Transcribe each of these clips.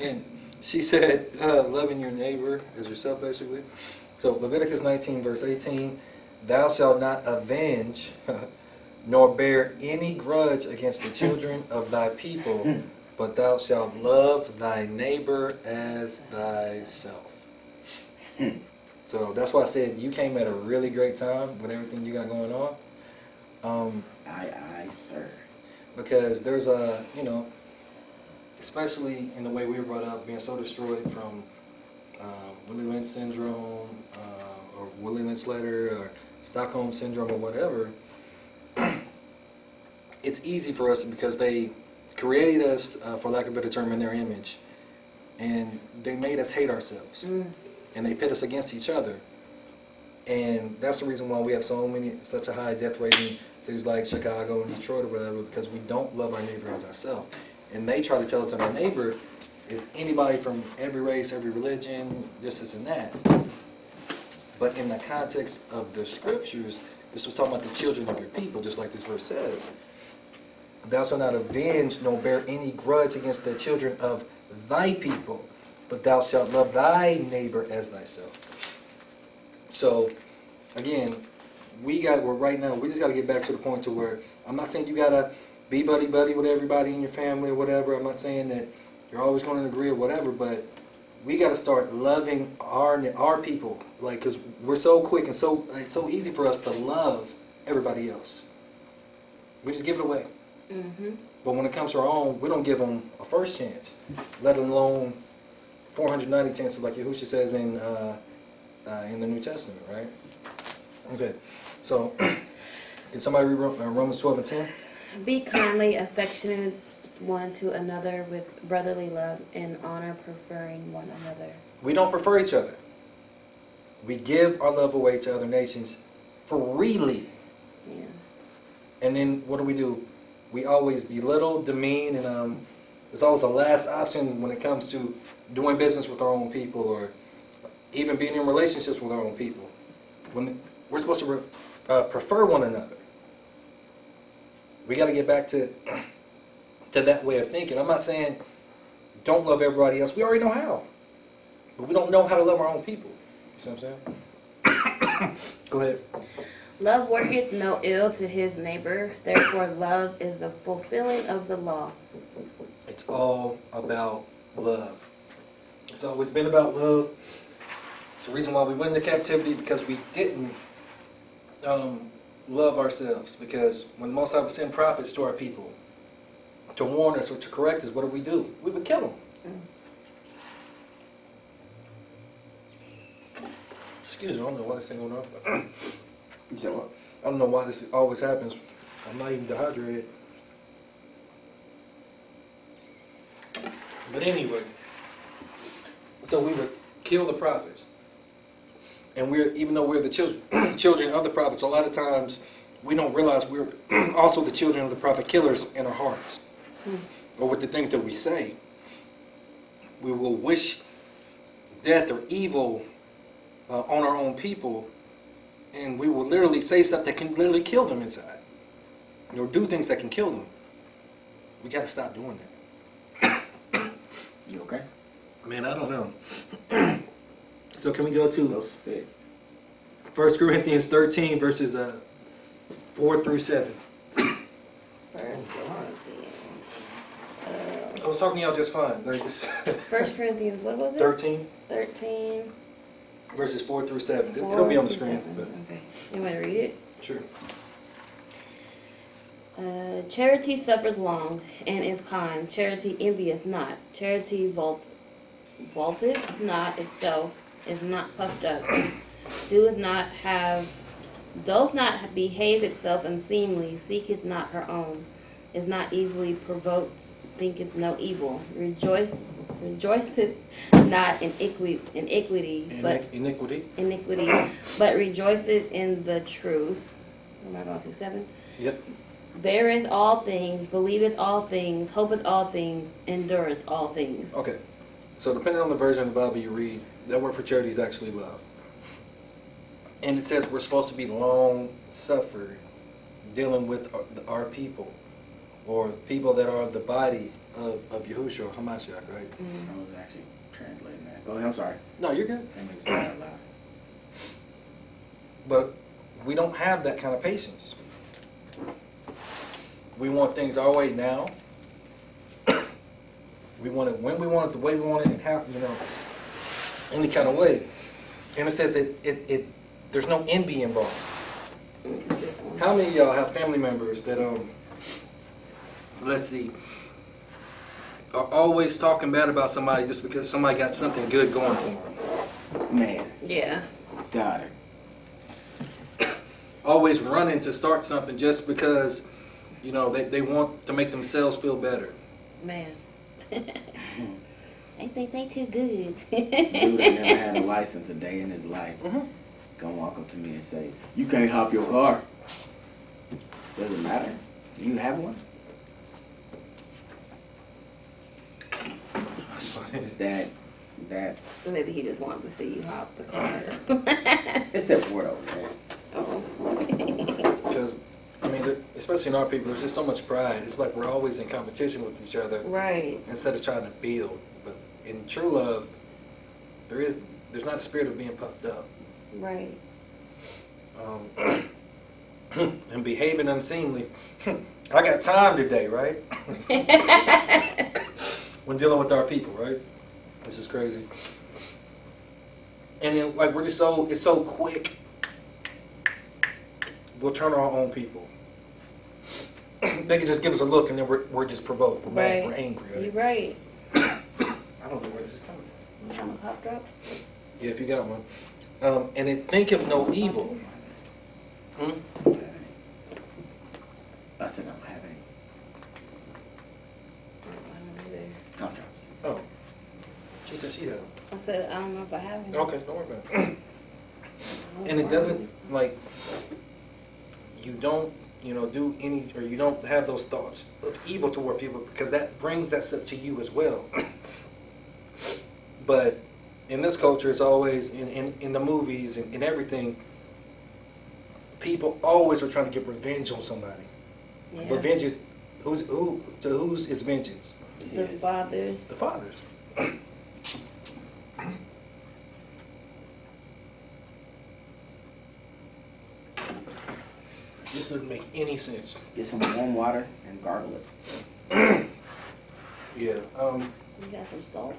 And she said, loving your neighbor as yourself, basically. So Leviticus 19, verse 18, thou shalt not avenge nor bear any grudge against the children of thy people, but thou shalt love thy neighbor as thyself. So that's why I said you came at a really great time with everything you got going on. Aye, sir. Because there's a, especially in the way we were brought up, being so destroyed from Willie Lynch syndrome, or Willie Lynch letter, or Stockholm syndrome, or whatever. It's easy for us because they created us, for lack of a better term, in their image, and they made us hate ourselves, and they pit us against each other, and that's the reason why we have such a high death rate in cities like Chicago and Detroit or whatever, because we don't love our neighbor as ourselves. And they try to tell us that our neighbor is anybody from every race, every religion, this and that. But in the context of the scriptures, this was talking about the children of your people, just like this verse says. Thou shalt not avenge nor bear any grudge against the children of thy people, but thou shalt love thy neighbor as thyself. So, again, right now, we just got to get back to the point to where, I'm not saying you got to be buddy-buddy with everybody in your family or whatever. I'm not saying that you're always going to agree or whatever, but we got to start loving our people, like, because we're so quick and it's so easy for us to love everybody else. We just give it away. Mm-hmm. But when it comes to our own, we don't give them a first chance, let alone 490 chances, like Yahushua says in the New Testament, right? Okay, so can somebody read Romans 12 and 10? Be kindly affectionate one to another with brotherly love and honor, preferring one another. We don't prefer each other. We give our love away to other nations freely. Yeah. And then what do? We always belittle, demean, and it's always the last option when it comes to doing business with our own people or even being in relationships with our own people. When we're supposed to prefer one another. We got to get back to that way of thinking. I'm not saying don't love everybody else. We already know how. But we don't know how to love our own people. You see what I'm saying? Go ahead. Love worketh no ill to his neighbor, therefore love is the fulfilling of the law. It's all about love. It's always been about love. It's the reason why we went into captivity, because we didn't love ourselves. Because when the Most High would send prophets to our people to warn us or to correct us, what do? We would kill them. Excuse me, I don't know why this thing going on. You said what? I don't know why this always happens. I'm not even dehydrated. But anyway, so we would kill the prophets. And even though we're the children of the prophets, a lot of times we don't realize we're also the children of the prophet killers in our hearts. Or with the things that we say. We will wish death or evil on our own people, and we will literally say stuff that can literally kill them inside, or do things that can kill them. We got to stop doing that. You okay? Man, I don't know. So can we go to No spit. 1 Corinthians 13 verses 4 through 7? I was talking to y'all just fine. Like this. 1 Corinthians, what was it? 13 13. verses 4 through 7. It'll be on the screen. But Okay. You want to read it? sure. Charity suffereth long, and is kind. Charity envieth not. Charity vaulteth not itself, is not puffed up, doth not behave itself unseemly, seeketh not her own, is not easily provoked, thinketh no evil, rejoiceth not in iniquity, but rejoiceth in the truth. Am I going to 7? Yep. Beareth all things, believeth all things, hopeth all things, endureth all things. Okay. So depending on the version of the Bible you read, that word for charity is actually love. And it says we're supposed to be long-suffering, dealing with our people. or people that are the body of Yahushua or Hamashiach, right? Mm-hmm. I was actually translating that. Go ahead, I'm sorry. No, you're good. That makes it sound loud. But we don't have that kind of patience. We want things our way now. We want it when we want it, the way we want it, and how, any kind of way. And it says there's no envy involved. This one. How many of y'all have family members that let's see, are always talking bad about somebody just because somebody got something good going for them? Man, Yeah. got it. Always running to start something just because, they want to make themselves feel better. Man. They think they too good. Dude that never had a license a day in his life gonna walk up to me and say, "You can't hop your car." Doesn't matter. You have one. That's funny. That Maybe he just wanted to see you hop the car. it's at war though, man. Oh. Because, especially in our people, there's just so much pride. It's like we're always in competition with each other Right. instead of trying to build. But in true love, there's not a spirit of being puffed up. Right. And behaving unseemly. I got time today, right? When dealing with our people, right? This is crazy. And then, we're just it's so quick. We'll turn on our own people. They can just give us a look and then we're just provoked. We're mad, we're angry, right? You're right. I don't know where this is coming from. You want a pop drop? Yeah, if you got one. And it thinketh no evil. Hmm? I said I don't have any I don't either. cough drops. Oh. She said she had. I said, I don't know if I have any. Okay, don't worry about it. And it doesn't, you don't, do any, or you don't have those thoughts of evil toward people because that brings that stuff to you as well. But in this culture, it's always, in the movies and in everything, people always are trying to get revenge on somebody. Yeah. But vengeance, whose is vengeance? The Yes. fathers. The Father's. This doesn't make any sense. Get some warm water and gargle it. Yeah, You got some salt?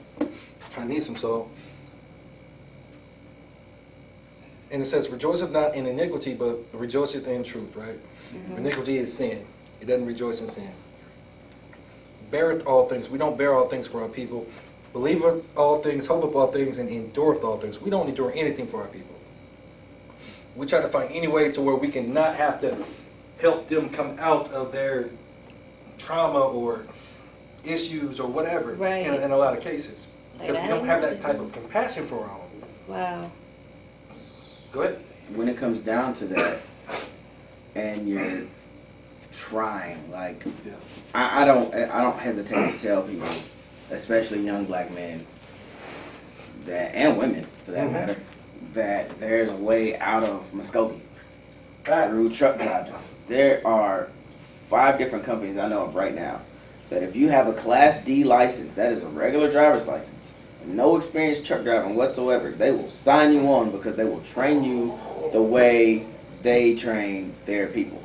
I need some salt. And it says, rejoiceth not in iniquity, but rejoiceth in truth, right? Mm-hmm. Iniquity is sin. It doesn't rejoice in sin. Beareth all things. We don't bear all things for our people. Believeth all things, hopeth all things, and endureth all things. We don't endure anything for our people. We try to find any way to where we can not have to help them come out of their trauma or issues or whatever. Right. In a lot of cases. Because Like we don't have that type of compassion for our own. Wow. Go ahead. When it comes down to that, and you're trying, I don't hesitate to tell people, especially young black men, that, and women for that matter, that there's a way out of Muskogee through truck driving. There are 5 different companies I know of right now that if you have a Class D license, that is a regular driver's license, and no experience truck driving whatsoever, they will sign you on because they will train you the way they train their people.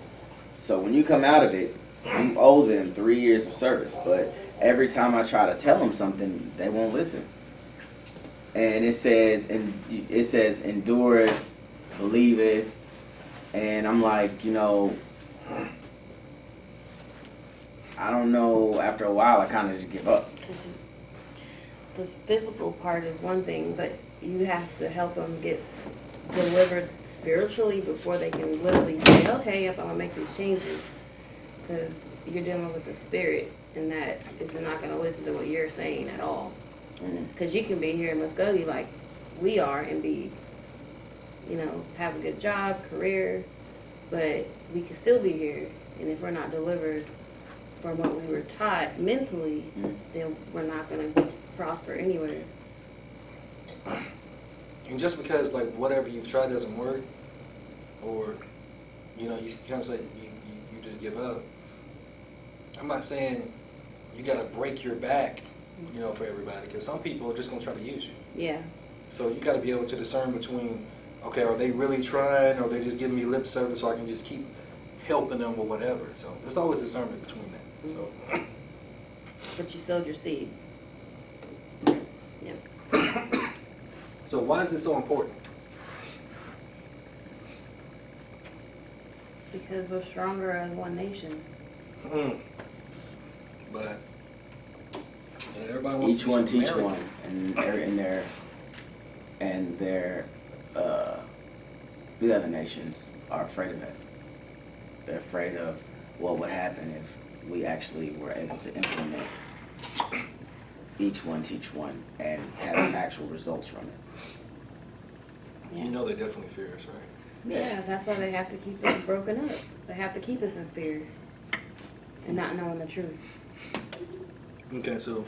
So when you come out of it, you owe them 3 years of service. But every time I try to tell them something, they won't listen. And it says endure it, believe it, and I'm like, I don't know. After a while, I kind of just give up. The physical part is one thing, but you have to help them get delivered spiritually before they can literally say, okay, yep, I'm going to make these changes. Because you're dealing with the spirit, and that is not going to listen to what you're saying at all. Because you can be here in Muskogee like we are and be, have a good job, career, but we can still be here. And if we're not delivered from what we were taught mentally, then we're not going to prosper anywhere. And just because whatever you've tried doesn't work, or you kind of say you just give up, I'm not saying you got to break your back, you know, for everybody, because some people are just going to try to use you. Yeah. So you got to be able to discern between, okay, are they really trying, or are they just giving me lip service so I can just keep helping them or whatever. So there's always discernment between that. So. But you sowed your seed. Yep. So why is this so important? Because we're stronger as one nation. But you know, everybody wants Each to be one teach American. one, and they're in their the other nations are afraid of it. They're afraid of what would happen if we actually were able to implement each one teach one and have actual results from it. Yeah. You know they definitely fear us, right? Yeah, that's why they have to keep us broken up. They have to keep us in fear and not knowing the truth. Okay, so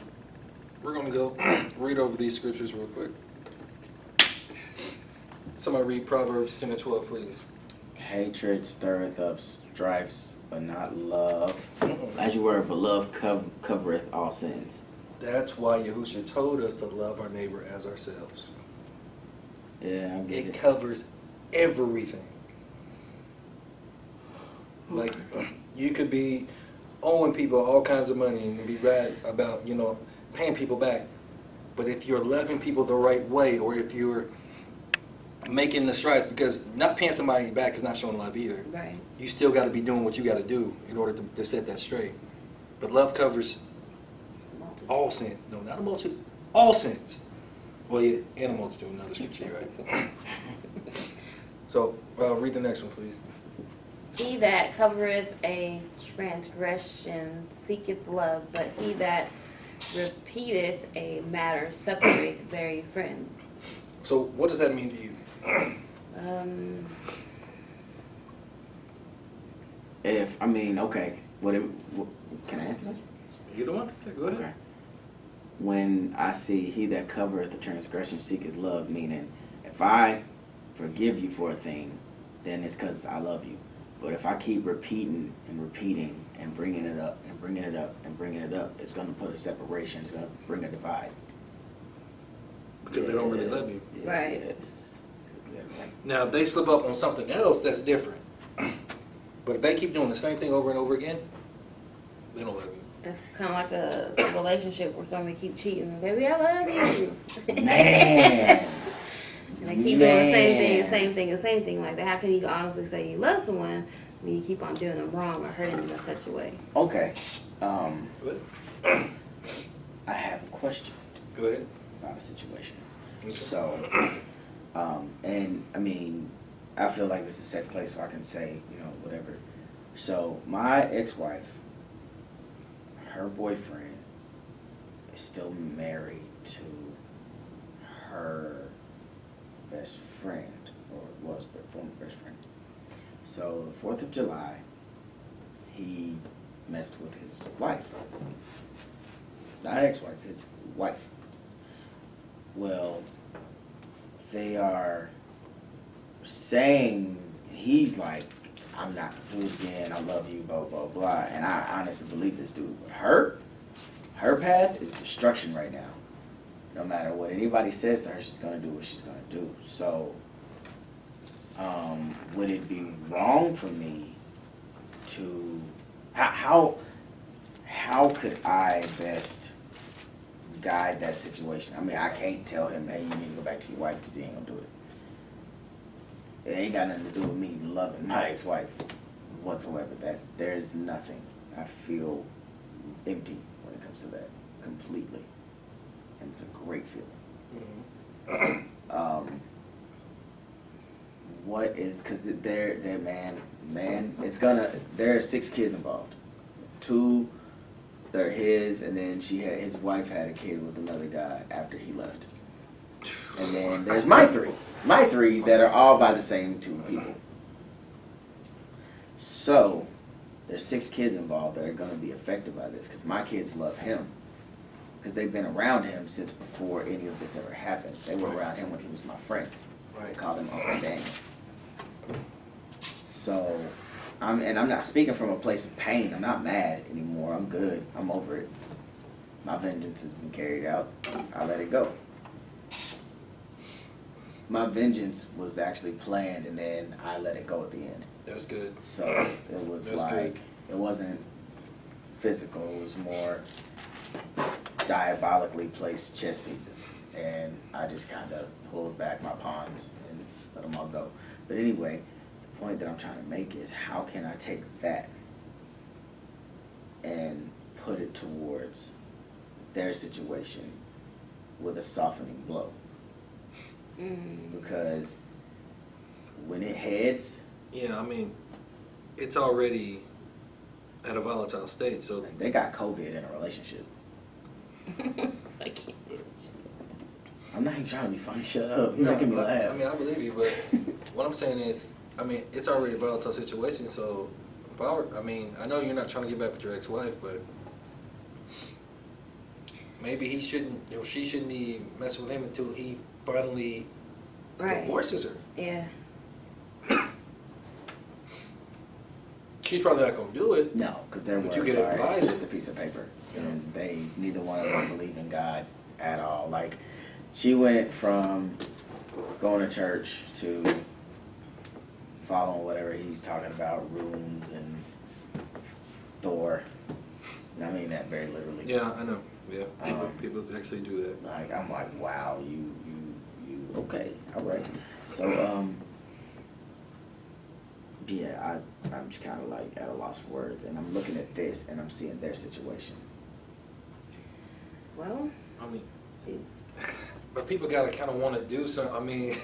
we're going to go read over these scriptures real quick. Somebody read Proverbs 10 and 12, please. Hatred stirreth up strifes, but not love. As you were, but love covereth all sins. That's why Yahushua told us to love our neighbor as ourselves. Yeah, I get It it. covers everything. Like, you could be owing people all kinds of money and be bad about, you know, paying people back. But if you're loving people the right way, or if you're making the strides, because not paying somebody back is not showing love either. Right. You still got to be doing what you got to do in order to set that straight. But love covers all sin. No, not a multitude. All sins. Well, yeah, and a multitude, another scripture, right? So, read the next one, please. He that covereth a transgression seeketh love, but he that repeateth a matter separate very friends. So, what does that mean to you? Okay, what can I answer that? Either one? Yeah, go ahead. Okay. When I see he that covereth the transgression seeketh love, meaning if I forgive you for a thing, then it's because I love you. But if I keep repeating and repeating and bringing it up and bringing it up and bringing it up, it's going to put a separation. It's going to bring a divide. Because they don't really love you. Yeah, Right. it's like, Now, if they slip up on something else, that's different. But if they keep doing the same thing over and over again, they don't love you. That's kind of like a relationship where somebody keep cheating. Baby, I love you. man. And they keep doing the same thing. Like that. How can you honestly say you love someone when you keep on doing them wrong or hurting them in such a way? Okay. What? I have a question Go ahead. about a situation. Okay. So, and I mean, I feel like this is a safe place so I can say, you know, whatever. So, my ex-wife, her boyfriend is still married to her best friend, or was the former best friend. So, the 4th of July, he messed with his wife. Not ex-wife, his wife. Well, they are saying, he's like, I'm not gonna do it again, I love you, blah, blah, blah. And I honestly believe this dude. But her path is destruction right now. No matter what anybody says to her, she's gonna do what she's gonna do. So, would it be wrong for me to, how could I best guide that situation? I mean, I can't tell him, hey, you need to go back to your wife because he ain't gonna do it. It ain't got nothing to do with me loving my ex-wife whatsoever. That there's nothing. I feel empty when it comes to that, completely, and it's a great feeling. What is, because they're man, it's gonna. There are 6 kids involved. 2, they're his, and then his wife had a kid with another guy after he left. And then there's my 3 that are all by the same 2 people. So, there's 6 kids involved that are going to be affected by this because my kids love him because they've been around him since before any of this ever happened. They were around him when he was my friend. I Right. called him Uncle Daniel. So, I'm not speaking from a place of pain. I'm not mad anymore. I'm good. I'm over it. My vengeance has been carried out. I let it go. My vengeance was actually planned, and then I let it go at the end. That's good. So it was That's like, good. it wasn't physical. It was more diabolically placed chess pieces. And I just kind of pulled back my pawns and let them all go. But anyway, the point that I'm trying to make is, how can I take that and put it towards their situation with a softening blow? Because when it heads, Yeah, I mean, it's already at a volatile state, so like, they got COVID in a relationship. I can't do it. I'm not even trying to be funny. Shut up. You're no, making me laugh. I mean, I believe you, but what I'm saying is, I mean, it's already a volatile situation, so if I were, I mean, I know you're not trying to get back with your ex-wife, but maybe he shouldn't, or she shouldn't be messing with him until he finally divorces her. Yeah. She's probably not going to do it. No, because their But words you get are, advised. it's just a piece of paper. And they, neither one of them believe in God at all. Like, she went from going to church to following whatever he's talking about, runes and Thor. And I mean that very literally. Yeah, I know. Yeah, people actually do that. Like, I'm like, wow, you, okay, all right. So, yeah, I'm just kind of like at a loss for words, and I'm looking at this and I'm seeing their situation. Well, I mean, but people gotta kind of want to do something. I mean,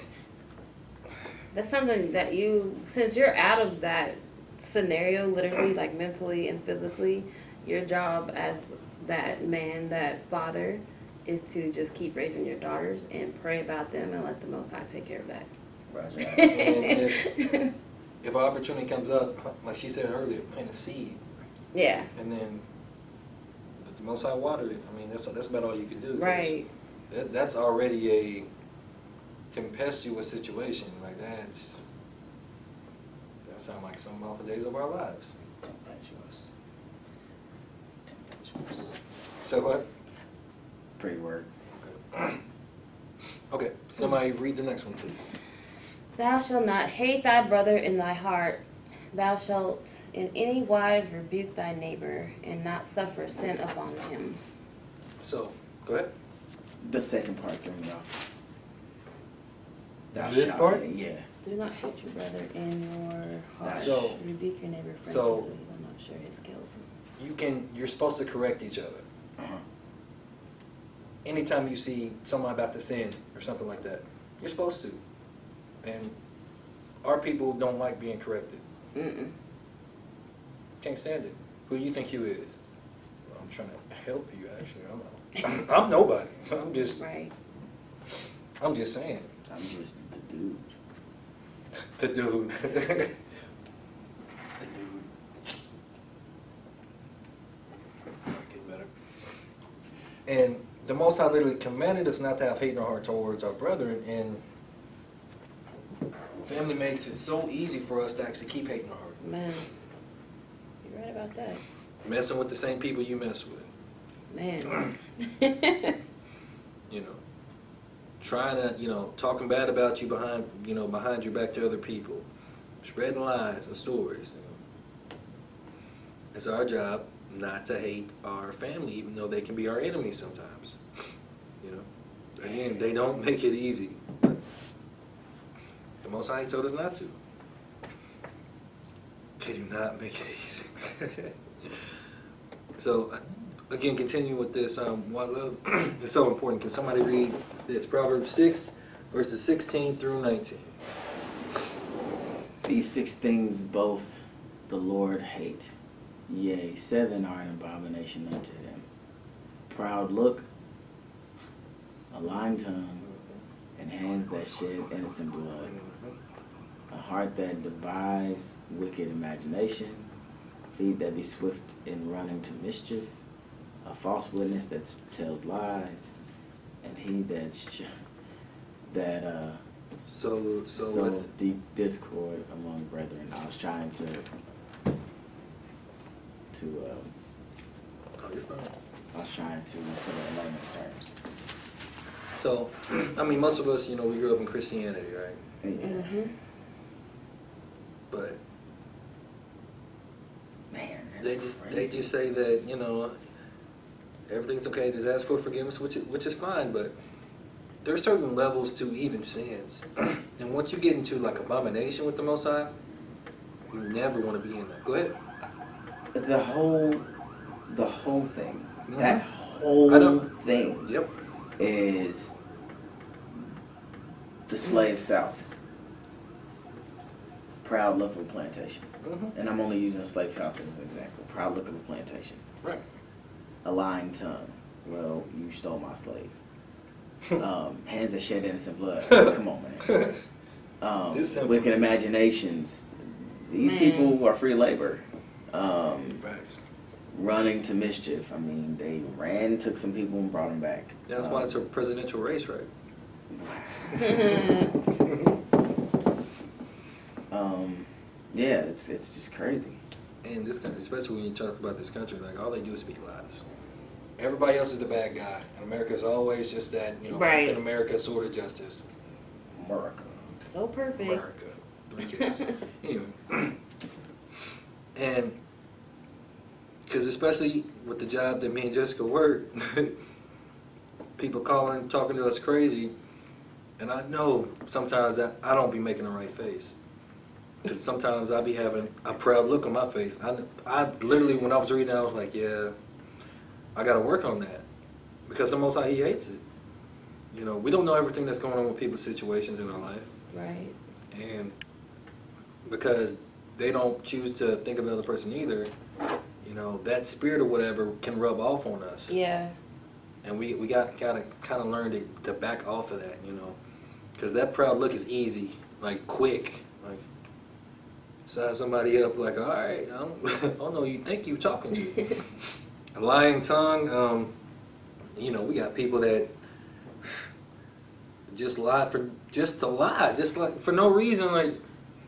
that's something that you, since you're out of that scenario, literally, like mentally and physically, your job as that man, that father, is to just keep raising your daughters and pray about them and let the Most High take care of that. Roger. and if an opportunity comes up, like she said earlier, plant a seed, Yeah. and then let the Most High water it. I mean, that's about all you can do. 'Cause Right. That's already a tempestuous situation. Like that sounds like some awful days of our lives. Tempestuous. So what? Pretty word. Okay, somebody read the next one, please. Thou shalt not hate thy brother in thy heart. Thou shalt in any wise rebuke thy neighbor, and not suffer sin upon him. So, go ahead. The second part threw me off. Thou This shalt, part? Yeah. Do not hate your brother in your heart. So- rebuke your neighbor frankly, so- so he will not share his guilt. You're supposed to correct each other. Uh-huh. Anytime you see someone about to sin or something like that, you're supposed to. And our people don't like being corrected. Can't stand it. Who do you think you is? Well, I'm trying to help you, actually. I'm nobody. I'm just Right. saying. I'm just the dude. The dude. The dude. Get better. And the Most High literally commanded us not to have hate in our heart towards our brethren, and family makes it so easy for us to actually keep hating our heart. Man. You're right about that. Messing with the same people you mess with. Man. You know. Trying to, talking bad about you behind your back to other people. Spreading lies and stories. It's our job not to hate our family, even though they can be our enemies sometimes. Again, they don't make it easy. The Most High told us not to. They do not make it easy. So, again, continue with this. What love is so important. Can somebody read this? Proverbs 6, verses 16 through 19. These 6 things both the Lord hate. Yea, 7 are an abomination unto him. Proud look, a lying tongue, and hands that shed innocent blood. A heart that devises wicked imagination. Feet that be swift in running to mischief. A false witness that tells lies. And he that So sow deep discord among brethren. I was trying to to. Oh, you're fine. I was trying to put it in layman's terms. So, I mean, most of us, you know, we grew up in Christianity, right? Yeah. Mm-hmm. But Man, they just say that, you know, everything's okay. Just ask for forgiveness, which is fine. But there are certain levels to even sins, and once you get into like abomination with the Most High, you never want to be in there. Go ahead. The whole thing. Mhm. That I whole know. thing Yep. is the slave South. Proud look of a plantation. Mm-hmm. And I'm only using a slave South as an example. Proud look of a plantation. Right. A lying tongue. Well, you stole my slave. Hands that shed innocent blood. Come on, man. It's simple. Wicked imaginations. These Man. people are free labor. Facts. Running to mischief. I mean, they ran, took some people, and brought them back. That's why it's a presidential race, right? Yeah, it's just crazy. And this country, especially when you talk about this country, like all they do is speak lies. Everybody else is the bad guy, and America's always just that, you know, Right. Captain America sort of justice. America. So perfect. America, 3 kids. Anyway, and because especially with the job that me and Jessica work, people calling, talking to us crazy, and I know sometimes that I don't be making the right face. Because sometimes I be having a proud look on my face. I literally, when I was reading, I was like, yeah, I got to work on that. Because the Most High, He hates it. You know, we don't know everything that's going on with people's situations in our life. Right. And because they don't choose to think of the other person either, you know, that spirit or whatever can rub off on us. Yeah. And we got to kind of learn to back off of that, you know. Because that proud look is easy, like quick. Like, size somebody up like, all right, I don't know who you think you're talking to. A lying tongue, you know, we got people that just lie to lie, just like for no reason. Like,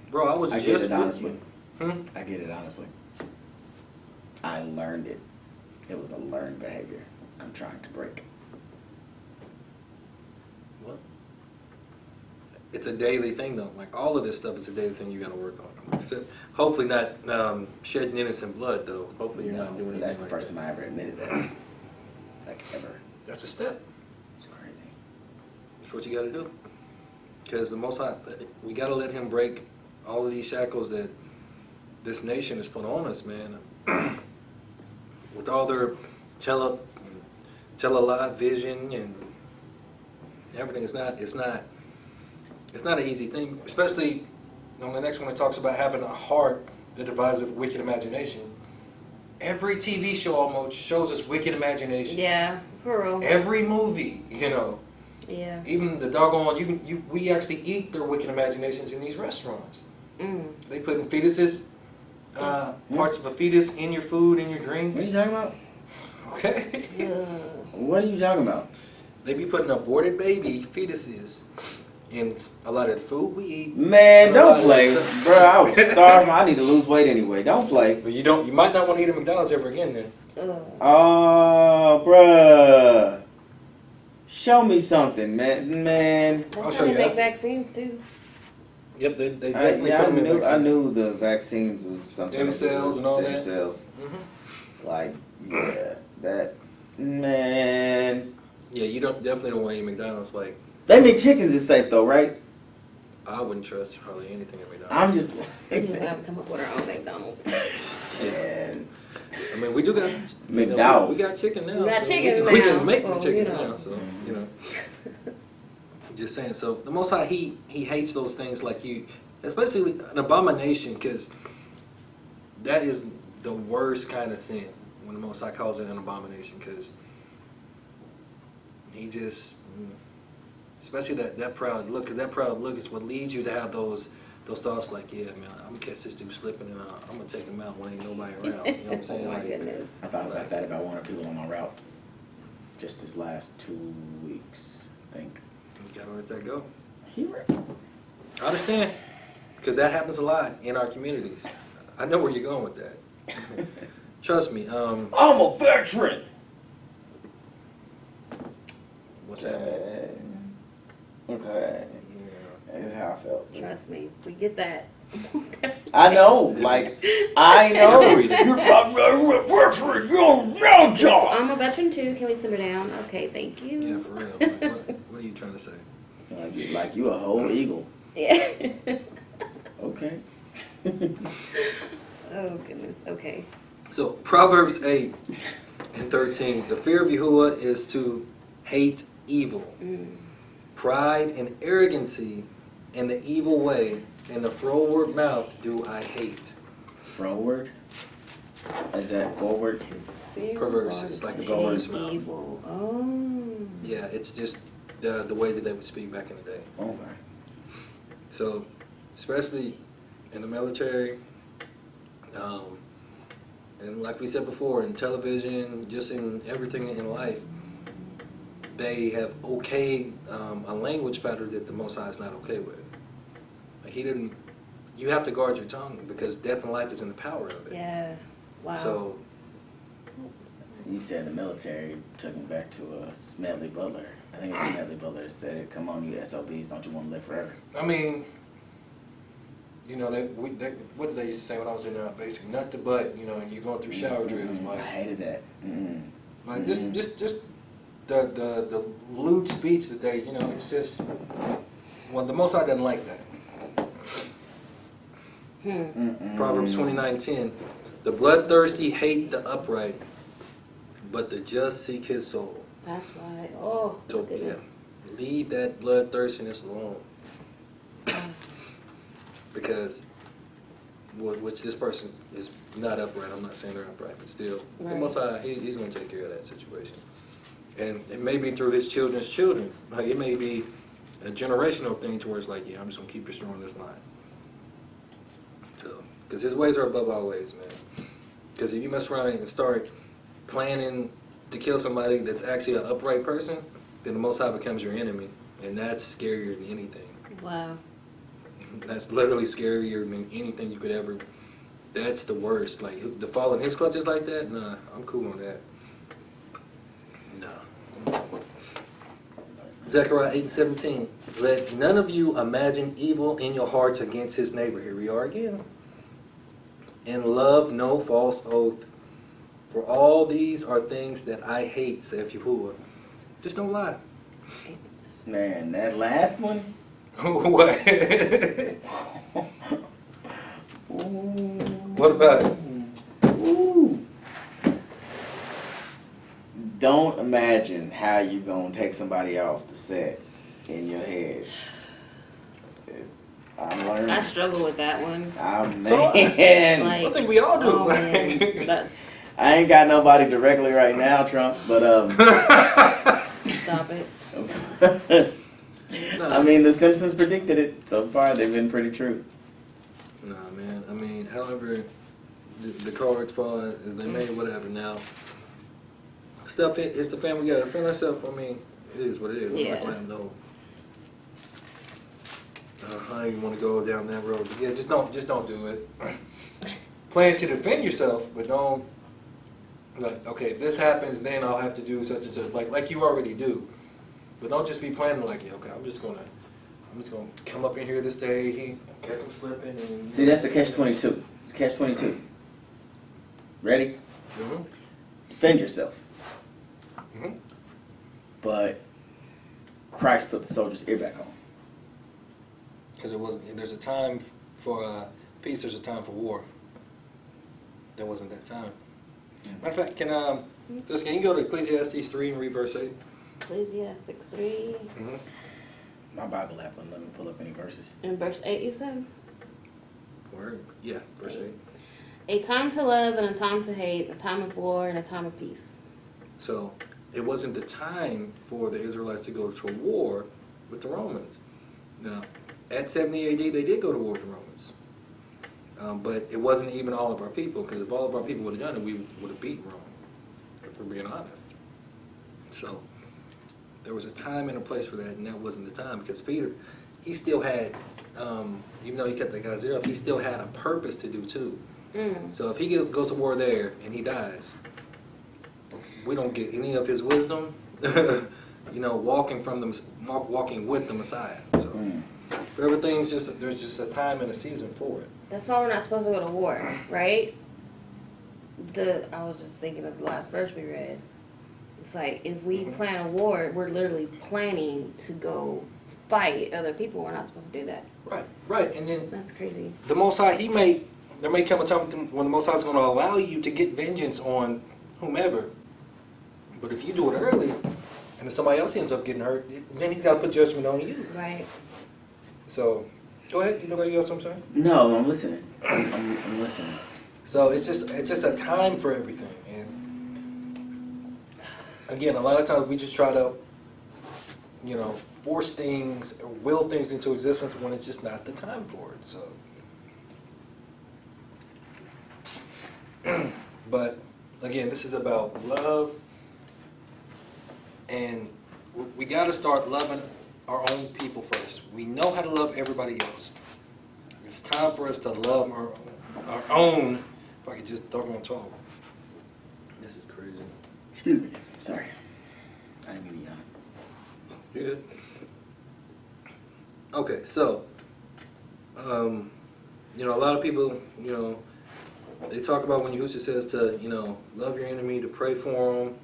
bro, I was I just get it with honestly. you. I get it honestly. I learned it. It was a learned behavior. I'm trying to break. What? It's a daily thing though. Like all of this stuff is a daily thing you got to work on. So, hopefully not shedding innocent blood though. Hopefully you're not doing anything That's the like first that. time I ever admitted that. Like ever. That's a step. It's crazy. That's what you got to do. Because the Most High, we got to let Him break all of these shackles that this nation has put on us, man. With all their tele-lie vision and everything, it's not an easy thing. Especially on the next one, it talks about having a heart that devises a wicked imagination. Every TV show almost shows us wicked imagination. Yeah, for real. Every movie, you know. Yeah. Even the doggone, we actually eat their wicked imaginations in these restaurants. Mm. They put in fetuses, parts of a fetus in your food, in your What are drinks. you talking about? Okay. Ugh. What are you talking about? They be putting aborted baby fetuses in a lot of the food we eat. Man, And a lot don't of play. that stuff. Bro, I was starving. I need to lose weight anyway. Don't play. But you might not want to eat at McDonald's ever again then. Ugh. Oh, bruh. Show me something, man. That's I'll how show they you make that. vaccines too. Yep, they definitely I put them in knew vaccines. the vaccines was something. Stem cells and all Stem that. cells. Mhm. Like, yeah, that, man. Yeah, you definitely don't want to eat McDonald's. Like, They make chickens is safe though, right? I wouldn't trust hardly anything at McDonald's. I'm just We just have to come up with our own McDonald's. man. I mean, we do got McDowell's. We got chicken now. We got so chicken we now, can make so, chickens you know. now. So you know, just saying. So the Most High, he hates those things like you, especially an abomination, because that is the worst kind of sin when the Most High calls it an abomination, because he just, especially that proud look, because that proud look is what leads you to have those thoughts like, yeah, man, I'm gonna catch this dude slipping and I'm gonna take him out when ain't nobody around. You know what I'm saying? Oh my Like, goodness. I thought about that about one of the people on my route. Just this last 2 weeks, I think. you gotta let that go. He right. I understand, because that happens a lot in our communities. I know where you're going with that. Trust me. I'm a veteran. What's that? Okay. Yeah. That's how I felt. Trust me, we get that. I know, like, I know. You're a veteran. You're no job. I'm a veteran too. Can we simmer down? Okay, thank you. Yeah, for real. Like, what are you trying to say? Like you a whole eagle. Yeah. Okay. Oh goodness. Okay. So Proverbs 8:13. The fear of Yahuwah is to hate evil, pride and arrogancy, and the evil way, and the froward mouth do I hate. Froward? Is that forward? Perverse. It's like a perverse mouth. Evil. Oh. Yeah, it's just the way that they would speak back in the day. Okay. So, especially in the military, and like we said before, in television, just in everything in life, they have a language pattern that the Most High is not okay with. Like he didn't. You have to guard your tongue because death and life is in the power of it. Yeah. Wow. So, You said the military took me back to Smedley Butler. I think it's Smedley Butler that said it. Come on, you SOBs, don't you want to live forever? I mean, you know, what did they used to say when I was in basic? Nut to butt, you know, and you're going through shower drills. Like, I hated that. like just the lewd speech that they, you know, it's just, well, the Most High doesn't like that. Proverbs 29:10. The bloodthirsty hate the upright, but the just seek his soul. That's right. Oh, So, goodness. yeah, leave that bloodthirstiness alone. Because, which this person is not upright. I'm not saying they're upright, but still, the Right. Most High, he's going to take care of that situation. And it may be through his children's children. Like, it may be a generational thing to where it's like, yeah, I'm just going to keep restoring this line. So, because his ways are above our ways, man. Because if you mess around and start planning to kill somebody that's actually an upright person, then the Most High becomes your enemy. And that's scarier than anything. Wow. That's literally scarier than anything you could ever. That's the worst. Like, to fall in his clutches like that, nah, I'm cool on that. No. Zechariah 8:17. Let none of you imagine evil in your hearts against his neighbor. Here we are again. And love no false oath. For all these are things that I hate, saith Yahuwah. Just don't lie. Man, that last one? What? What about it? Ooh. Don't imagine how you gonna take somebody off the set in your head. I'm learning. I struggle with that one. Oh, So, man. I think we all do. Oh, man. That's, I ain't got nobody directly right now, Trump, but stop it. I mean, The Simpsons predicted it. So far, they've been pretty true. Nah, man. I mean, however the cards fall as they may, whatever. Now, stuff it's the family. We gotta defend ourselves. I mean, it is what it is. I'm Yeah. not gonna have no. I don't even want to go down that road. But yeah, just don't do it. Plan to defend yourself, but don't. Like, okay, if this happens, then I'll have to do such and such. Like you already do. But don't just be planning like, yeah, okay, I'm just gonna come up in here this day, catch him slipping, and See, that's a catch-22. It's catch-22. Ready? Mm-hmm. Defend yourself. Mm-hmm. But Christ put the soldier's ear back on. Because it wasn't. There's a time for peace. There's a time for war. There wasn't that time. Matter of fact, can you go to Ecclesiastes 3 and read verse 8? Ecclesiastes 3 Mm-hmm. My Bible app wouldn't let me pull up any verses. and verse 8, you said? Word. Yeah, verse 8. A time to love and a time to hate, a time of war and a time of peace. So it wasn't the time for the Israelites to go to war with the Romans. Now, at 70 AD, they did go to war with the Romans. But it wasn't even all of our people, because if all of our people would have done it, we would have beaten Rome, if we're being honest. So there was a time and a place for that, and that wasn't the time, because Peter, he still had, even though he kept that guy's ear off, he still had a purpose to do too. So if he goes to war there and he dies, we don't get any of his wisdom, walking with the Messiah. So everything's there's just a time and a season for it. That's why we're not supposed to go to war, right? I was just thinking of the last verse we read. It's like if we plan a war, we're literally planning to go fight other people. We're not supposed to do that. Right, and then That's crazy. the Most High, there may come a time when the Most High is going to allow you to get vengeance on whomever. But if you do it early, and if somebody else ends up getting hurt, then he's got to put judgment on you. Right. So, go ahead. You know what I'm saying? No, I'm listening. I'm listening. So it's just a time for everything. And again, a lot of times we just try to, force things, will things into existence when it's just not the time for it. So, but again, this is about love, and we got to start loving our own people first. We know how to love everybody else. It's time for us to love our own. If I could just throw on talk. This is crazy. Excuse me. Sorry. I didn't mean to yawn. You're good. Okay, so, a lot of people, they talk about when Yahushua says to, love your enemy, to pray for them,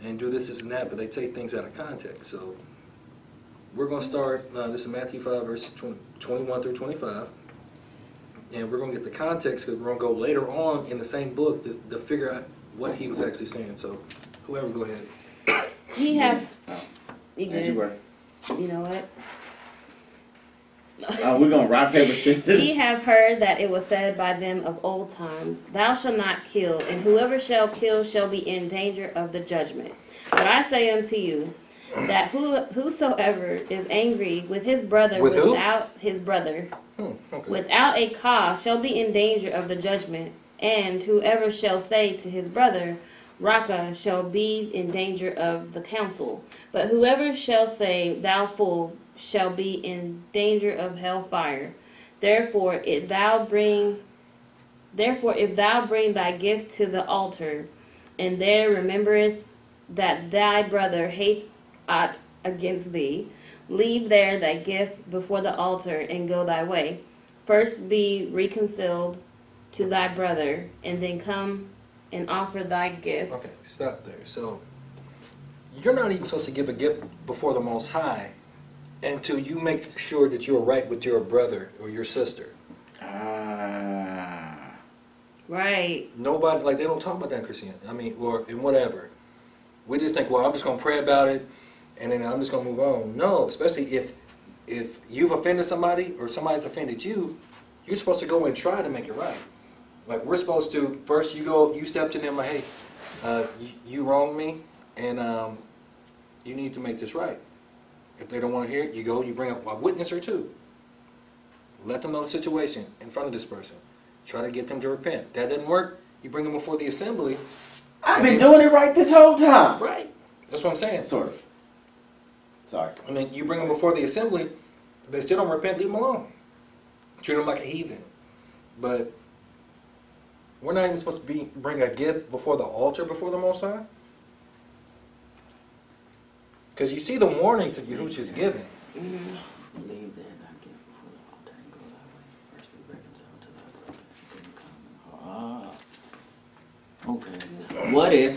and do this and that, but they take things out of context. So, we're going to start, this is Matthew 5, verse 21 through 25. And we're going to get the context because we're going to go later on in the same book to figure out what he was actually saying. So, whoever, go ahead. He have. As you were. You know what? We're going to rock, paper, scissors. Ye have heard that it was said by them of old time, Thou shalt not kill, and whoever shall kill shall be in danger of the judgment. But I say unto you, that whosoever is angry with his brother without a cause shall be in danger of the judgment, and whoever shall say to his brother, Raka, shall be in danger of the council. But whoever shall say, Thou fool, shall be in danger of hellfire. Therefore, if thou bring thy gift to the altar, and there remembereth that thy brother hate aught against thee, leave there thy gift before the altar, and go thy way. First be reconciled to thy brother, and then come and offer thy gift. Okay, stop there. So, you're not even supposed to give a gift before the Most High until you make sure that you're right with your brother or your sister. Right. Nobody, they don't talk about that in Christianity. Or in whatever. We just think, well, I'm just going to pray about it, and then I'm just going to move on. No, especially if you've offended somebody or somebody's offended you, you're supposed to go and try to make it right. Like, we're supposed to, first you step to them like, hey, you wronged me, and you need to make this right. If they don't want to hear it, you bring up a witness or two. Let them know the situation in front of this person. Try to get them to repent. That doesn't work, you bring them before the assembly. I've been doing it right this whole time. Right. That's what I'm saying. Sort of. Sorry. You bring them before the assembly, they still don't repent, leave them alone. Treat them like a heathen. But we're not even supposed to bring a gift before the altar before the Most High. Because you see the warnings that Yahushua's giving. Leave there thy gift before the altar and go thy way. First be reconciled to thy brother, then come. Okay. What if,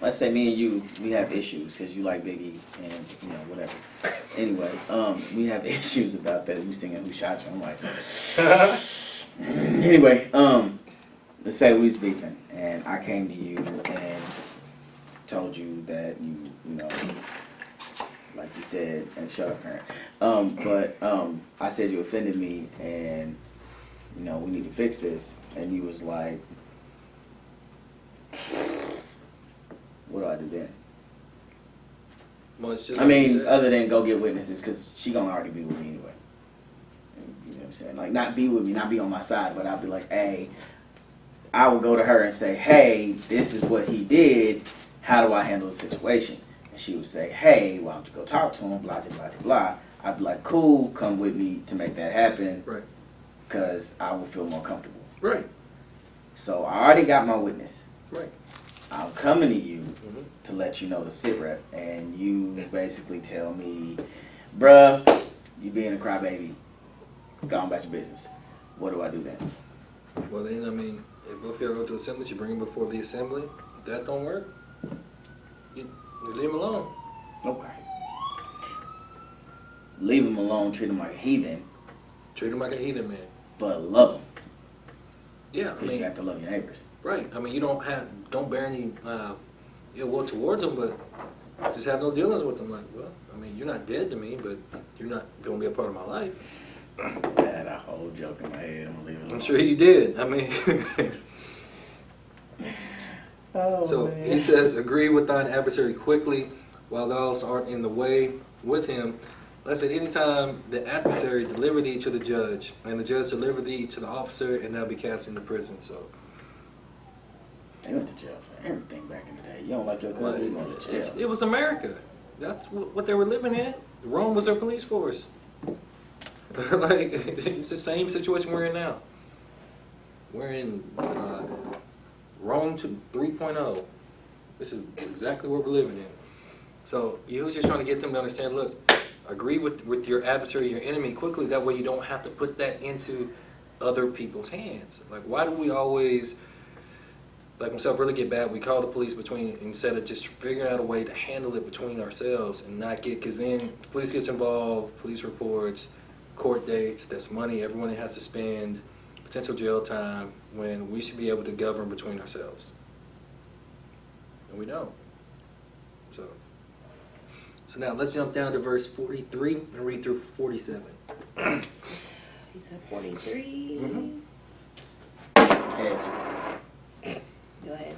let's say me and you, we have issues because you like Biggie and, whatever. Anyway, we have issues about that. You singing Who Shot You? I'm like, anyway, let's say we was beefing and I came to you and told you that you like you said, and shut up, Karen. But I said you offended me, and we need to fix this. And you was like, "What do I do then?" Well, it's just. Other than go get witnesses, because she gonna already be with me anyway. You know what I'm saying? Like, not be with me, not be on my side, but I'll be like, "Hey," I will go to her and say, "Hey, this is what he did. How do I handle the situation?" And she would say, "Hey, why don't you go talk to him, blah, blah, blah, blah." I'd be like, "Cool, come with me to make that happen." Right. Because I will feel more comfortable. Right. So I already got my witness. Right. I'm coming to you Mhm. to let you know the sit rep, and you basically tell me, bruh, you being a crybaby, go on about your business. What do I do then? Well, then, I mean, if both of y'all go to assemblies, you bring them before the assembly. If that don't work, you leave them alone. Okay. Leave him alone, treat him like a heathen, Treat them like a heathen man. but love him, Yeah, I because you mean, have to love your neighbors. right. I mean, you don't bear any ill will towards them, but just have no dealings with them. Like, well, I mean, you're not dead to me, but you're not going to be a part of my life. I had a whole joke in my head. I'm going to leave it alone. I'm sure you did. I mean, so man. he says, agree with thine adversary quickly while thou art in the way with him. Lest at any time the adversary deliver thee to the judge, and the judge deliver thee to the officer, and thou be cast into prison. So, They went to jail for everything back in the day. You don't like your well, cousin, you going to jail. it was America. That's what they were living in. Rome was their police force. Like, it's the same situation we're in now. We're in Rome 3.0. This is exactly what we're living in. So he was just trying to get them to understand, look, agree with your adversary, your enemy quickly. That way you don't have to put that into other people's hands. Like, why do we always, like myself, really get bad? We call the police instead of just figuring out a way to handle it between ourselves and not get, because then police gets involved, police reports, court dates, that's money everyone has to spend, potential jail time, when we should be able to govern between ourselves. And we don't. So now let's jump down to verse 43 and read through 47. He said 43. Mhm. Yes. Go ahead.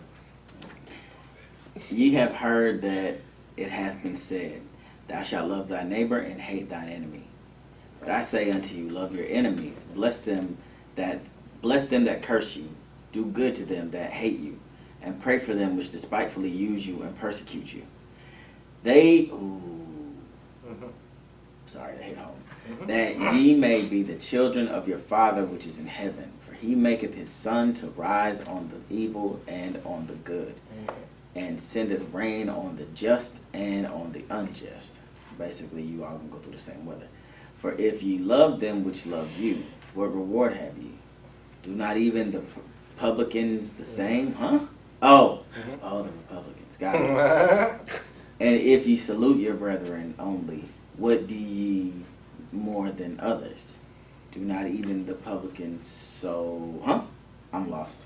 Ye have heard that it hath been said, thou shalt love thy neighbor and hate thine enemy. But I say unto you, love your enemies, bless them that curse you, do good to them that hate you, and pray for them which despitefully use you and persecute you. Sorry, they hit home. That ye may be the children of your Father which is in heaven, for he maketh his sun to rise on the evil and on the good, and sendeth rain on the just and on the unjust. Basically, you all gonna go through the same weather. For if ye love them which love you, what reward have ye? Do not even the publicans the same? Huh? Oh, the Republicans. Got it. And if ye salute your brethren only, what do ye more than others? Do not even the publicans so? Huh? I'm lost.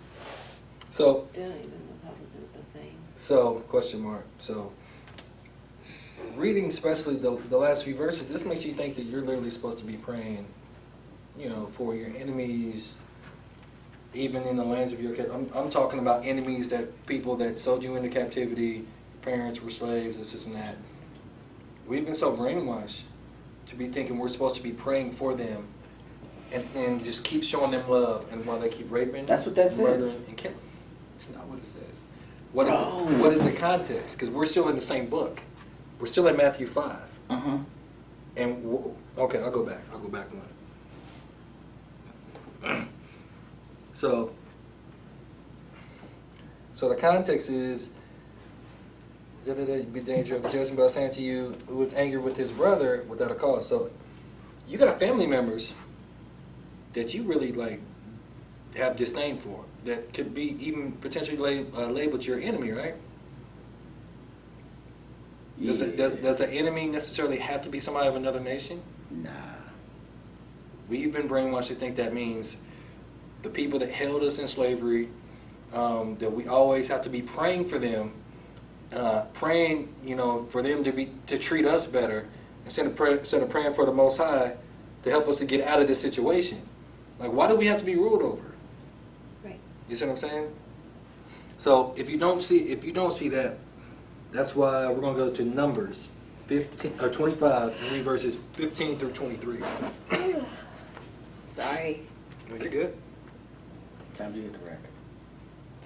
So, Don't even the Republicans the same. so question mark. So, reading especially the last few verses, this makes you think that you're literally supposed to be praying, for your enemies, even in the lands of your. I'm talking about enemies, that people that sold you into captivity, parents were slaves, this and that. We've been so brainwashed to be thinking we're supposed to be praying for them, and just keep showing them love, and while they keep raping, That's what that says. murdering, and killing. It's not what it says. What is the context? Because we're still in the same book. We're still at Matthew 5. And okay, I'll go back one. So the context is, be danger of the judgment, but I say unto you, who is angry with his brother without a cause. So you got family members that you really have disdain for, that could be even potentially labeled your enemy, right? Does the enemy necessarily have to be somebody of another nation? Nah. We've been brainwashed to think that means the people that held us in slavery, that we always have to be praying for them, praying, for them to treat us better, instead of praying for the Most High to help us to get out of this situation. Like, why do we have to be ruled over? Right. You see what I'm saying? So if you don't see that, that's why we're going to go to Numbers 25 and read verses 15 through 23. Sorry. You good? Time to get the record.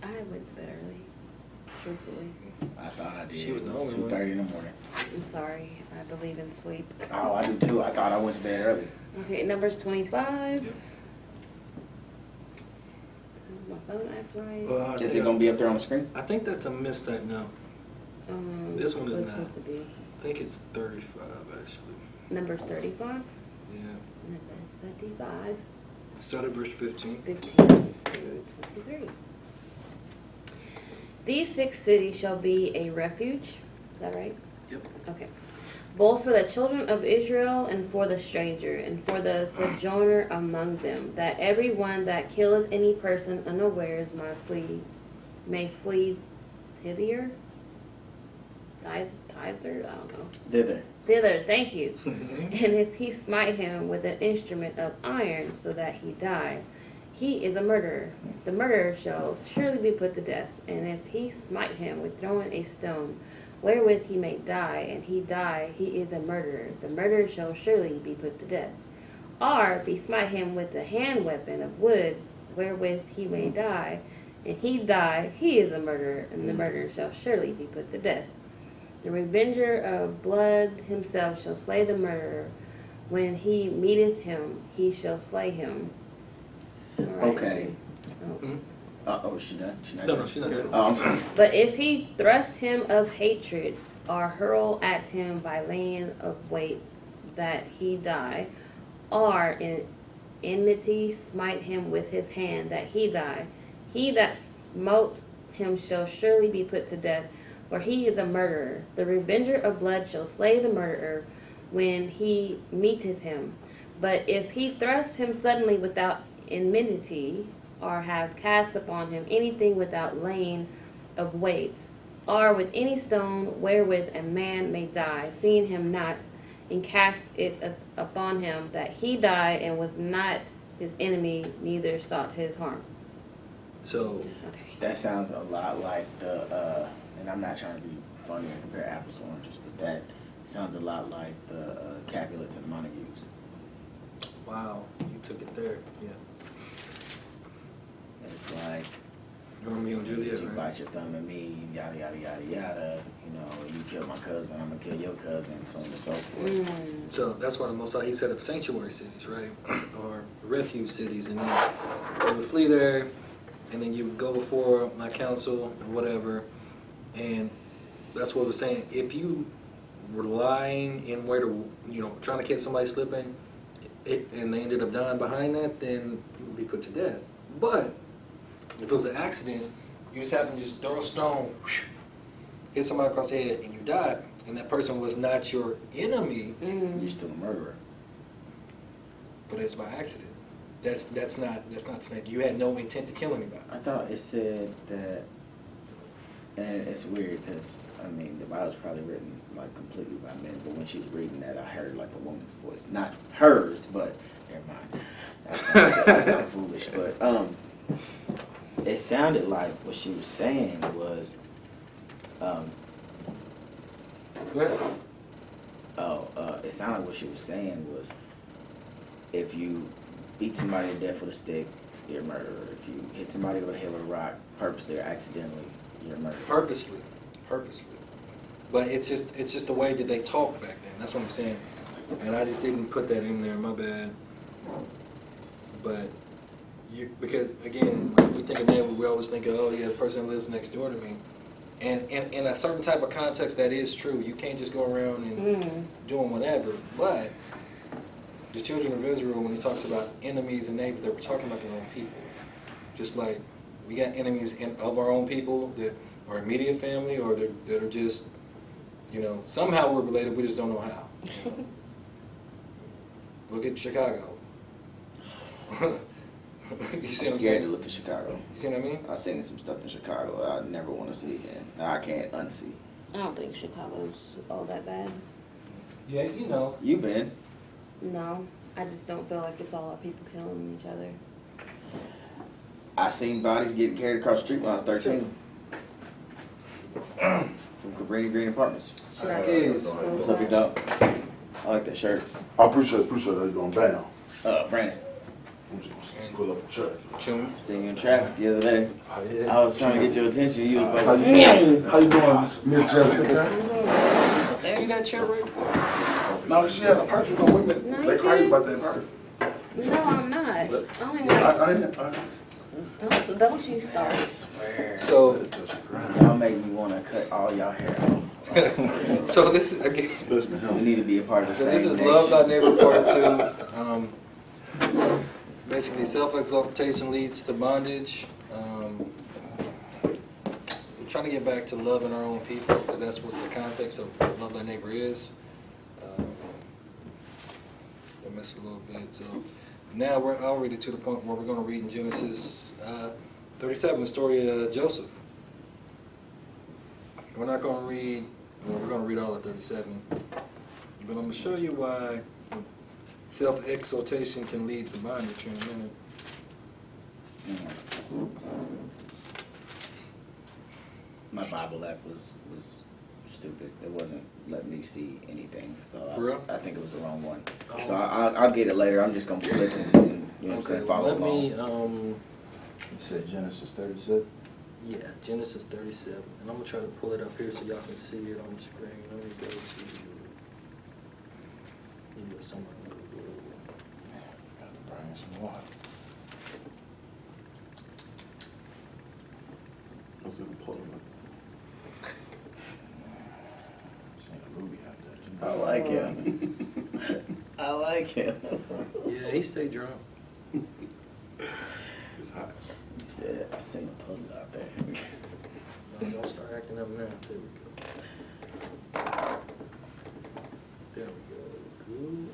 I went to bed early. Truthfully. I thought I did. She was the It only one. 2:30 in the morning. I'm sorry. I believe in sleep. Oh, I do too. I thought I went to bed early. Okay, Numbers 25. Yep. This is Is my phone acting right? Well, Is it gonna be up there on the screen? I think that's a mistype now. This one is what's not. supposed to be? I think it's 35 actually. Numbers 35? Yeah. Numbers 35. Start at verse 15. 15 through 23. These 6 cities shall be a refuge. Is that right? Yep. Okay. Both for the children of Israel and for the stranger and for the sojourner among them, that every one that killeth any person unawares may flee thither. Thither? I don't know. Thither, thank you. And if he smite him with an instrument of iron so that he die, he is a murderer. The murderer shall surely be put to death. And if he smite him with throwing a stone, wherewith he may die, and he die, he is a murderer. The murderer shall surely be put to death. Or if he smite him with a hand weapon of wood, wherewith he may die, and he die, he is a murderer, and the murderer shall surely be put to death. The revenger of blood himself shall slay the murderer. When he meeteth him, he shall slay him. All right. Okay. Oh. She done? She not No, done? no, she's not done. Oh, I'm sorry. But if he thrust him of hatred, or hurl at him by laying of weights, that he die, or in enmity smite him with his hand, that he die, he that smote him shall surely be put to death, for he is a murderer. The revenger of blood shall slay the murderer when he meeteth him. But if he thrust him suddenly without enmity, or have cast upon him anything without laying of weights, or with any stone wherewith a man may die, seeing him not, and cast it upon him, that he die, and was not his enemy, neither sought his harm. So, Okay. That sounds a lot like the, and I'm not trying to be funny and compare apples to oranges, but that sounds a lot like the Capulets and the Montagues. wow, you took it there. Yeah. It's like, Romeo and Juliet, you right? bite your thumb at me, yada, yada, yada, yada. You know, you kill my cousin, I'm going to kill your cousin, so on and so forth. So that's why the Most High, he set up sanctuary cities, right? Or refuge cities, and then you would flee there, and then you would go before my council or whatever, and that's what we're saying. If you were lying in where to, trying to catch somebody slipping, and they ended up dying behind that, then you would be put to death. But if it was an accident, you just happen to just throw a stone, hit somebody across the head, and you die, and that person was not your enemy, You're still a murderer. but it's by accident. That's not the same. You had no intent to kill anybody. I thought it said that, and it's weird because, I mean, the Bible's probably written like completely by men, but when she was reading that, I heard like a woman's voice. Not hers, but never mind. That sounds foolish, but it sounded like what she was saying was, it sounded like what she was saying was, if you beat somebody to death with a stick, you're a murderer. If you hit somebody with a head with a rock, purposely or accidentally, you're a murderer. Purposely. But it's just the way that they talked back then. That's what I'm saying. And I just didn't put that in there. My bad. But because again, when we think of that, we always think of, oh yeah, the person lives next door to me. And in a certain type of context, that is true. You can't just go around and doing whatever. But the children of Israel, when he talks about enemies and neighbors, they were talking about their own people. Just like we got enemies of our own people that are immediate family, or that are just, somehow we're related. We just don't know how. Look at Chicago. You see I'm what I'm scared saying? to look at Chicago. You see what I mean? I've seen some stuff in Chicago I never want to see again. I can't unsee. I don't think Chicago's all that bad. Yeah, You been? No, I just don't feel like it's all our people killing each other. I seen bodies getting carried across the street when I was 13. From Cabrini Green Apartments. What's up, you dog? I like that shirt. I appreciate that you're going down. Brandon, I'm just gonna pull up a check. Chum. seen you in traffic the other day. Oh, yeah. I was trying to get your attention. You was like, How you doing, Miss Jessica? See that chair right there? No, she had a purse. You know, women, No, they you crazy didn't. about that purse. No, I'm not. I only Yeah, like, Don't you start. I swear. So, Y'all make me want to cut all y'all hair off. so this is again. Especially We him. need to be a part of the So same this is nation. Love Thy Neighbor Part 2. Basically, self-exaltation leads to bondage. We're trying to get back to loving our own people because that's what the context of Love Thy Neighbor is. I missed a little bit. So now we're already to the point where we're going to read in Genesis 37, the story of Joseph. We're not going to read, well, we're going to read all of 37. But I'm going to show you why self-exaltation can lead to bondage in a minute. My Bible app was stupid. It wasn't letting me see anything, so For real? I think it was the wrong one. Oh. So I'll get it later. I'm just gonna listen and you know what I'm saying, follow let me, along. You said Genesis 37? yeah, Genesis 37. And I'm going to try to pull it up here so y'all can see it on the screen. Let me go to, somewhere. Gotta bring some water. Let's get him pulled up. Seen a movie out there. I like him. I like him. Yeah, he stayed drunk. It's hot. He said, I seen him pull it out there. No, don't start acting up now. There we go. There we go. Good.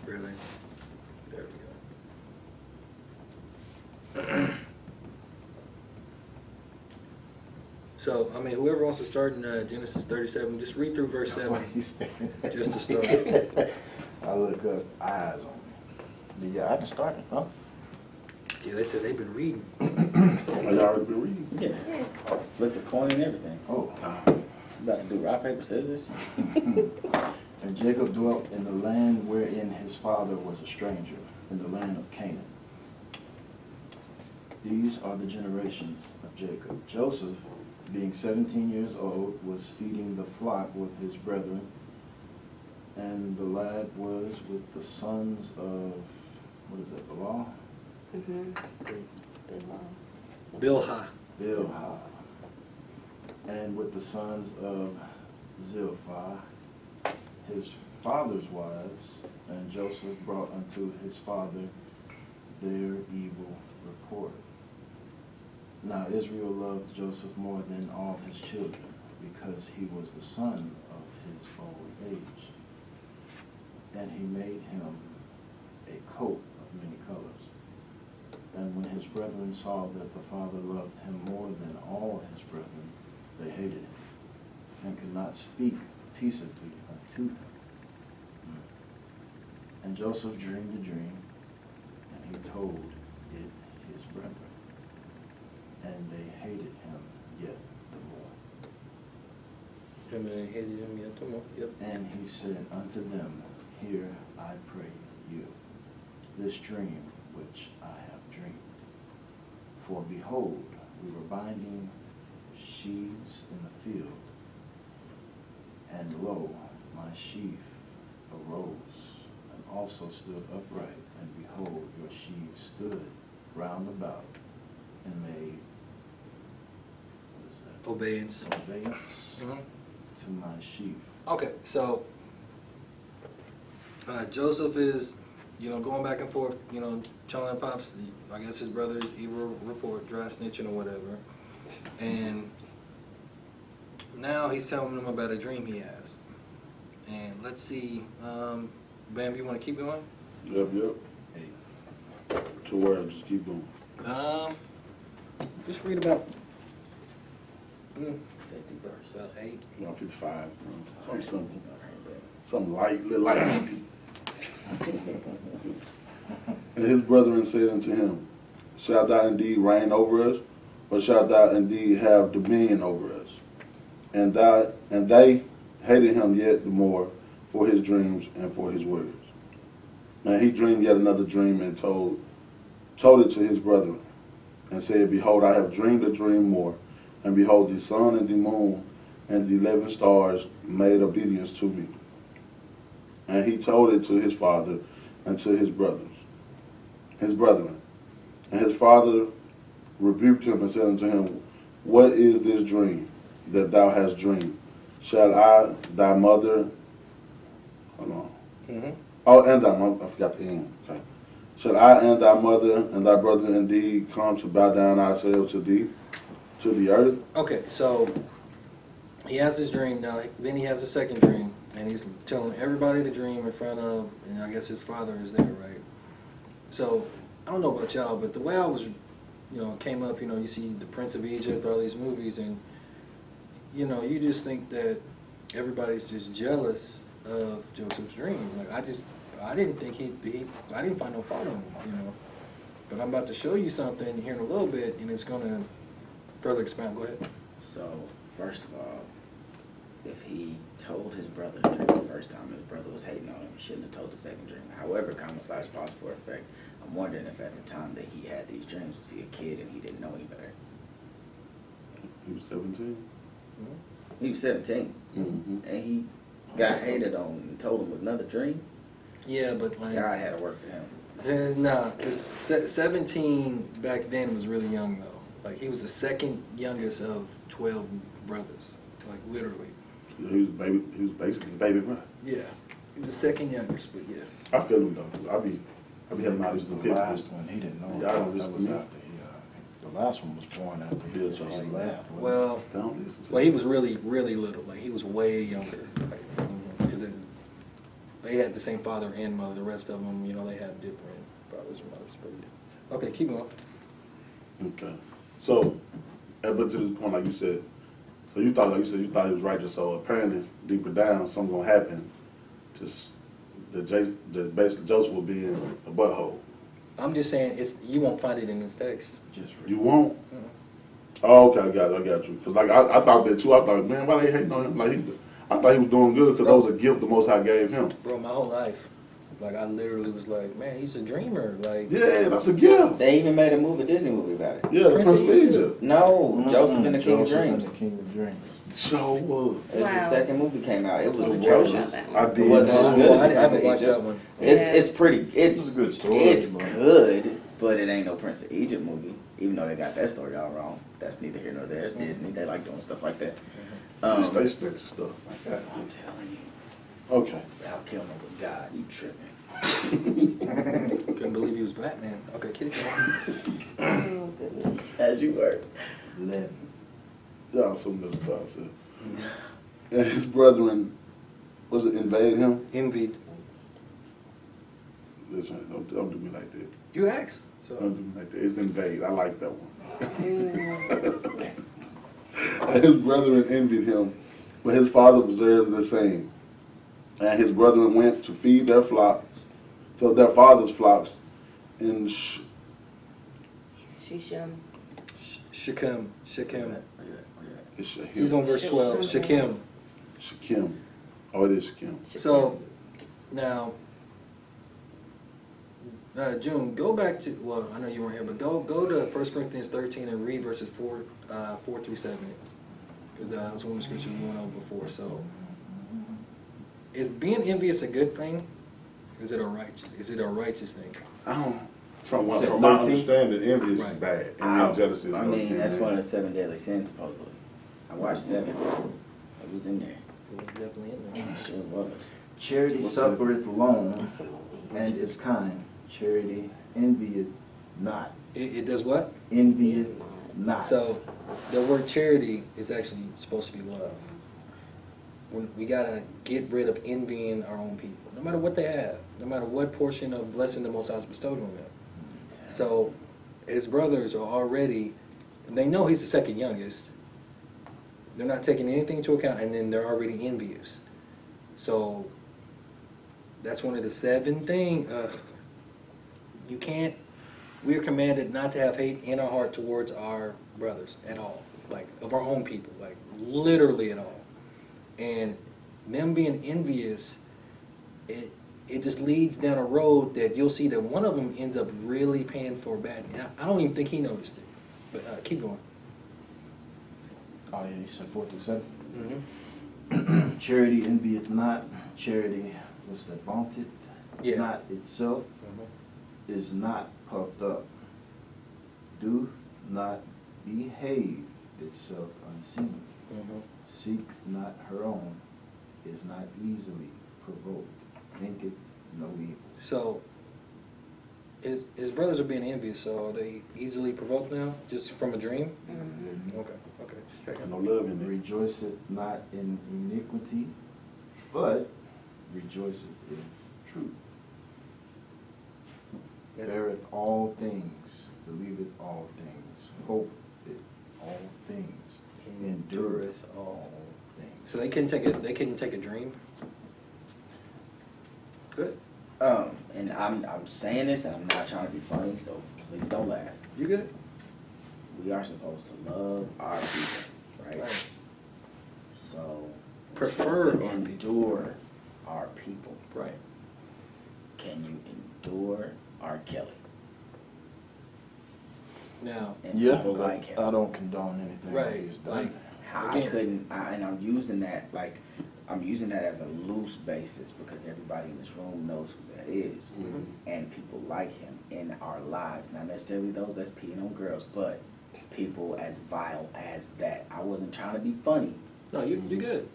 Really? There we go. So, I mean, whoever wants to start in Genesis 37, just read through verse 7. Just to start. I look up eyes on me. Yeah, I can start it, huh? Yeah, they said they've been reading. Are y'all already been reading? Yeah. Flip the coin and everything. Oh. You about to do rock, paper, scissors? And Jacob dwelt in the land wherein his father was a stranger, in the land of Canaan. These are the generations of Jacob. Joseph, being 17 years old, was feeding the flock with his brethren, and the lad was with the sons of, what is it, Bilhah? Bilhah. Bilhah. And with the sons of Zilpah, his father's wives, and Joseph brought unto his father their evil report. Now Israel loved Joseph more than all his children, because he was the son of his old age. And he made him a coat of many colors. And when his brethren saw that the father loved him more than all his brethren, they hated him, and could not speak peaceably unto him. And Joseph dreamed a dream, and he told it his brethren. And they hated him yet the more. Him and hated him yet the more. Yep. And he said unto them, Hear, I pray you, this dream which I have dreamed. For behold, we were binding sheaves in the field, and lo, my sheaf arose, and also stood upright, and behold, your sheaves stood round about, and made, what is that? Obeyance. Obeyance Mhm. to my sheaf. Okay, so Joseph is, going back and forth, telling Pops, I guess his brother's evil report, dry snitching or whatever. And now he's telling him about a dream he has. And let's see, Bam, you want to keep going? Yep. Hey, To where? Just keep going. Just read about 50 verse 8. 155. Something simple. Something light, little light 50. And his brethren said unto him, Shalt thou indeed reign over us, or shalt thou indeed have dominion over us? And they hated him yet the more for his dreams and for his words. And he dreamed yet another dream and told it to his brethren, and said, Behold, I have dreamed a dream more, and behold, the sun and the moon and the 11 stars made obedience to me. And he told it to his father and to his brethren. And his father rebuked him and said unto him, What is this dream that thou hast dreamed? Shall I, thy mother, hold on. Mm-hmm. Oh, and thy mother, I forgot the end. Okay. Shall I and thy mother and thy brother indeed come to bow down ourselves to thee, to the earth? Okay, so he has his dream now. Then he has a second dream, and he's telling everybody the dream in front of, and I guess his father is there, right? So I don't know about y'all, but the way I was, came up, you see the Prince of Egypt, all these movies, and you just think that everybody's just jealous of Joseph's dream. Like I didn't think I didn't find no fault in him, But I'm about to show you something here in a little bit, and it's gonna further expound. Go ahead. So, first of all, if he told his brother the dream the first time, his brother was hating on him, he shouldn't have told the second dream. However, common-sized pause for effect, I'm wondering if at the time that he had these dreams, was he a kid and he didn't know any better? He was 17. He was 17, Mm-hmm. and he got hated on and told him another dream. Yeah, but like, God had to work for him. nah, because 17 back then was really young though. Like he was the second youngest of 12 brothers, like literally. He was baby. He was basically the baby brother. Yeah, he was the second youngest, but yeah. I feel him though. I be having all these The pictures. last one, he didn't know. Yeah, I don't that listen was to me. after the last one was born after Yeah, he so just he left. Well, Don't listen to he was really, really little. Like he was way younger. Like, 'cause they had the same father and mother. The rest of them, they had different fathers and mothers. But yeah. Okay, keep going. Okay. So, but to this point, like you said, so you thought he was righteous. So apparently, deeper down, something gonna happen. Just basically Joseph will be in a butthole. I'm just saying, you won't find it in this text. Just You won't. Oh, okay, I got you. Cause like I thought that too. I thought, man, why they hating on him? Like I thought he was doing good because that was a gift the Most High gave him. Bro, my whole life, like I literally was like, man, he's a dreamer. Like, Yeah, that's a gift. They even made a Disney movie about it. Yeah, the Prince Prince of of Egypt. Egypt. No, Joseph and the King of Joseph and Dreams. the King of Dreams. So was. As the Wow. second movie came out, it was Oh, atrocious. wow. I It did. wasn't as oh, good as I the Prince haven't of watched Egypt. that one. It's pretty. It's a good story, It's but- good, but it ain't no Prince of Egypt movie. Even though they got that story all wrong. That's neither here nor there. It's Disney. They like doing stuff like that. They stay snitch and stuff like that. I'm telling you, Okay. thou kill me with God. You tripping? Couldn't believe he was Batman. Okay, keep going. Oh, goodness. As you were. Yeah, something that's what I said. And his brethren, was it invade him? Envied. Listen, don't do me like that. You asked. So Don't do me like that. It's invade. I like that one. Mm. And his brethren envied him, but his father observed the same. And his brethren went to feed their flocks, so their father's flocks in Shisham. Shechem. He's Shechem. on verse 12. Shechem. Shechem. Oh, it is Shechem. So now, June, go back to, well, I know you weren't here, but go to 1 Corinthians 13 and read verses 4 through 7. Because that was one of the scriptures we went over before. So, is being envious a good thing? Is it a righteous thing? I don't. From Is it my 13? understanding, envy is Right. bad. And jealousy is I good. mean, that's one of the 7 deadly sins, supposedly. I watched 7. It was in there. It was definitely in there. It sure was. Charity What's suffereth long and is kind. Charity envieth not. It does what? Envieth not. So, the word charity is actually supposed to be love. We gotta get rid of envying our own people, no matter what they have, no matter what portion of blessing the Most High has bestowed on them. So, his brothers are already, they know he's the second youngest. They're not taking anything into account, and then they're already envious. So, that's one of the 7 things. You can't, we are commanded not to have hate in our heart towards our brothers at all, like of our own people, like literally at all. And them being envious, it just leads down a road that you'll see that one of them ends up really paying for bad. I don't even think he noticed it, but keep going. Oh, yeah, you said 4 through 7. Mm-hmm. Charity envieth not. Charity was that vaunted, Yeah. not itself, Mm-hmm. is not puffed up, do not behave itself unseemly, Mm-hmm. seek not her own, is not easily provoked, thinketh no evil. So, his brothers are being envious, so are they easily provoked now, just from a dream? Mhm. Okay, okay. Straight No up. love in there. Rejoiceth not in iniquity, but rejoiceth in truth. Yeah. Beareth all things, believeth all things, hopeth all things, endureth all things. So they couldn't take a dream? Good. And I'm saying this, and I'm not trying to be funny, so please don't laugh. You good? We are supposed to love our people, right? Right. So we're Prefer supposed to our people. endure our people. Right. Can you endure R. Kelly Now, and Yeah, people like him? I don't condone anything Right, he's done. like- I Again. couldn't, and I'm using that as a loose basis because everybody in this room knows who that is, and people like him in our lives. Not necessarily those that's peeing on girls, but people as vile as that. I wasn't trying to be funny. no, you're good.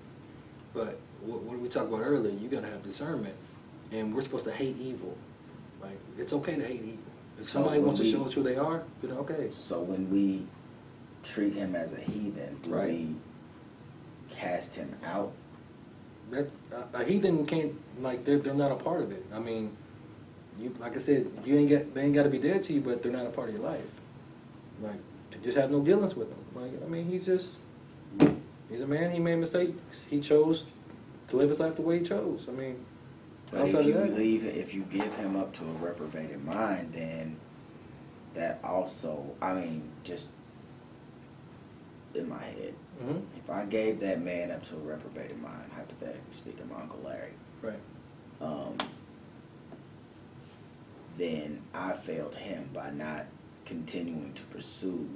But what we talked about earlier, you gotta have discernment, and we're supposed to hate evil. Like, it's okay to hate evil. If somebody So wants to when show we- us who they are, then okay. So when we treat him as a heathen, do Right. we cast him out? That a heathen can't, like, they're not a part of it. I mean, you, like I said, they ain't got to be dead to you, but they're not a part of your life. Like, to just have no dealings with them. Like, I mean, he's a man. He made mistakes. He chose to live his life the way he chose. I mean, But if outside you of that, if you give him up to a reprobated mind, then that also, I mean, just in my head, Mhm. if I gave that man up to a reprobated mind, hypothetically speaking, my Uncle Larry, right, then I failed him by not continuing to pursue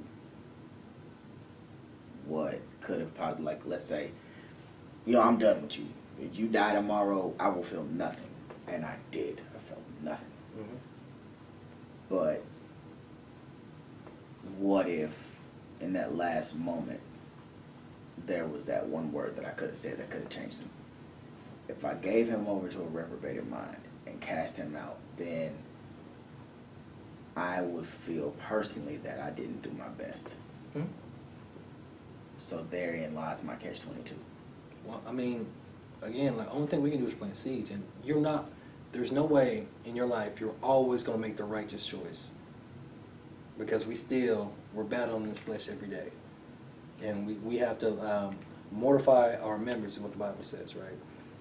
what could have probably, like, let's say, I'm done with you. If you die tomorrow, I will feel nothing. And I did. I felt nothing. Mhm. But what if in that last moment there was that one word that I could have said that could have changed him? If I gave him over to a reprobated mind and cast him out, then I would feel personally that I didn't do my best. Mhm. So therein lies my catch-22. Well, I mean, again, like, only thing we can do is plant seeds, and there's no way in your life you're always going to make the righteous choice, because we're battling this flesh every day, and we have to mortify our members is what the Bible says, right?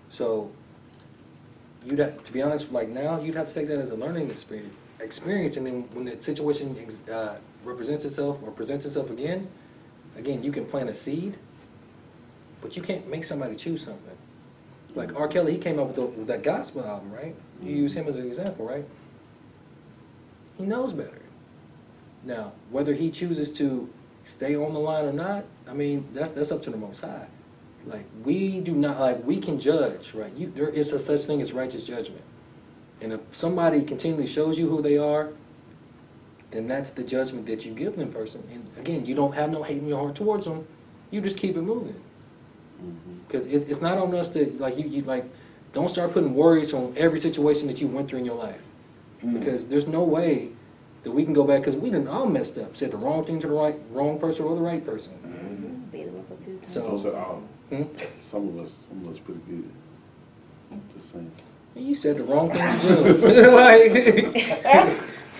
So to be honest, like, now you'd have to take that as a learning experience, and then when the situation presents itself again, you can plant a seed, but you can't make somebody choose something. Like R. Kelly, he came up with that gospel album, right? You use him as an example, right? He knows better. Now, whether he chooses to stay on the line or not, I mean, that's up to the Most High. Like, we do not, like, we can judge, right? There is a such thing as righteous judgment. And if somebody continually shows you who they are, then that's the judgment that you give them, person. And again, you don't have no hate in your heart towards them. You just keep it moving. Because it's not on us to, like, you like, don't start putting worries on every situation that you went through in your life. Because there's no way that we can go back, because we done all messed up, said the wrong thing to the wrong person or the right person. Beat him up a few times. So, Those are all. hmm? Some of us pretty good. Just saying. You said the wrong thing to do. Like,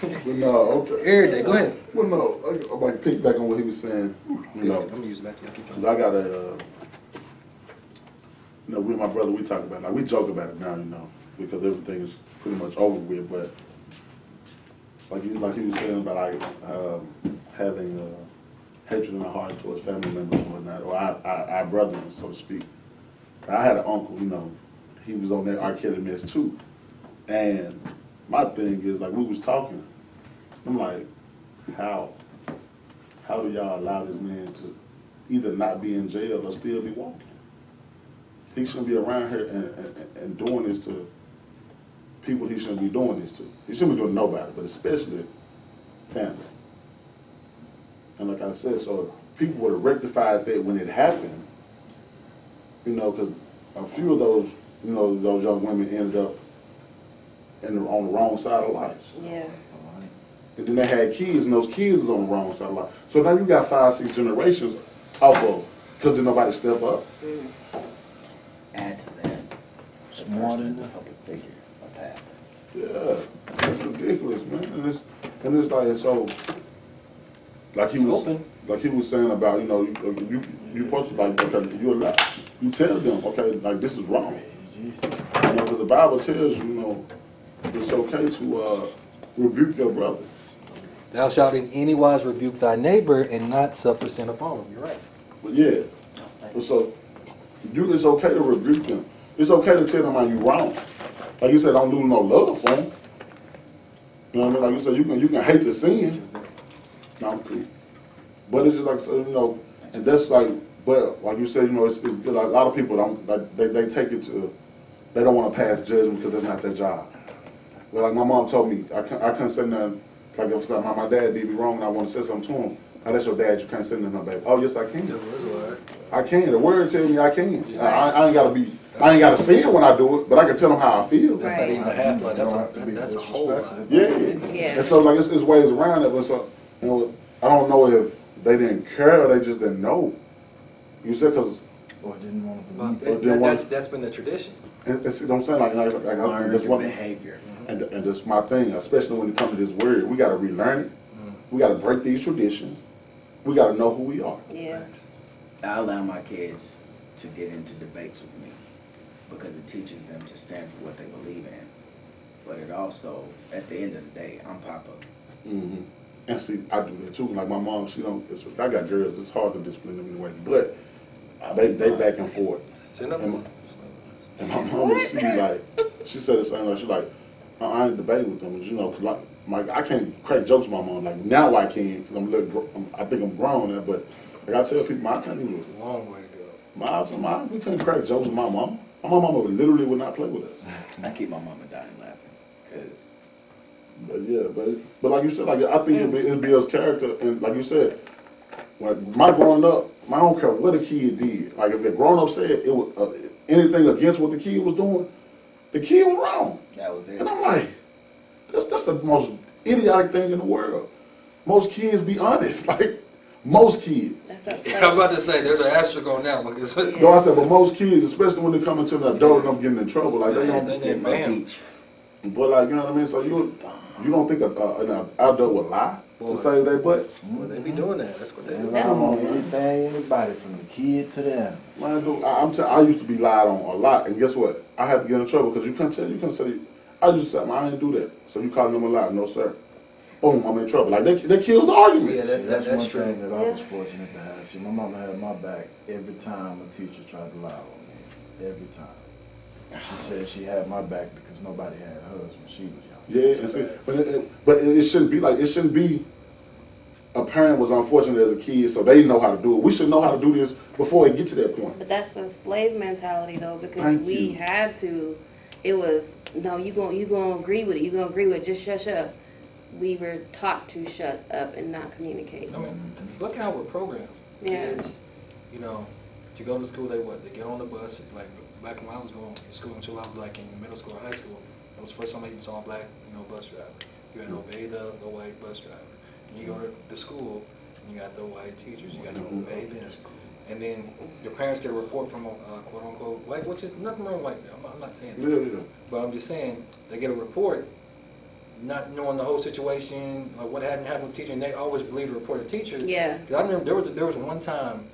But no, okay. every day, go ahead. Well, no, I might pick back on what he was saying. You know, I'm gonna use it back. Keep because going. I got a, we and my brother, we talk about it. Like, we joke about it now, because everything is pretty much over with. But like he was saying about having hatred in our hearts towards family members and whatnot, or our brethren, so to speak. I had an uncle, he was on that R. Kelly mess too. And my thing is, like, we was talking, I'm like, how do y'all allow this man to either not be in jail or still be walking. He shouldn't be around here and doing this to people he shouldn't be doing this to. He shouldn't be doing nobody, but especially family. And like I said, so if people would have rectified that when it happened, you know, because a few of those, you know, those young women ended up on the wrong side of life. Yeah. And then they had kids, and those kids is on the wrong side of life. So now you got 5, 6 generations off of, because did nobody step up? Add to that, It's the more person's than a public figure, a pastor. Yeah, that's ridiculous, man. And it's like, so, like he It's was, open. like he was saying about, you know, you supposed to, like, okay, you're allowed, you tell them, okay, like, this is wrong. You know, because the Bible tells you, you know, it's okay to rebuke your brother. Thou shalt in any wise rebuke thy neighbor and not suffer sin upon him. You're right. But yeah, and so it's okay to rebuke them. It's okay to tell them how you wrong. Like you said, don't lose no love for them. You know what I mean? Like you said, you can hate the sin. No, I'm cool. But it's just like, so, you know, and that's like, but like you said, you know, it's like a lot of people don't, like, they take it to, they don't want to pass judgment because that's not their job. Well, like my mom told me, I couldn't say nothing. Like if my dad did me wrong and I want to say something to him, oh, that's your dad, you can't say nothing, baby. Oh, yes, I can. I can. The word tells me I can. Yeah. I ain't gotta sin when I do it, but I can tell them how I feel. That's not even a half lie. That's a whole lie. Yeah. Yeah. And so like it's ways around it, but so, you know, I don't know if they didn't care or they just didn't know. You said because Or didn't want to But believe. that's been the tradition. it's what I'm saying, like I Learn that's your one, behavior. and that's my thing, especially when it comes to this word, we gotta relearn it. We gotta break these traditions. We gotta know who we are. Yeah. I allow my kids to get into debates with me because it teaches them to stand for what they believe in. But it also, at the end of the day, I'm Papa. Mm-hmm. And see, I do that too. Like my mom, she don't. I got girls. It's hard to discipline them anyway, but they back and forth. Send them. And my mom, she be like, she said the same. Like she like, I ain't debating with them, you know, cause like I can't crack jokes with my mom. Like now I can, cause I think I'm grown now. But like I tell people, I can't even. It's a long way to go. We couldn't crack jokes with my mom. My mama literally would not play with us. I keep my mama dying laughing because But yeah, but like you said, like I think it builds character, and like you said, when my growing up, I don't care what a kid did. Like if a grown up said it was anything against what the kid was doing, the kid was wrong. that was it. And I'm like, that's the most idiotic thing in the world. Most kids be honest, like most kids. That's that Yeah, I'm about to say there's an asterisk on that one. Cause Yeah. No, I said, but most kids, especially when they come into the adult and I'm getting in trouble, like they don't. They Sit didn't by ban 'em. beach. But like you know what I mean. So you don't think an adult would lie Boy. to save their butt? Well, they be doing that. That's what they They do. lie on anything, anybody, from the kid to the animal. Man, dude, I used to be lied on a lot, and guess what? I had to get in trouble because you couldn't say. I just said, man, I didn't do that. So you calling them a lie? No, sir. Boom, I'm in trouble. Like that kills the argument. Yeah, See, that's that's one true. thing that I was fortunate to have. See, my mama had my back every time a teacher tried to lie on me. Every time. She said she had my back because nobody had hers when she was young. Yeah, and see, but it shouldn't be like it shouldn't be. A parent was unfortunate as a kid, so they know how to do it. We should know how to do this before it get to that point. But that's the slave mentality though, because Thank we you. had to. It was no, you gonna agree with it. You gonna agree with it. Just shut up. We were taught to shut up and not communicate. I mean, look how we're programmed. Yeah. Kids, you know, to go to school, they get on the bus. Like back when I was going to school until I was like in middle school or high school, it was the first time I even saw a black, bus driver. You had to obey the white bus driver. And you go to the school, and you got the white teachers. You got to obey them. And then your parents get a report from a quote unquote white, which is nothing wrong with white. I'm not saying that. Yeah. But I'm just saying they get a report, not knowing the whole situation, or what hadn't happened with the teacher, and they always believe the report of the teacher. Yeah. 'Cause I remember there was one time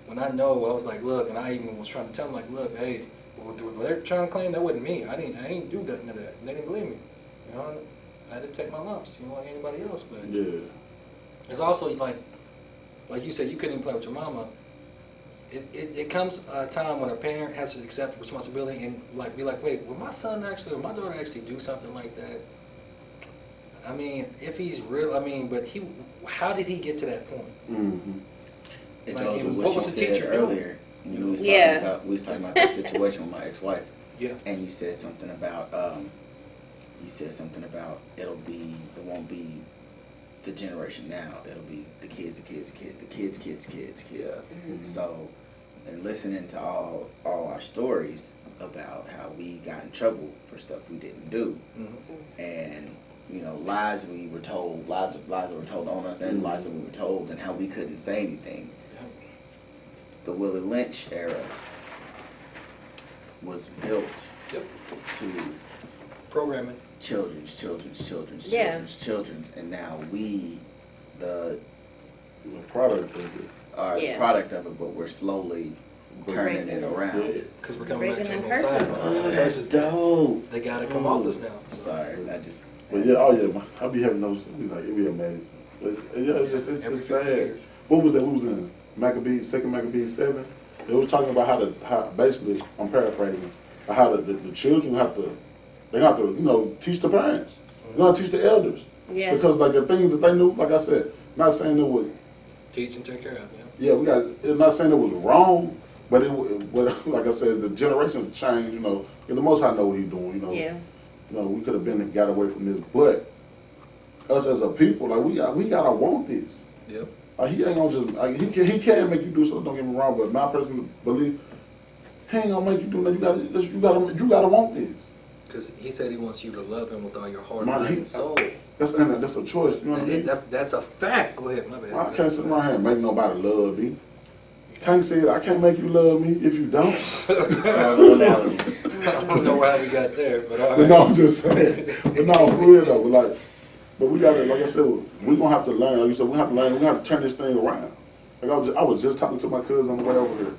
when I was like, look, and I even was trying to tell them like, look, hey, what they're trying to claim, that wasn't me. I didn't do none of that. And they didn't believe me. I had to take my lumps, like anybody else. But Yeah. it's also like you said, you couldn't even play with your mama. It comes a time when a parent has to accept responsibility and be like, wait, will my son actually or my daughter actually do something like that? I mean, if he's real, but how did he get to that point? Mm-hmm. It Like, goes it with was- what what was you the said teacher doing? earlier. You know, Yeah. we was talking about the situation with my ex-wife. Yeah. And you said something about it won't be the generation now. It'll be the kids. Mhm. So, and listening to all our stories about how we got in trouble for stuff we didn't do, Mhm. and you know, lies we were told, lies that were told on us, and lies that we were told, and how we couldn't say anything. The Willie Lynch era was built Yep. to Programming. children's, Yeah. and now we, the The product of it. are Yeah. the product of it, but we're slowly turning it around. Yeah. Because we're coming back to Breaking the them side. curses. And the That's curses, dope. they gotta come off us now. So. Sorry, I just. But yeah, oh yeah, I be having those. It'd be amazing. But yeah, it's just Every it's 50 sad. years. What was that? What was in Maccabees, Second Maccabees 7? It was talking about how basically, I'm paraphrasing, how the children have to teach the parents, teach the elders, Yeah. because like the things that they knew, like I said, not saying it was, Teach and take care of. yeah, I'm not saying it was wrong, but like I said, the generations changed, and the Most High know what He's doing, Yeah. we could have got away from this, but us as a people, like we gotta want this. Yep. Like, he ain't gonna just he can make you do something. Don't get me wrong, but my personal belief, he ain't gonna make you do nothing. You gotta want this. Because he said he wants you to love him with all your heart, Man, mind, he- and soul. That's a choice. You know what I mean? That's a fact. Go ahead, my bad. I can't sit around here and make nobody love me. Tank said, I can't make you love me if you don't. I don't know how we got there, but all But right. no, I'm just saying. But no, for real though. But we gotta, like I said, we gonna have to learn. Like you said, we have to learn. We have to turn this thing around. Like I was just talking to my cousin on the way over here,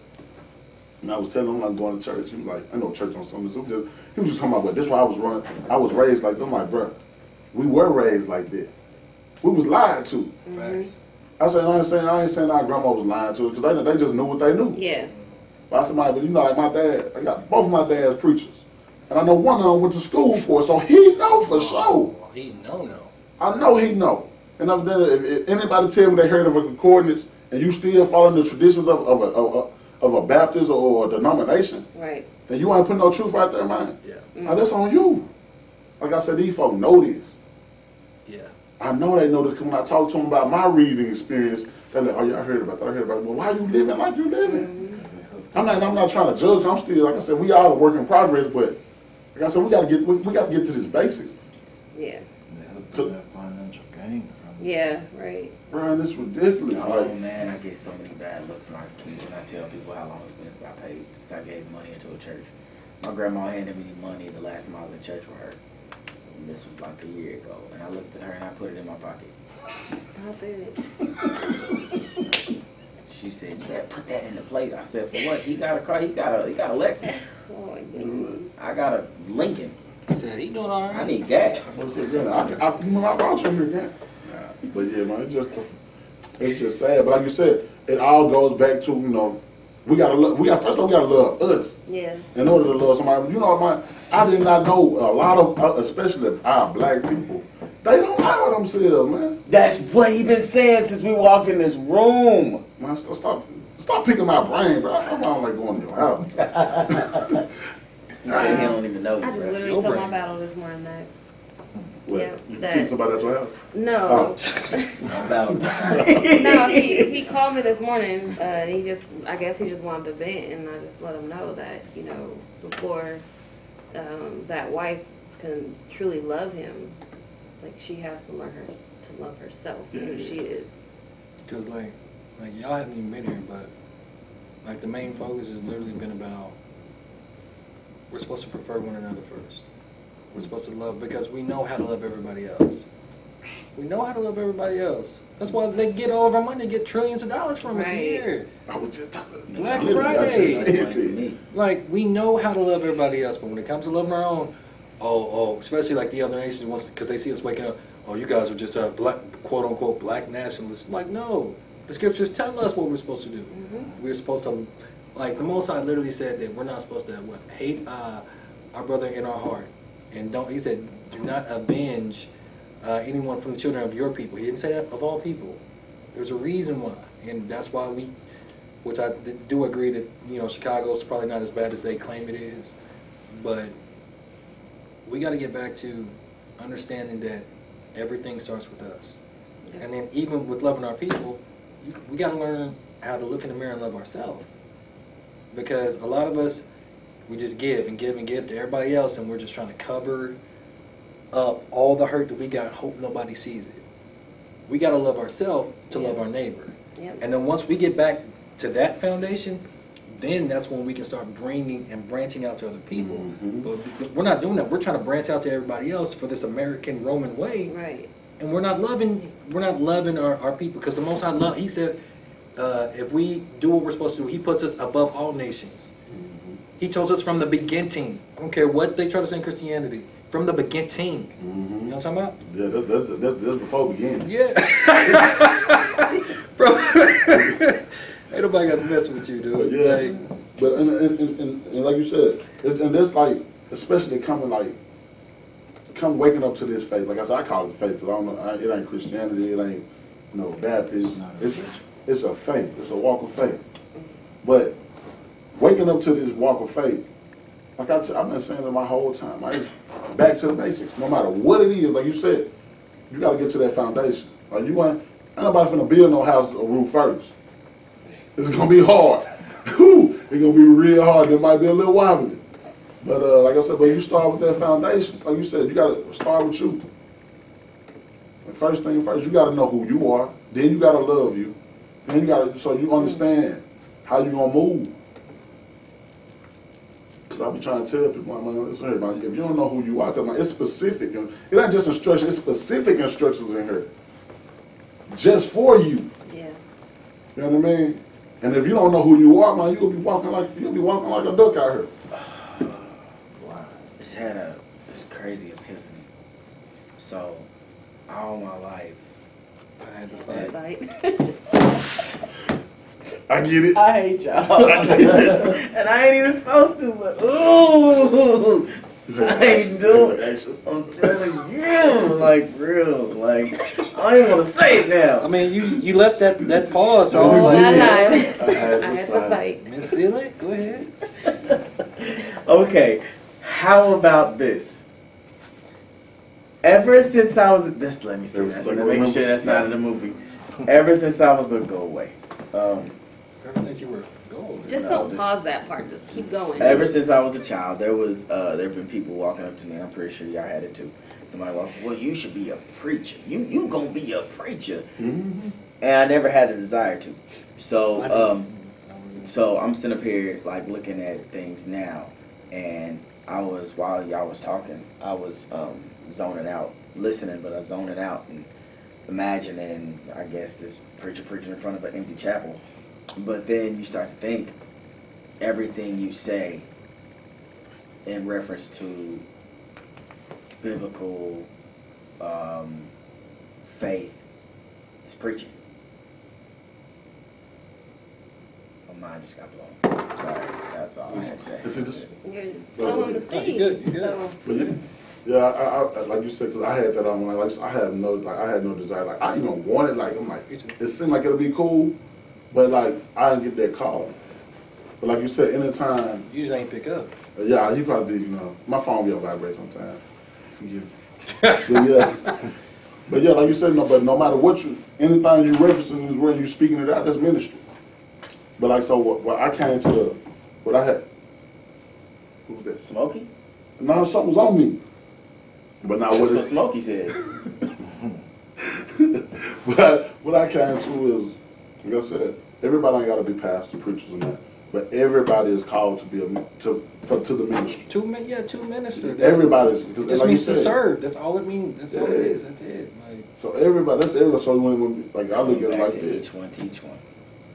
and I was telling him I'm going to church. He was like, I know church on Sundays. He was just talking about, but this is why I was raised like that. I'm like, bruh, we were raised like that. We was lied to. Facts. I ain't saying our grandma was lying to us, because they just knew what they knew. Yeah. But I said, but like my dad, I got both of my dads preachers. And I know one of them went to school for it, so he know for sure. Oh, he no. I know he know. And if anybody tell me they heard of a concordance and you still following the traditions of a Baptist or a denomination, Right. then you ain't putting no truth out there, man. Yeah. Now that's on you. Like I said, these folk know this. Yeah. I know they know this, because when I talk to them about my reading experience, they're like, oh yeah, I heard about that. Well, why you living like you living? I'm not trying to judge. I'm still, like I said, we all a work in progress, but like I said, we gotta get to this basics. Yeah. They have financial gain from it. Yeah. Right. Bro, it's ridiculous. Oh Like, man, I get so many bad looks when I tell people how long it's been since I gave money into a church. My grandma handed me money the last time I was in church with her. And this was like a year ago. And I looked at her and I put it in my pocket. Stop it. She said, you gotta put that in the plate. I said, for what? He got a car, he got a Lexus. Oh my goodness. I got a Lincoln. He said he doing all I right. need gas. what's it again? I brought you here again. Nah, but yeah, man, it's just sad. But like you said, it all goes back to, we gotta love us Yeah. in order to love somebody. I did not know a lot of, especially our black people, they don't love themselves, man. That's what he been saying since we walked in this room. Man, stop picking my brain, bro. I don't like going to your house. He said he don't even know. I just bro. literally No told my brain. battle this morning that What, Yeah, you that- keep somebody at your house? no. About No, he called me this morning, and I guess he just wanted to vent, and I just let him know that, before that wife can truly love him, like, she has to learn to love herself, who Yeah. she is. Because like y'all haven't even been here, but like the main focus has literally been about we're supposed to prefer one another first. We're supposed to love because we know how to love everybody else. We know how to love everybody else. That's why they get all of our money, they get trillions of dollars from us a Right. year. I was just talking. Black Literally, I just Friday. said That's money for that. me. Like we know how to love everybody else, but when it comes to loving our own, especially like the other nations, because they see us waking up. Oh, you guys are just black, quote unquote, black nationalists. Like, no, the scriptures tell us what we're supposed to do. We're supposed to, like the Most High literally said that we're not supposed to hate our brother in our heart, and don't. He said, do not avenge anyone from the children of your people. He didn't say that of all people. There's a reason why, and that's why which I do agree that, you know, Chicago's probably not as bad as they claim it is, but we got to get back to understanding that everything starts with us. Yeah. And then even with loving our people, we got to learn how to look in the mirror and love ourselves. Because a lot of us, we just give and give and give to everybody else, and we're just trying to cover up all the hurt that we got, hope nobody sees it. We got to love ourselves to love our neighbor. Yep. And then once we get back to that foundation, then that's when we can start bringing and branching out to other people. Mhm. But we're not doing that. We're trying to branch out to everybody else for this American Roman way, Right. and we're not loving our people, because the Most High love. He said, if we do what we're supposed to do, He puts us above all nations. He chose us from the beginning. I don't care what they try to say in Christianity. From the beginning. You know what I'm talking about? Yeah, that's before beginning. Yeah. Bro, ain't nobody got to mess with you, dude. Yeah. Like, But and like you said, and that's like, especially coming waking up to this faith. Like I said, I call it faith because I don't know, it ain't Christianity, it ain't Baptist. It's a faith. It's a walk of faith. But waking up to this walk of faith, like I've been saying it my whole time. It's back to the basics. No matter what it is, like you said, you got to get to that foundation. Like ain't nobody finna build no house or roof first. It's gonna be hard. Whew, it's gonna be real hard. It might be a little wobbly. But like I said, but you start with that foundation. Like you said, you gotta start with you. And first thing first, you gotta know who you are. Then you gotta love you. Then you gotta, so you understand how you gonna move. Cause I be trying to tell people, man, listen here, man, if you don't know who you are, cause man, it's specific. It ain't just instructions. It's specific instructions in here, just for you. Yeah. You know what I mean? And if you don't know who you are, man, you'll be walking like a duck out here. Wow. Just had this crazy epiphany. So, all my life, I had to fight. Fight. I get it. I hate y'all. And I ain't even supposed to, but ooh, I ain't doing it. I'm telling you, like real, like I don't even want to say it now. I mean, you left that pause, so I was Oh, like, I had had to to fight. Miss Sealy, go ahead. Okay, how about this? Ever since I was let me see. That's Like, make sure that's not in the movie. Ever since I was a go away. Ever since you were gold. Just don't pause that part. Just keep going. Ever since I was a child, there have been people walking up to me, and I'm pretty sure y'all had it too. Somebody walked, well, you should be a preacher. You gonna be a preacher. Mm-hmm. And I never had the desire to. So so I'm sitting up here like looking at things now, and while y'all was talking, I was zoning out, listening, but I was zoning out and imagining, I guess, this preacher preaching in front of an empty chapel. But then you start to think everything you say in reference to biblical faith is preaching. My mind just got blown. Sorry, that's all I had to say. You're sowing the seed. You good, you good. So, But yeah, I like you said, because I had that on my like I had no desire. Like I even wanted, like I'm like, it seemed like it'll be cool, but like I didn't get that call. But like you said, anytime, You just ain't pick up. yeah, he probably did. My phone be on vibrate sometimes. Forgive me. But yeah, but yeah, like you said, but no matter what anything you referencing is where you speaking it out, that's ministry. But like so, what I came to, what I had. Who was that? Smokey? No, something was on me. But now That's what what it, Smokey said. what I came to is, like I said, everybody ain't got to be pastors, preachers, and that. But everybody is called to be to the ministry. Two ministers. Everybody's. It just like means you to said, serve. That's all it means. That's all it Yeah. is. That's it. Like, So everybody, that's everybody. So when like I look at it Back like to this. each one, teach one.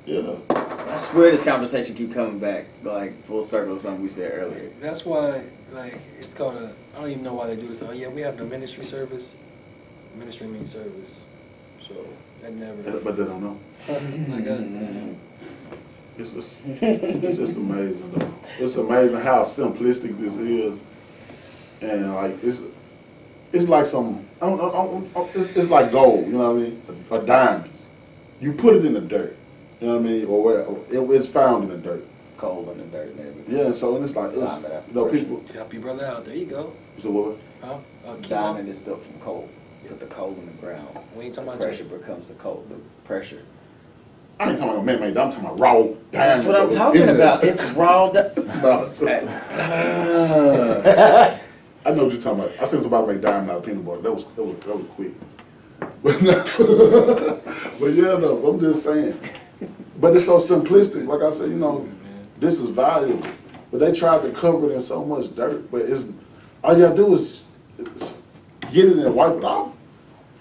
Yeah. I swear this conversation keep coming back, like full circle of something we said earlier. that's why, like, it's called I don't even know why they do this. Oh yeah, we have the ministry service. Ministry means service. So that never. But they don't know. Like, It's just amazing though. It's amazing how simplistic this is, and like it's like some it's like gold. You know what I mean? A diamonds. You put it in the dirt, You know what I mean? Or where it's found in the dirt. Coal in the dirt and everything. Yeah, so and it's like, people. Help your brother out. There you go. So what? Huh? Keep Diamond on. is built from coal. Put the coal in the ground. We ain't talking about Pressure becomes the coal. The pressure. I ain't talking about man-made. I'm talking about raw diamond. That's what I'm talking about. It's raw. I know what you're talking about. I seen somebody make diamond out of peanut butter. That was quick. But no, but yeah, no, I'm just saying. But it's so simplistic. Like I said, you know, this is valuable. But they tried to cover it in so much dirt. But it's all you gotta do is get it and wipe it off,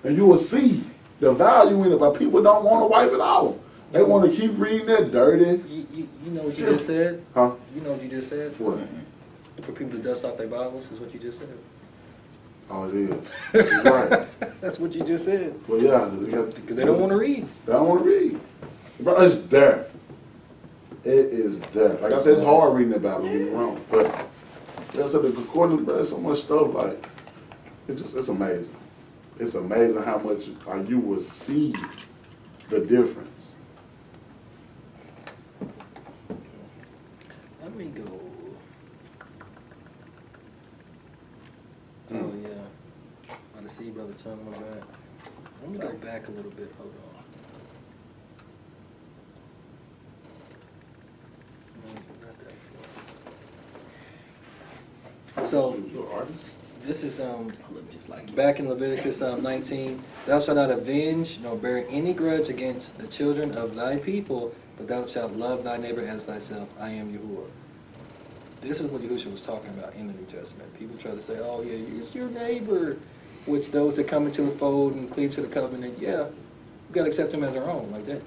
and you will see the value in it. But people don't want to wipe it off. They want to keep reading that dirty. You know what you just said? Huh? You know what you just said? What? For people to dust off their Bibles is what you just said. Oh, it is. It's right. That's what you just said. Well, yeah. Because they don't want to read. They don't want to read. But it's there. It is there. Like I said, it's hard reading the Bible, you're wrong. But that's the concordance, but there's so much stuff like it's amazing. It's amazing how much like you will see the difference. Let me go. Oh yeah. I see Brother Tongue on that. Let me go back a little bit. Hold on. Not that far. So You're an artist. this is back in Leviticus 19. Thou shalt not avenge nor bear any grudge against the children of thy people, but thou shalt love thy neighbor as thyself. I am Yahuwah. This is what Yahushua was talking about in the New Testament. People try to say, oh yeah, it's your neighbor, which those that come into the fold and cleave to the covenant, yeah, you got to accept them as our own. Like that.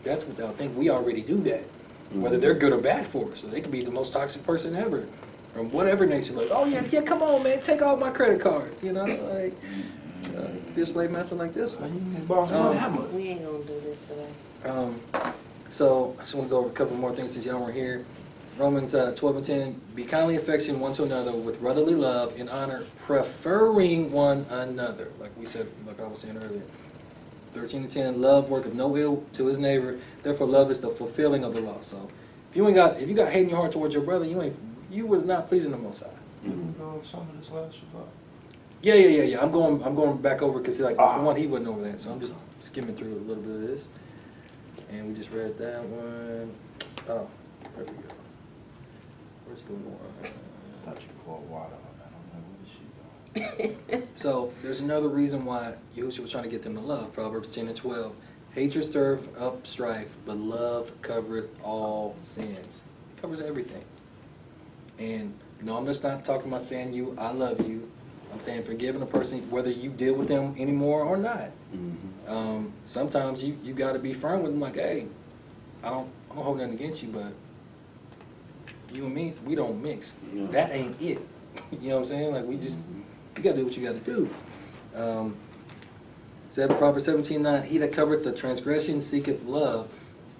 That's what they'll think. We already do that, whether they're good or bad for us. So they could be the most toxic person ever, from whatever nation. Like, oh yeah, come on, man, take all my credit cards. You know, like be a slave master like this one. We ain't gonna do this today. So I just want to go over a couple more things since y'all weren't here. Romans 12 and 10, be kindly affectionate one to another with brotherly love and honor, preferring one another. Like we said, like I was saying earlier. 13 and 10, love worketh no ill to his neighbor. Therefore, love is the fulfilling of the law. So if you got hate in your heart towards your brother, you was not pleasing the Most High. Didn't we go over some of this last Shabbat? Yeah. I'm going back over because for one he wasn't over that, so I'm just skimming through a little bit of this. And we just read that one. Oh, there we go. Where's the one? I thought you poured water on that. I'm like, what is she doing? So there's another reason why Yahushua was trying to get them to love. Proverbs 10 and 12. Hatred stirreth up strife, but love covereth all sins. It covers everything. And no, I'm just not talking about saying I love you. I'm saying forgiving a person, whether you deal with them anymore or not. Mm-hmm. Sometimes you got to be firm with them. Like, hey, I don't hold nothing against you, but you and me, we don't mix. Yeah. That ain't it. You know what I'm saying? Like, you got to do what you got to do. Proverbs 17:9, he that covereth the transgression seeketh love,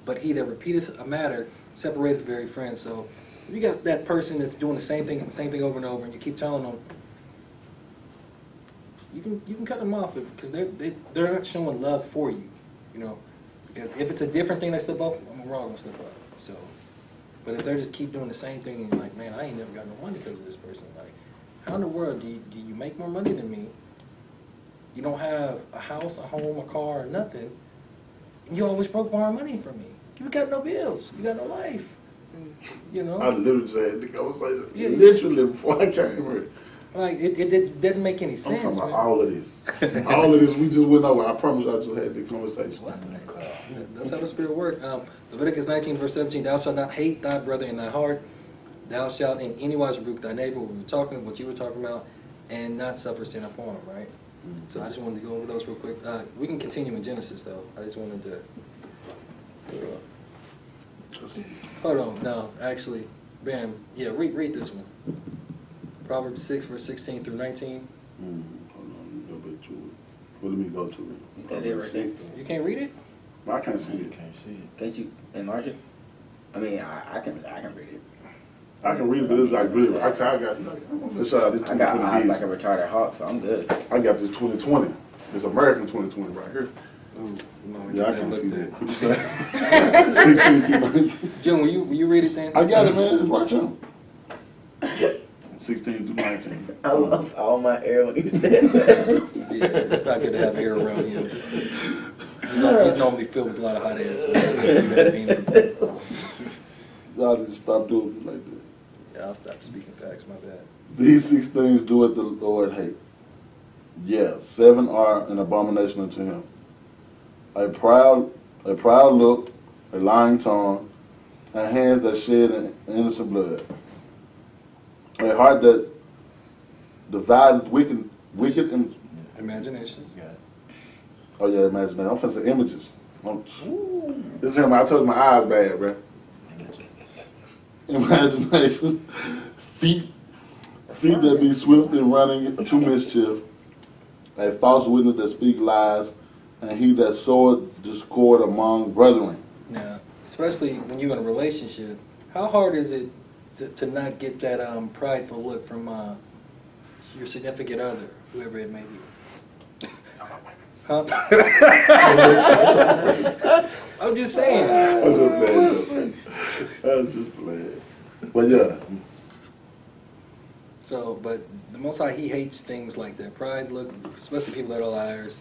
but he that repeateth a matter separateth very friends. So if you got that person that's doing the same thing over and over, and you keep telling them, you can cut them off because they're not showing love for you, you know. Because if it's a different thing they slip up, I'm wrong gonna slip up. So, but if they just keep doing the same thing and like, man, I ain't never got no money because of this person. Like, how in the world do you make more money than me? You don't have a house, a home, a car, or nothing. And you always broke borrowing money from me. You got no bills. You got no life. You know. I literally just had the conversation Yeah. literally before I came here. Like it didn't make any I'm sense. talking about Man. all of this. All of this we just went over. I promise you I just had the conversation. What? That's how the Spirit works. Leviticus 19, verse 17, thou shalt not hate thy brother in thy heart. Thou shalt in any wise rebuke thy neighbor, what you were talking about, and not suffer sin upon him, right? So I just wanted to go over those real quick. We can continue in Genesis, though. I just wanted to... hold on. No, actually, Bam. Yeah, read this one. Proverbs 6, verse 16 through 19. Hold on, let me go back to it. Well, let me go to it. That it right there. You can't read it? I can't see You it. can't see it. Can't you enlarge it? I mean, I can read it. I can read it, but it's like really. I got. I'm gonna finish out this I got 2020. eyes like a retarded hawk, so I'm good. I got this 2020. This American 2020 right here. Ooh, Yeah, I can see that. What you say? 16 through 19. June, will you read it then? I got it, man. It's right there. 16 through 19. I lost all my hair when he said that. Yeah, it's not good to have hair around him. He's normally filled with a lot of hot air, so it's not good to do that being. Y'all need to stop doing it like that. Yeah, I'll stop speaking facts, my bad. These 6 things doeth the Lord hate. Yeah, 7 are an abomination unto him. A proud look, a lying tongue, and hands that shed innocent blood. A heart that devises wicked and Imaginations. Got it. oh yeah, imagination. I'm finna say images. This here, I told you my eyes bad, bruh. Imagination. Feet that be swift in running to mischief. A false witness that speak lies, and he that soweth discord among brethren. Now, especially when you're in a relationship, how hard is it to not get that prideful look from your significant other, whoever it may be? Huh? I'm just saying. I was just playing, Joseph. I was just playing. But yeah, So, but the Most High, He hates things like that. Pride, look, especially people that are liars,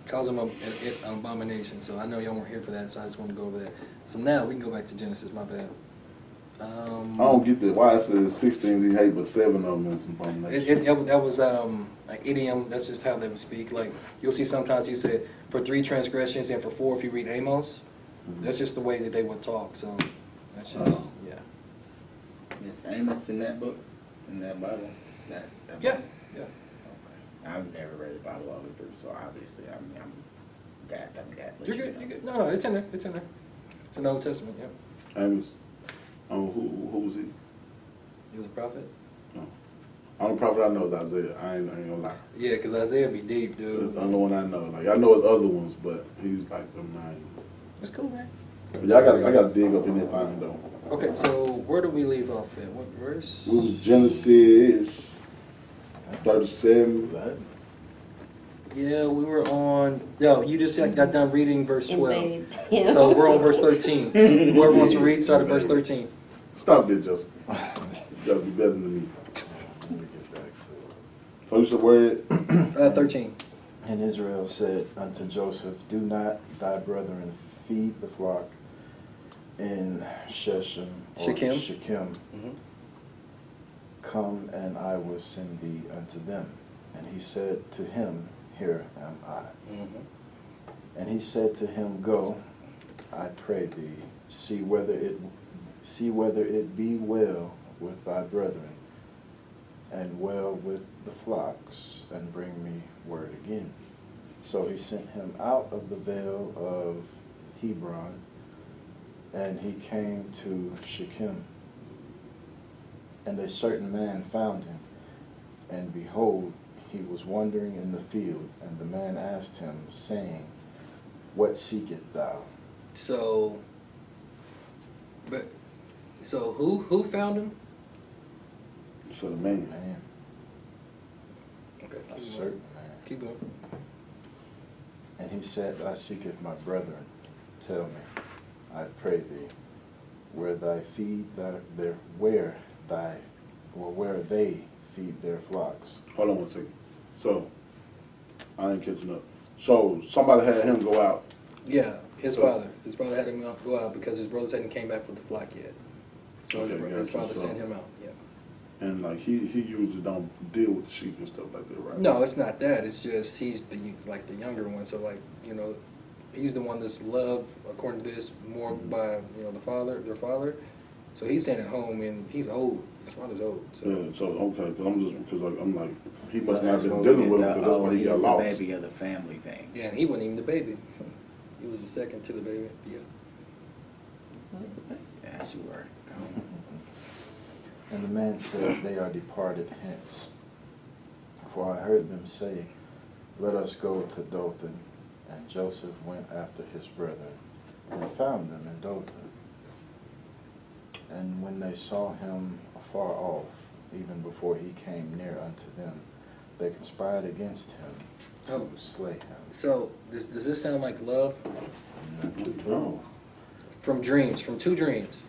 calls them an abomination. So I know y'all weren't here for that, so I just want to go over that. So now we can go back to Genesis. My bad. I don't get that. Why it says 6 things he hate, but 7 of them is abomination. That was like idiom. That's just how they would speak. Like you'll see sometimes he said for 3 transgressions and for 4 if you read Amos. That's just the way that they would talk. So that's just yeah. Is Amos in that book? In that Bible? That Yeah, Bible? yeah. Okay. I've never read the Bible all the way through, so obviously I'm that. You're good. You're good. No, it's in there. It's in there. It's in the Old Testament. Yeah. Amos. Who was he? He was a prophet. Only prophet I know is Isaiah. I ain't gonna lie. Yeah, because Isaiah be deep, dude. That's the only one I know. Like I know his other ones, but he's like the main. It's cool, man. But yeah, I gotta dig up in that thing though. Okay, so where do we leave off at? What verse? We was Genesis 37. Right. Yeah, we were on. No, you just got done reading verse 12. And they- So we're on verse 13. So whoever wants to read, start at verse 13. Stop it, Justin. You gotta be better than me. Let me get back to So you should wear it. 13. it. And Israel said unto Joseph, do not thy brethren feed the flock in Shechem or Shechem. Shechem. Come and I will send thee unto them. And he said to him, here am I. And he said to him, go, I pray thee, see whether it be well with thy brethren, and well with the flocks, and bring me word again. So he sent him out of the vale of Hebron, and he came to Shechem. And a certain man found him, and behold, he was wandering in the field, and the man asked him, saying, what seekest thou? So who found him? So the man. Man, Okay, a keep going. certain man. Keep going. And he said, I seeketh my brethren. Tell me, I pray thee, where they feed their flocks. Hold on one second. So I ain't catching up. So somebody had him go out. Yeah, his father. His father had him go out because his brothers hadn't came back with the flock yet. So Okay, his gotcha. father So- sent him out. Yeah. And like he usually don't deal with the sheep and stuff like that, right? No, it's not that. It's just he's the younger one. So he's the one that's loved according to this more by their father. So he's staying at home and he's old. His father's old. So Yeah. So okay, because I'm like he So must not that's have been what dealing we with get him the- because that's why he he's got the lost. baby of the family thing. yeah, and he wasn't even the baby. He was the second to the baby. Yeah. Yeah, she were. And the man said, they are departed hence. For I heard them say, let us go to Dothan. And Joseph went after his brethren, and found them in Dothan. And when they saw him afar off, even before he came near unto them, they conspired against him Oh. slay him. So does this sound like love? No. From dreams, from two dreams.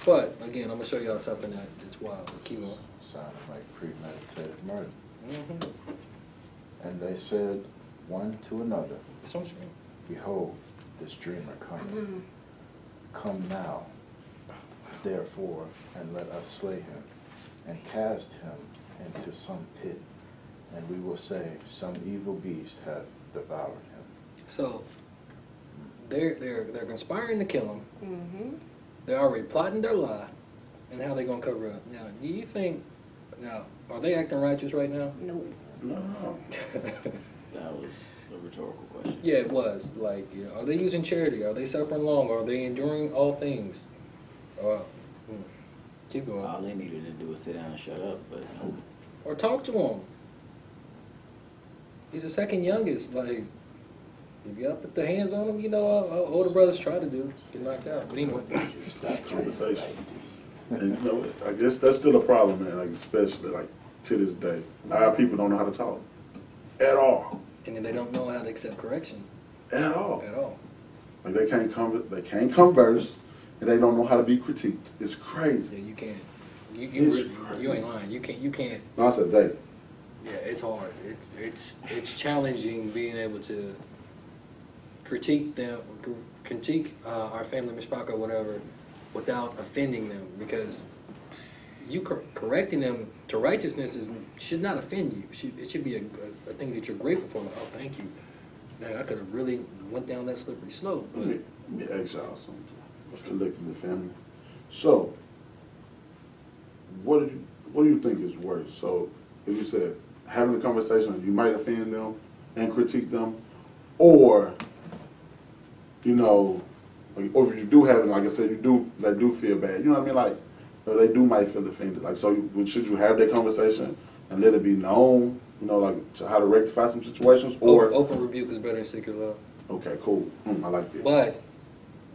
But again, I'm gonna show y'all something that's wild. Keep on. Sounded like premeditated murder. Mm-hmm. And they said one to another, That's what I'm saying. behold, this dreamer cometh. Come now, therefore, and let us slay him, and cast him into some pit, and we will say, some evil beast hath devoured him. So they're conspiring to kill him. Mm-hmm. They're already plotting their lie, and how they gonna cover up. Now, do you think? Now, are they acting righteous right now? No. No. That was a rhetorical question. Yeah, it was. Like, yeah, are they using charity? Are they suffering long? Are they enduring all things? Keep going. All they needed to do was sit down and shut up, but no. Or talk to him. He's the second youngest. Like, if y'all put the hands on him, you know, all older brothers try to do. Get knocked out. But anyway. Conversation. And you know, I guess that's still a problem, man. Like especially like to this day, our people don't know how to talk at all, And then they don't know how to accept correction at all. at all. Like they can't converse, and they don't know how to be critiqued. It's Yeah, crazy. you can't. It's crazy. You ain't lying. You can't. No, I said they. Yeah, it's hard. It's challenging being able to critique them, critique our family mishpach or whatever, without offending them, because you correcting them to righteousness should not offend you. It should be a thing that you're grateful for. Like, oh, thank you. Man, I could have really went down that slippery slope. But Let me ask y'all something. Let's collect the family. So, what do you think is worse? So, if you said having a conversation, you might offend them and critique them, or you know, like, or if you do have it, like I said, they do feel bad. You know what I mean? Like, or they do might feel offended. Like, so should you have that conversation and let it be known? You know, like to how to rectify some situations, or open rebuke is better than secret love. okay, cool. I like that. But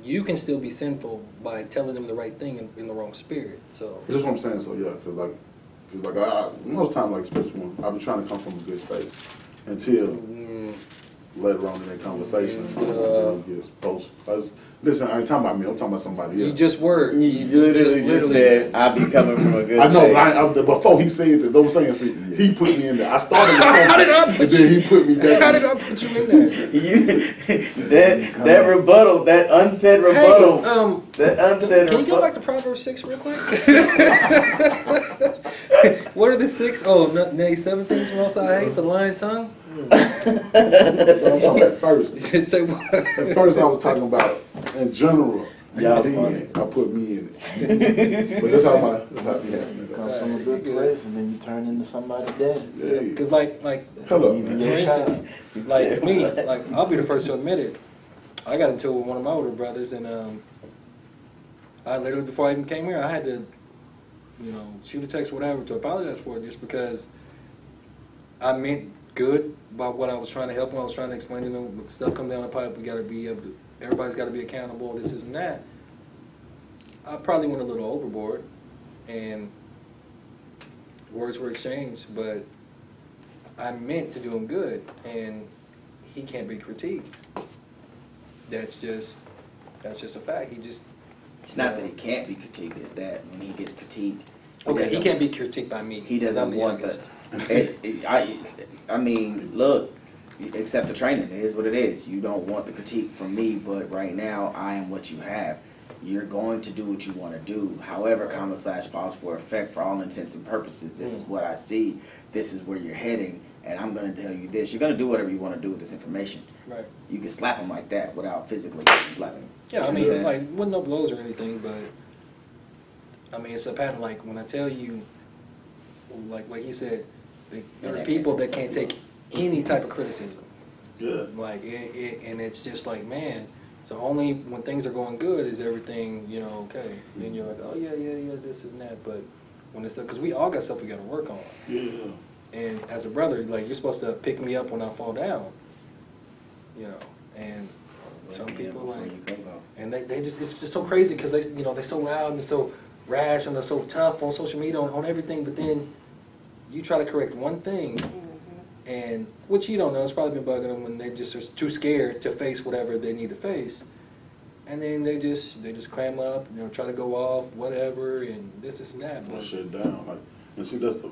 you can still be sinful by telling them the right thing in the wrong spirit. So That's what I'm saying. So yeah, because I most times, like especially when I be trying to come from a good space until later on in that conversation, it gets post. Listen, I ain't talking about me. I'm talking about somebody else. you just were. You literally just said, I be coming from a good I know, place. but before he said that, I'm saying, see, he put me in there. I started with How did I something, put and then he put me down. How did I put you in there? That rebuttal, that unsaid rebuttal, Hey, that unsaid can you go rebuttal. back to Proverbs 6 real quick? What are the 6? Oh, nay, 7 things from outside hate, to lying tongue. I'm talking at first. Say what? At first, I was talking about in general. Y'all And funny. then I put me in it. But that's how You come from a good place and then you turn into somebody dead. Yeah. Because like Hello, Even man. for your instance, child. like me, like I'll be the first to admit it. I got into it with one of my older brothers, and I literally, before I even came here, I had to, you know, shoot a text, whatever, to apologize for it, just because I meant good about what I was trying to help them. I was trying to explain to them, with stuff come down the pipe, we got to be able to, everybody's got to be accountable, this, and that. I probably went a little overboard, and words were exchanged, but I meant to do him good, and he can't be critiqued. That's just a fact. It's not that he can't be critiqued, it's that when he gets critiqued. Okay, he can't be critiqued by me. He 'cause I'm doesn't the want youngest. that. I mean, look, accept the training. It is what it is. You don't want the critique from me, but right now I am what you have. You're going to do what you want to do. However, comma/pause for effect, for all intents and purposes, this is what I see. This is where you're heading, and I'm going to tell you this. You're going to do whatever you want to do with this information. Right. You can slap him like that without physically slapping him. Yeah, I You know what I'm mean, saying? like, with no blows or anything, but I mean, it's a pattern. Like when I tell you, like you said, there are people that can't take any type of criticism. Yeah. Like and it's just like, man. So only when things are going good is everything, you know, okay. Then you're like, oh yeah, this is that. But when it's because we all got stuff we got to work on. Yeah. And as a brother, like you're supposed to pick me up when I fall down. You know, and some people like, and they just, it's just so crazy because they, you know, they're so loud and they're so rash and they're so tough on social media on everything. But then you try to correct one thing, And which you don't know, it's probably been bugging them when they just are too scared to face whatever they need to face. And then they just clam up, try to go off, whatever, and this and that. That shit down. Like, and see, that's the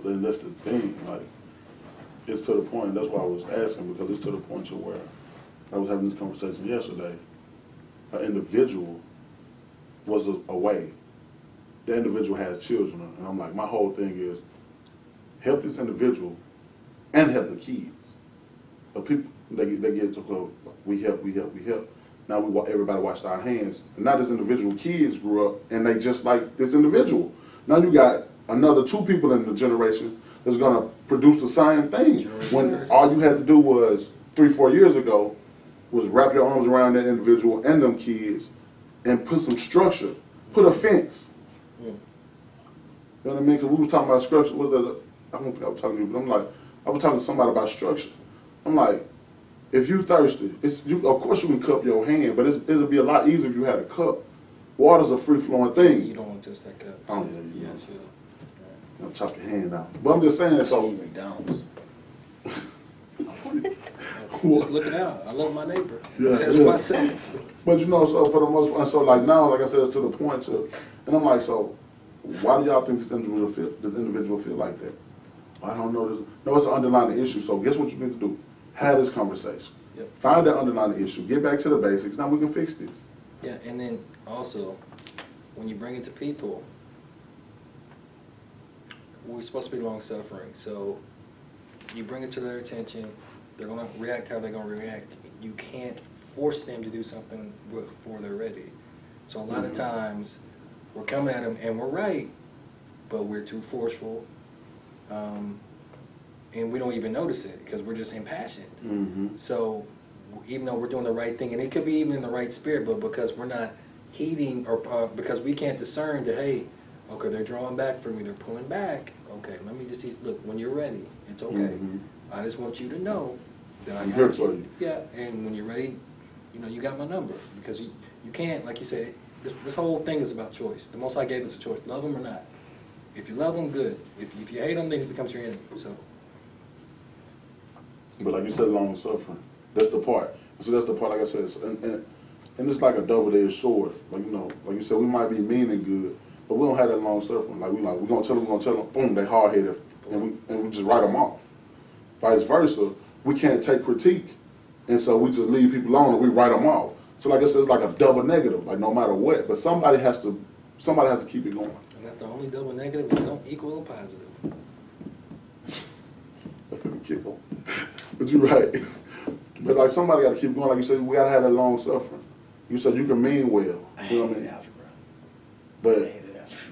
thing. Like, it's to the point. That's why I was asking, because it's to the point to where I was having this conversation yesterday. An individual was away. The individual has children, and I'm like, my whole thing is help this individual and help the kids. But people, they get to go, we help. Now everybody washed our hands. And now this individual kids grew up, and they just like this individual. Now you got another 2 people in the generation that's gonna produce the same thing. When all you had to do was 3-4 years ago was wrap your arms around that individual and them kids and put some structure, put a fence. You know what I mean? Because we was talking about structure. I don't think I was talking to you, but I'm like, I was talking to somebody about structure. I'm like, if you thirsty, of course you can cup your hand, but it'll be a lot easier if you had a cup. Water's a free-flowing thing. You don't want just that cup. I don't know. Yes, I'll chop your hand out. But I'm just saying, so. McDonald's. Just looking out. I love my neighbor. Yeah, That's yeah. myself. But so for the most part, so like now, like I said, it's to the point to, and I'm like, so why do y'all think this individual feel like that? I don't know. No, it's an underlying issue. So guess what you need to do? Have this conversation. Yep. Find that underlying issue. Get back to the basics. Now we can fix this. Yeah, and then also, when you bring it to people, we're supposed to be long-suffering. So you bring it to their attention, they're going to react how they're going to react. You can't force them to do something before they're ready. So a lot of times, we're coming at them, and we're right, but we're too forceful, and we don't even notice it because we're just impassioned. Mm-hmm. So even though we're doing the right thing, and it could be even in the right spirit, but because we're not heeding, or because we can't discern that, hey, okay, they're drawing back from me, they're pulling back. Okay, let me just see. Look, when you're ready, it's okay. Mm-hmm. I just want you to know that I I'm got here you. for you. Yeah, and when you're ready, you got my number, because you can't, like you said, this whole thing is about choice. The Most High gave us a choice: love them or not. If you love them, good. If you hate them, then it becomes your enemy. So. But like you said, long suffering. That's the part. So that's the part. Like I said, and it's like a double-edged sword. Like like you said, we might be mean and good, but we don't have that long suffering. Like we're gonna tell them, boom, they hard-headed, and we just write them off. Vice versa, we can't take critique, and so we just leave people alone and we write them off. So like I said, it's like a double negative. Like no matter what, but somebody has to keep it going. And that's the only double negative. It don't equal a positive. But you're right. But like somebody got to keep going. Like you said, we got to have that long suffering. You said you can mean well. You know what I mean? Algebra. But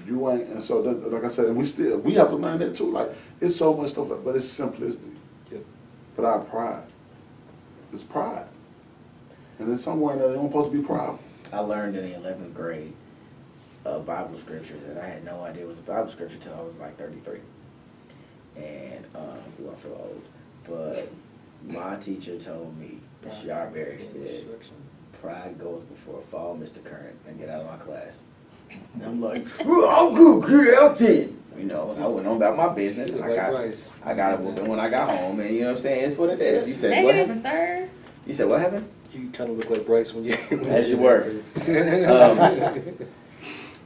you ain't. And so like I said, and we have to learn that too. Like it's so much stuff, but it's simplicity. Yep. But our pride. It's pride. And then somewhere in there, they don't supposed to be proud. I learned in the 11th grade a Bible scripture that I had no idea was a Bible scripture until I was like 33. And I feel old, but my teacher told me, Ms. Yarberry said, pride goes before a fall, Mr. Current, and get out of my class. And I'm like, I'm good, get out then. And I went on about my business. And I got a whooping when I got home, and you know what I'm saying? It's what it is. You said, what Negative, happened? sir. You said, what happened? You kind of look like Bryce when you. As you were.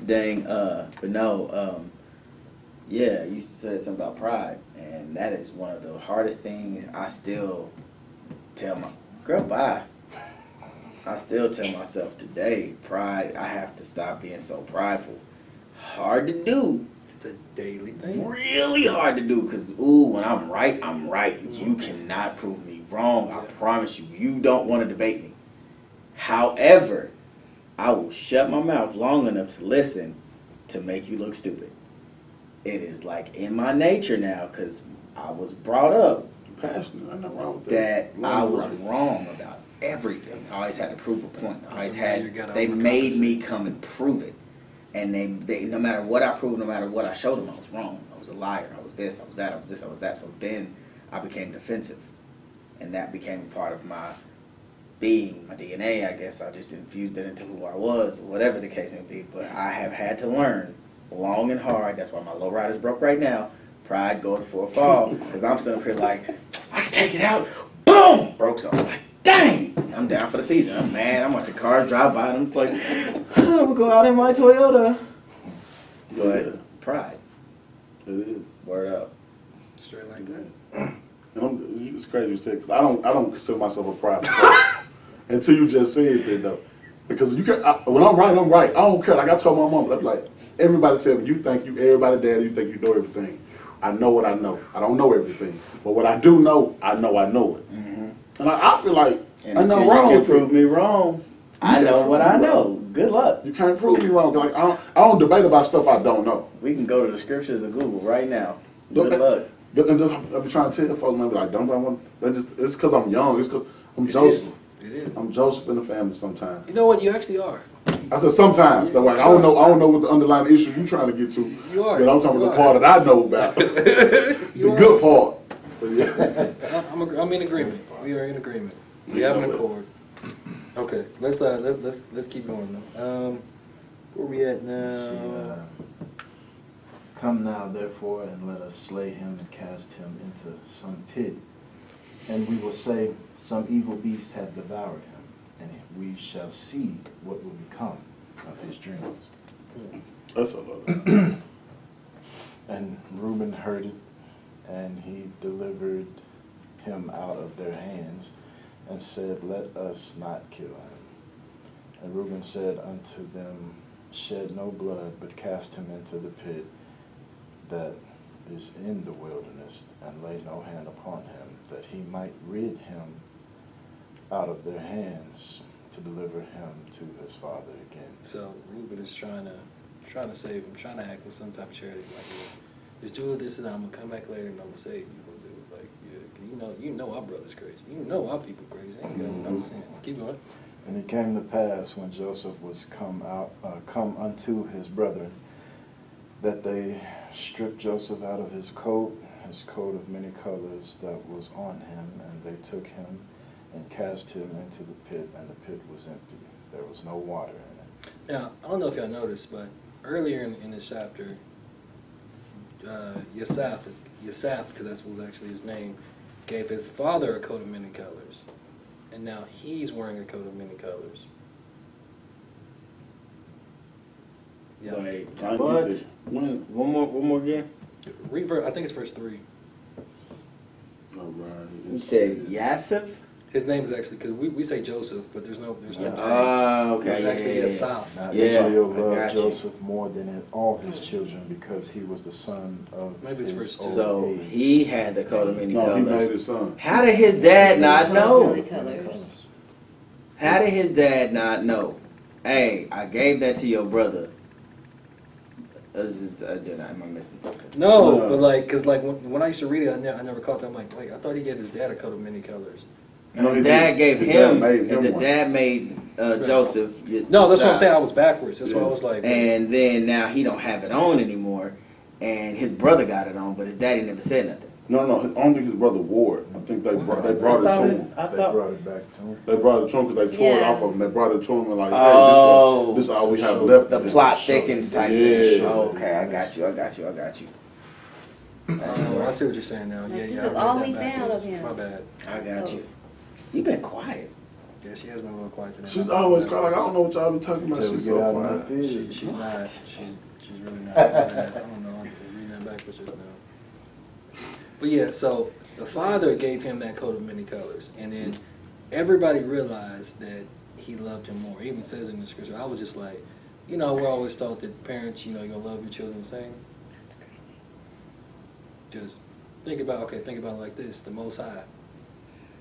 Dang, but no, yeah, you said something about pride, and that is one of the hardest things I still tell my girl, bye. I still tell myself today, pride, I have to stop being so prideful. Hard to do. It's a daily thing. Really hard to do, because, when I'm right, I'm right. You cannot prove me wrong. I promise you. You don't want to debate me. However, I will shut my mouth long enough to listen to make you look stupid. It is like in my nature now, because I was brought up Passionate. I'm not wrong with that. that I was wrong about everything. I always had to prove a point. I always So now you gotta they overcompensate. made me come and prove it. And they no matter what I proved, no matter what I showed them, I was wrong. I was a liar. I was this, I was that, I was this, I was that. So then I became defensive. And that became a part of my being, my DNA, I guess. I just infused it into who I was, or whatever the case may be. But I have had to learn long and hard. That's why my lowrider's broke right now. Pride goes for a fall. Because I'm sitting up here like, I can take it out. Boom! Broke something. Like, dang! I'm down for the season. I'm mad. I'm watching cars drive by and I'm like, I'm gonna go out in my Toyota. Go ahead. Pride. It is. Word up. Straight like that. And it's crazy you said, because I don't consider myself a prideful person until you just said that though. Because you can, when I'm right, I'm right. I don't care. Like I told my mom, I'm like, everybody tell me, everybody daddy, you think you know everything. I know what I know. I don't know everything. But what I do know, I know it. Mm-hmm. And I feel like, And ain't nothing until wrong you with can it. prove me wrong, I know what I know. Good luck. You can't prove me wrong. Like I don't debate about stuff I don't know. We can go to the scriptures of Google right now. Don't- Good luck. I be trying to tell folks, man, be like, don't I want? It's because I'm young. It's because I'm It Joseph. It is. I'm Joseph in the family sometimes. You know what? You actually are. I said sometimes. Like, I don't know what the underlying issue you trying to get to. You are. But I'm talking You about the are. part that I know about. The You are. good part. But yeah. I'm in agreement. We are in agreement. We have an accord. Okay, let's keep going though. Where we at Let's see, now? come now, therefore, and let us slay him and cast him into some pit. And we will say, some evil beast hath devoured him, and we shall see what will become of his dreams. That's a lot. And Reuben heard it, and he delivered him out of their hands, and said, let us not kill him. And Reuben said unto them, shed no blood, but cast him into the pit that is in the wilderness, and lay no hand upon him, that he might rid him out of their hands, to deliver him to his father again. So Reuben is trying to save him, trying to act with some type of charity. Like, yeah, just do this, and I'm gonna come back later, and I'm gonna save you. Gonna do it. Like, yeah, you know our brother's crazy. You know our people crazy. Ain't got no sense. Keep going. And it came to pass, when Joseph was come unto his brethren, that they stripped Joseph out of his coat of many colors that was on him, and they took him and cast him into the pit, and the pit was empty. There was no water in it. Now, I don't know if y'all noticed, but earlier in this chapter, Yasaf, because that was actually his name, gave his father a coat of many colors. And now he's wearing a coat of many colors. Yeah. Wait, I what? get it. When? One more again? I think it's verse 3. All right. You said Yasif? His name is actually, because we say Joseph, but there's no J. Okay. It's actually yeah. Yasaf. Now Yeah, Israel I loved got you. Joseph more than all his children, because he was the son of Maybe it's his verse two. old So age. he had the coat of many No, he made colors. his son. How did his dad not know? Many colors. How did his dad not know? Hey, I gave that to your brother. Am I missing something? No, No. but like, because like when I used to read it, I never caught that. I'm like, wait, I thought he gave his dad a coat of many colors. And No, his he dad didn't. gave His him, dad made him and the one. dad made Joseph. No, that's what I'm Yasaf. saying. I was backwards. That's why I was like, And then now he don't have it on anymore, and his brother got it on, but his daddy never said nothing. No, I don't think his brother wore it. I think they brought it to him. I They thought. brought it back to him. They brought it to him because they tore it Yeah. off of him. They brought it to him and like, Oh. hey, this is all we have left. The of it. plot thickens type thing. Yeah. Oh, okay, I got you. oh, I see what you're saying now. Like, Yeah, this yeah. is I read all that we found backwards. of him. My bad. I got you. You've been quiet. Yeah, she has been a little quiet today. She's always quiet. Like, I don't know what y'all be talking about. Until we She's get so out in the quiet. field. She's not. She's really not. I don't know. I'm reading that backwards just now. But yeah, so the father gave him that coat of many colors, and then everybody realized that he loved him more. It even says in the scripture. I was just like, we're always taught that parents, you're gonna love your children the same. Just think about it like this: the Most High.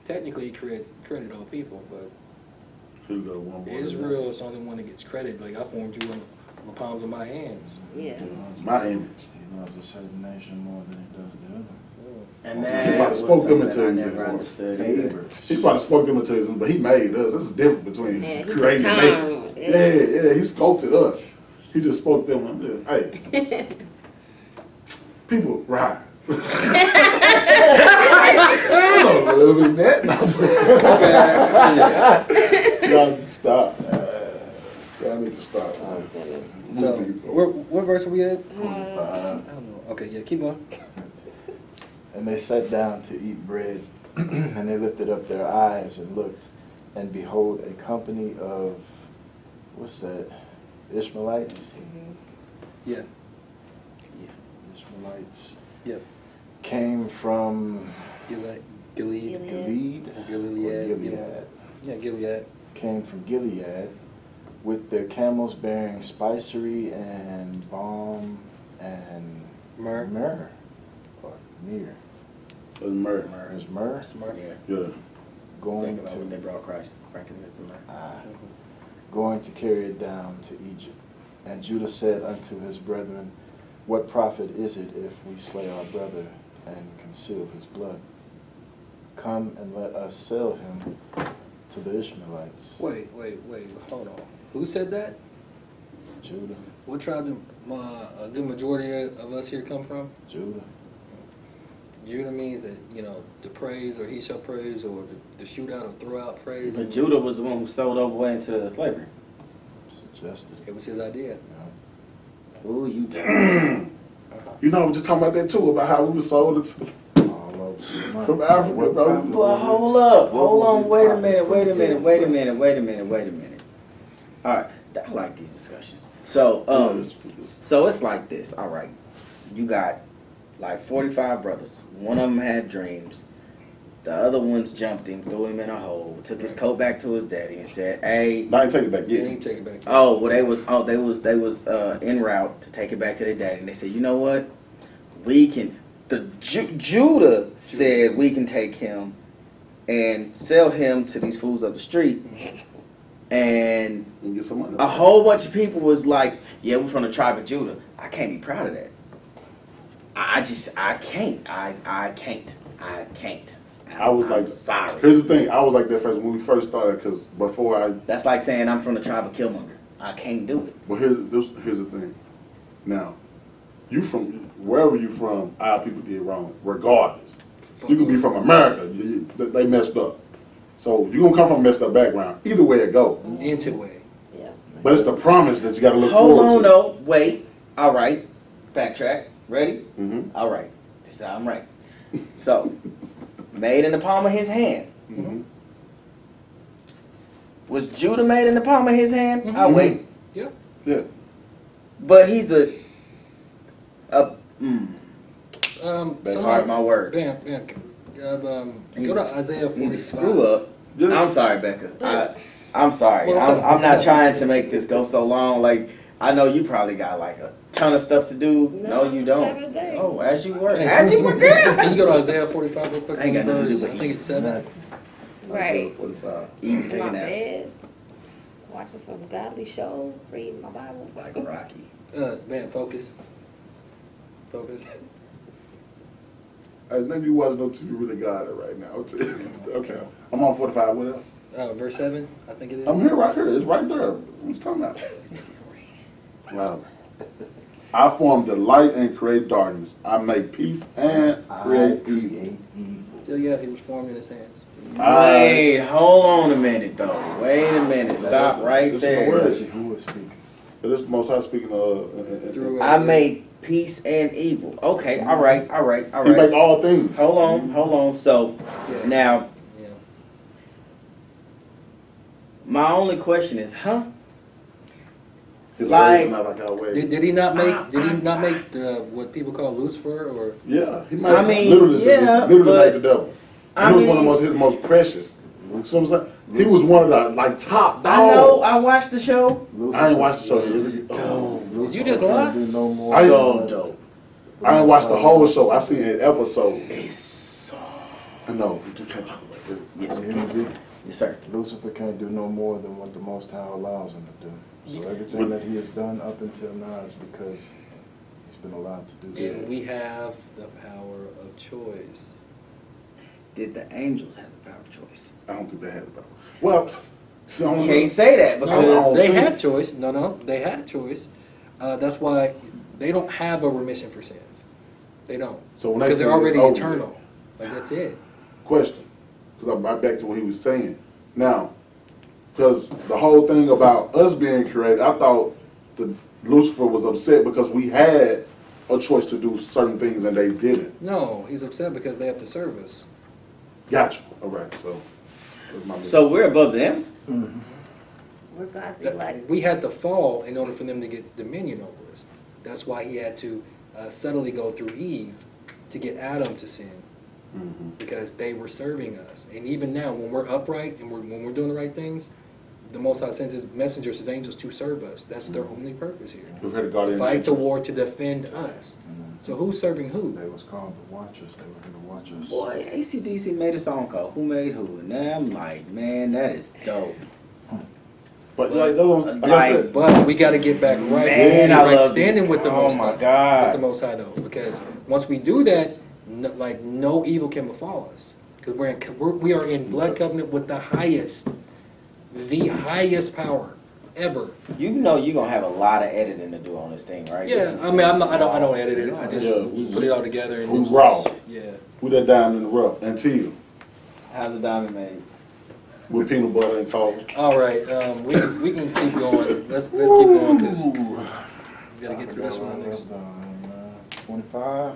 Technically, he created all people, but She's the one boy. Israel is the only one that gets credit. Like, I formed you in the palms of my hands. Yeah. My image. He loves a certain nation more than he does the other. And He that probably was spoke them something into I never existence. understood either. Neighbors. He probably spoke them into existence, but he made us. This is different between Yeah, he creating took and time. making. Yeah, he sculpted us. He just spoke them. I'm just, hey, people rise. I don't love him that. No, y'all need to stop. Y'all need to stop. So, what verse are we at? 25. I don't know. Okay, yeah, keep going. And they sat down to eat bread And they lifted up their eyes and looked, and behold, a company of, what's that, Ishmaelites? Yeah. Ishmaelites Yep. came from Gilead. Gilead. Gilead, Or or Gilead. Gilead. Yeah, Gilead. Came from Gilead with their camels bearing spicery and balm and Myrrh. myrrh. Or myrrh. It's murder. Myrrh. Is myrrh Myrrh. Yeah. Yeah. Think going about when they to brought Christ, frankincense and myrrh. going to carry it down to Egypt? And Judah said unto his brethren, what profit is it if we slay our brother and conceal his blood? Come and let us sell him to the Ishmaelites. Wait, hold on. Who said that? Judah, What tribe did a good majority of us here come from? Judah. Judah means that, to praise, or he shall praise, or to shoot out or throw out praise. But Judah was the one who sold over into slavery. Suggested. It was his idea. Ooh, you dumb. You know, I was just talking about that too, about how we were sold to, All over the money. from Africa, What bro. profit But will it- hold up, what hold will on, be wait a profit minute, for wait a the minute, dead? wait a minute, wait a minute, wait a minute. All right, I like these discussions. So, so it's like this. All right, you got like 45 brothers. One of them had dreams. The other ones jumped him, threw him in a hole, took his coat back to his daddy, and said, "Hey." I ain't take it back You yet. ain't take it back. Oh, well, they was en route to take it back to their daddy, and they said, "You know what? We can." Judah said we can take him and sell him to these fools up the street, and And get some money. a whole bunch of people was like, "Yeah, we're from the tribe of Judah." I can't be proud of that. I can't. I can't. I was I'm like, sorry. Here's the thing. I was like that first when we first started, because before I. That's like saying I'm from the tribe of Killmonger. I can't do it. But here's the thing. Now, you from wherever you from, our people did wrong, regardless. You could be from America. They messed up. So you're gonna come from a messed up background. Either way it go. Into way. Yeah. But it's the promise that you got to look Hold forward on, to. though. Wait. All right. Backtrack. Ready? Mm-hmm. All right. This time I'm right. So, made in the palm of his hand. Mm-hmm. Was Judah made in the palm of his hand? Mhm. I'll wait. Yeah. Yeah. But he's a Somebody, my words. Bam. He's Go to a- Isaiah 45. He's a screw up. Yeah. I'm sorry, Becca. I'm sorry. Well, I'm not so- trying to make this go so long. Like, I know you probably got like a ton of stuff to do. No, you don't. 7 days. Oh, as you were. Hey, As you were, girl. Can you go to Isaiah 45 real quick? I ain't got nothing to do Verse, with I think it's 7. Right. 45. Eating, In taking my out. bed, watching some godly shows, reading my Bible. Like Rocky. Man, focus. Focus. Hey, maybe you wasn't no TV really got it right now. Okay. I'm on 45. What else? Verse 7, I think it is. I'm here right here. It's right there. What you talking about? Wow. I form the light and create darkness. I make peace and create evil. Still, yeah, he was formed in his hands. Wait, hold on a minute though. Wait a minute. Stop right This is the there. word. Who was speaking? But this is the Most High speaking Through I Isaiah. made peace and evil. Okay, all right. He make all things. Hold on. So Yeah. now Yeah. my only question is, His Like- ways are not like our ways. Did he not make? Did he not make the what people call Lucifer? Or Yeah, he made I mean, literally, yeah, literally but- made the devil. I He was one mean- of his most precious. So I'm saying he was one of the like top dogs. I know I watched the show. I ain't watched the show. Yet. Did you just lie? I- So dope. I ain't watched the whole show. I seen an episode. It's so. I know, but you can't talk about that. Yes, So here's the deal. yes, sir. Lucifer can't do no more than what the Most High allows him to do. So everything that he has done up until now is because he's been allowed to do so. and we have the power of choice. Did the angels have the power of choice? I don't think they had the power. Well, see, I You don't can't know. say that No, because they have choice. No, they had choice. That's why they don't have a remission for sins. They don't. So when they Because say they're already it's over, eternal. Like that's it. Question, because I'm right back to what he was saying. Now, because the whole thing about us being created, I thought the Lucifer was upset because we had a choice to do certain things and they didn't. No, he's upset because they have to serve us. Gotcha. All right. So, that's my So we're above them? We're God's That- elect. we had to fall in order for them to get dominion over us. That's why he had to subtly go through Eve to get Adam to sin, because they were serving us. And even now, when we're upright and when we're doing the right things, the Most High sends his messengers, his angels, to serve us. That's their only purpose here. We've had a guardian Fight the angels. war to defend us. So who's serving who? They was called the Watchers. They were here to watch us. Boy, AC/DC made a song called Who Made Who? And now I'm like, man, that is dope. But like, those, like I Like, said, But we got to get back right. Man, I right love standing these. with the Oh Most my High. God. With the Most High, though, because once we do that, no evil can befall us, because we are in blood covenant with the highest power ever. you know you're going to have a lot of editing to do on this thing, right? This Yeah, is I mean, I don't edit it. I just Yeah. put it all together and We it's raw. just- Yeah. who that diamond in the rough? Until How's a diamond made? with peanut butter and coffee. All right, we can keep going. Let's keep going because we gotta get through this one next. 25.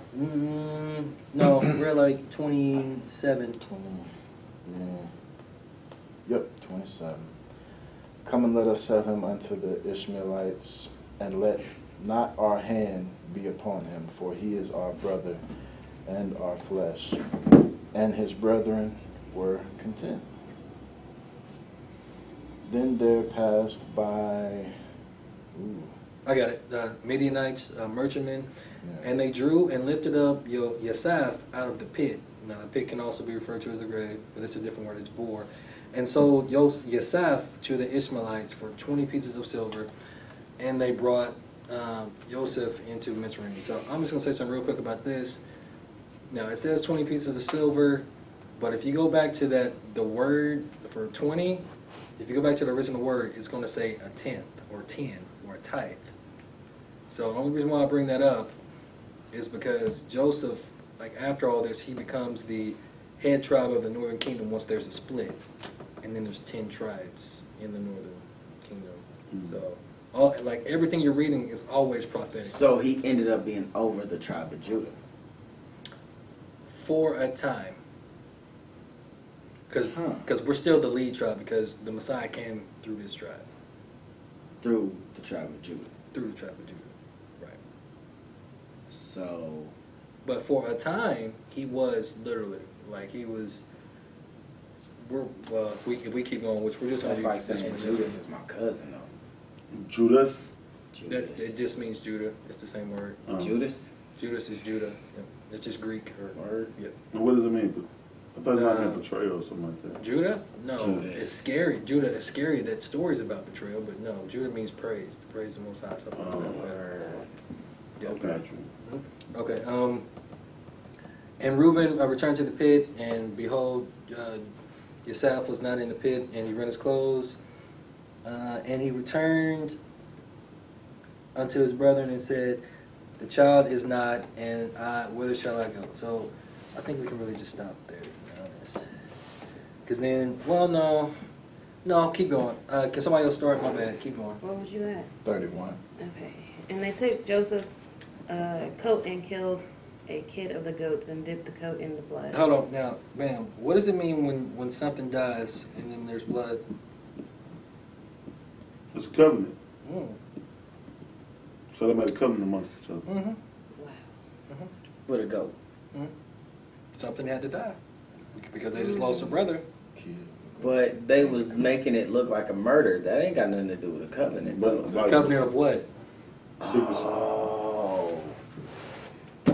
No, we're like 27. Yep, 27. Come and let us sell him unto the Ishmaelites, and let not our hand be upon him, for he is our brother and our flesh. And his brethren were content. Then there passed by, I got it. The Midianites, merchantmen, yeah. and they drew and lifted up Yasaph out of the pit. Now, the pit can also be referred to as the grave, but it's a different word. It's bore. And sold Yasaph to the Ishmaelites for 20 pieces of silver, and they brought Joseph into Mitzrayim. So I'm just going to say something real quick about this. Now, it says 20 pieces of silver, but if you go back to the word for 20, if you go back to the original word, it's going to say a tenth or 10 or a tithe. So the only reason why I bring that up is because Joseph, like after all this, he becomes the head tribe of the northern kingdom once there's a split. And then there's 10 tribes in the northern kingdom. So like everything you're reading is always prophetic. So he ended up being over the tribe of Judah. For a time. Because we're still the lead tribe, because the Messiah came through this tribe. Through the tribe of Judah. Through the tribe of Judah. Right. So, But for a time, he was literally, like he was, if we keep going, which we're just going that's to like saying Judas is my cousin, though. Judas. That, it just means Judah. It's the same word. Judas? Judas is Judah. Yep. It's just Greek. Word? Yep. What does it mean? I thought it might mean betrayal or something like that. Judah? No. Judas. It's scary. Judah is scary that stories about betrayal, but no. Judah means praise. To praise the Most High. Something like that. Yep. Got you. Okay. And Reuben returned to the pit, and behold, Yasaph was not in the pit, and he rent his clothes. And he returned unto his brethren and said, the child is not, and whither shall I go? So I think we can really just stop there, to be honest. Because then, well, no, keep going. Can somebody else start? My bad. Keep going. Where was you at? 31. Okay. And they took Joseph's coat and killed a kid of the goats and dipped the coat in the blood. Hold on. Now, ma'am, what does it mean when something dies and then there's blood? It's a covenant. Mm. So they made a covenant amongst each other. Mm-hmm. Wow. Where'd it go? Something had to die because they just lost a brother. Kid. But they was making it look like a murder. That ain't got nothing to do with a covenant. But The covenant of what? secrecy. Oh.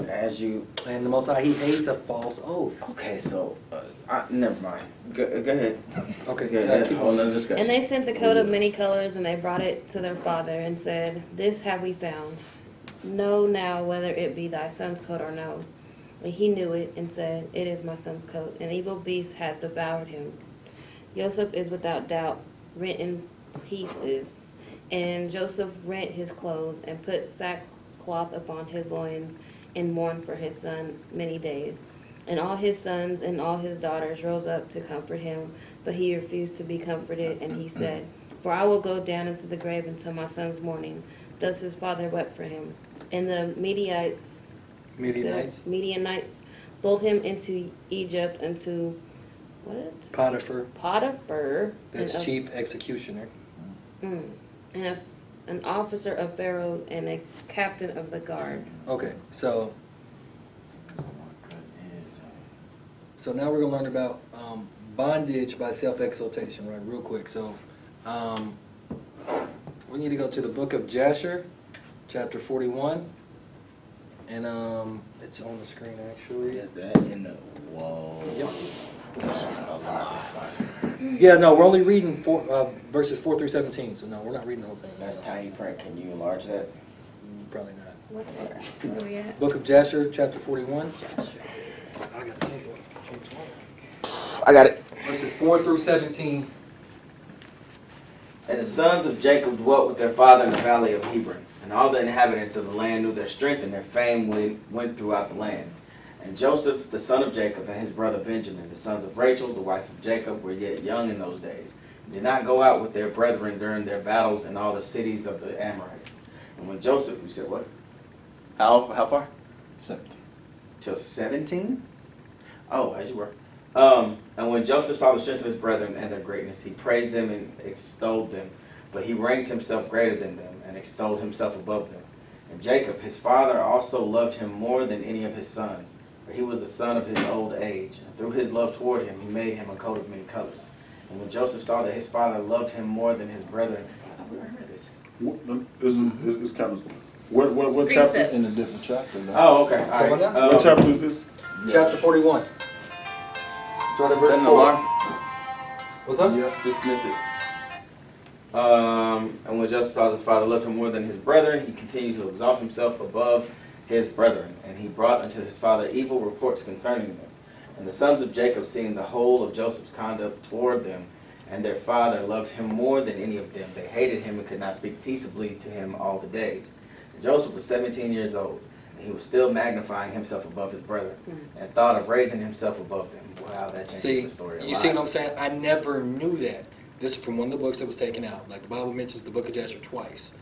As you... And the Most High, he hates a false oath. Okay, so... never mind. Go ahead. Okay, Go ahead. keep Whole going. nother discussion. And they sent the coat of many colors, and they brought it to their father, and said, this have we found. Know now whether it be thy son's coat or no. And he knew it, and said, it is my son's coat. An evil beast hath devoured him. Joseph is without doubt rent in pieces. And Joseph rent his clothes, and put sackcloth upon his loins, and mourned for his son many days. And all his sons and all his daughters rose up to comfort him, but he refused to be comforted, and he said, for I will go down into the grave until my son's mourning. Thus his father wept for him. And the Midianites Midianites. Midianites sold him into Egypt unto what? Potiphar, that's and chief executioner. and an officer of Pharaoh's and a captain of the guard. Okay, so Oh my goodness. now we're gonna learn about bondage by self-exaltation, right? Real quick. So we need to go to the book of Jasher, chapter 41, and it's on the screen actually. Is that in the wall? Yep. That's a lot. Yeah, no, we're only reading verses 4 through 17. So no, we're not reading the whole thing. That's tiny print. Can you enlarge that? Probably not. What's it? Where are we at? Book of Jasher, chapter 41. I got the I got it. verses 4 through 17. And the sons of Jacob dwelt with their father in the valley of Hebron, and all the inhabitants of the land knew their strength, and their fame went throughout the land. And Joseph, the son of Jacob, and his brother Benjamin, the sons of Rachel, the wife of Jacob, were yet young in those days, and did not go out with their brethren during their battles in all the cities of the Amorites. And when Joseph, you said what? How far? 17. Till 17? Oh, as you were. And when Joseph saw the strength of his brethren and their greatness, he praised them and extolled them. But he ranked himself greater than them and extolled himself above them. And Jacob, his father, also loved him more than any of his sons, for he was the son of his old age. And through his love toward him, he made him a coat of many colors. And when Joseph saw that his father loved him more than his brethren, I thought we already read this. It's kind of what chapter? Precept. In a different chapter now. Oh, okay. All right. What chapter is this? Chapter 41. Start at verse Doesn't 4. alarm? What's up? Yeah. Dismiss it. And when Joseph saw that his father loved him more than his brethren, he continued to exalt himself above his brethren. And he brought unto his father evil reports concerning them. And the sons of Jacob, seeing the whole of Joseph's conduct toward them, and their father loved him more than any of them, they hated him and could not speak peaceably to him all the days. And Joseph was 17 years old, and he was still magnifying himself above his brethren, and thought of raising himself above them. Wow, that changes See, the story a you lot. see what I'm saying? I never knew that. This is from one of the books that was taken out. Like the Bible mentions the book of Jasher twice.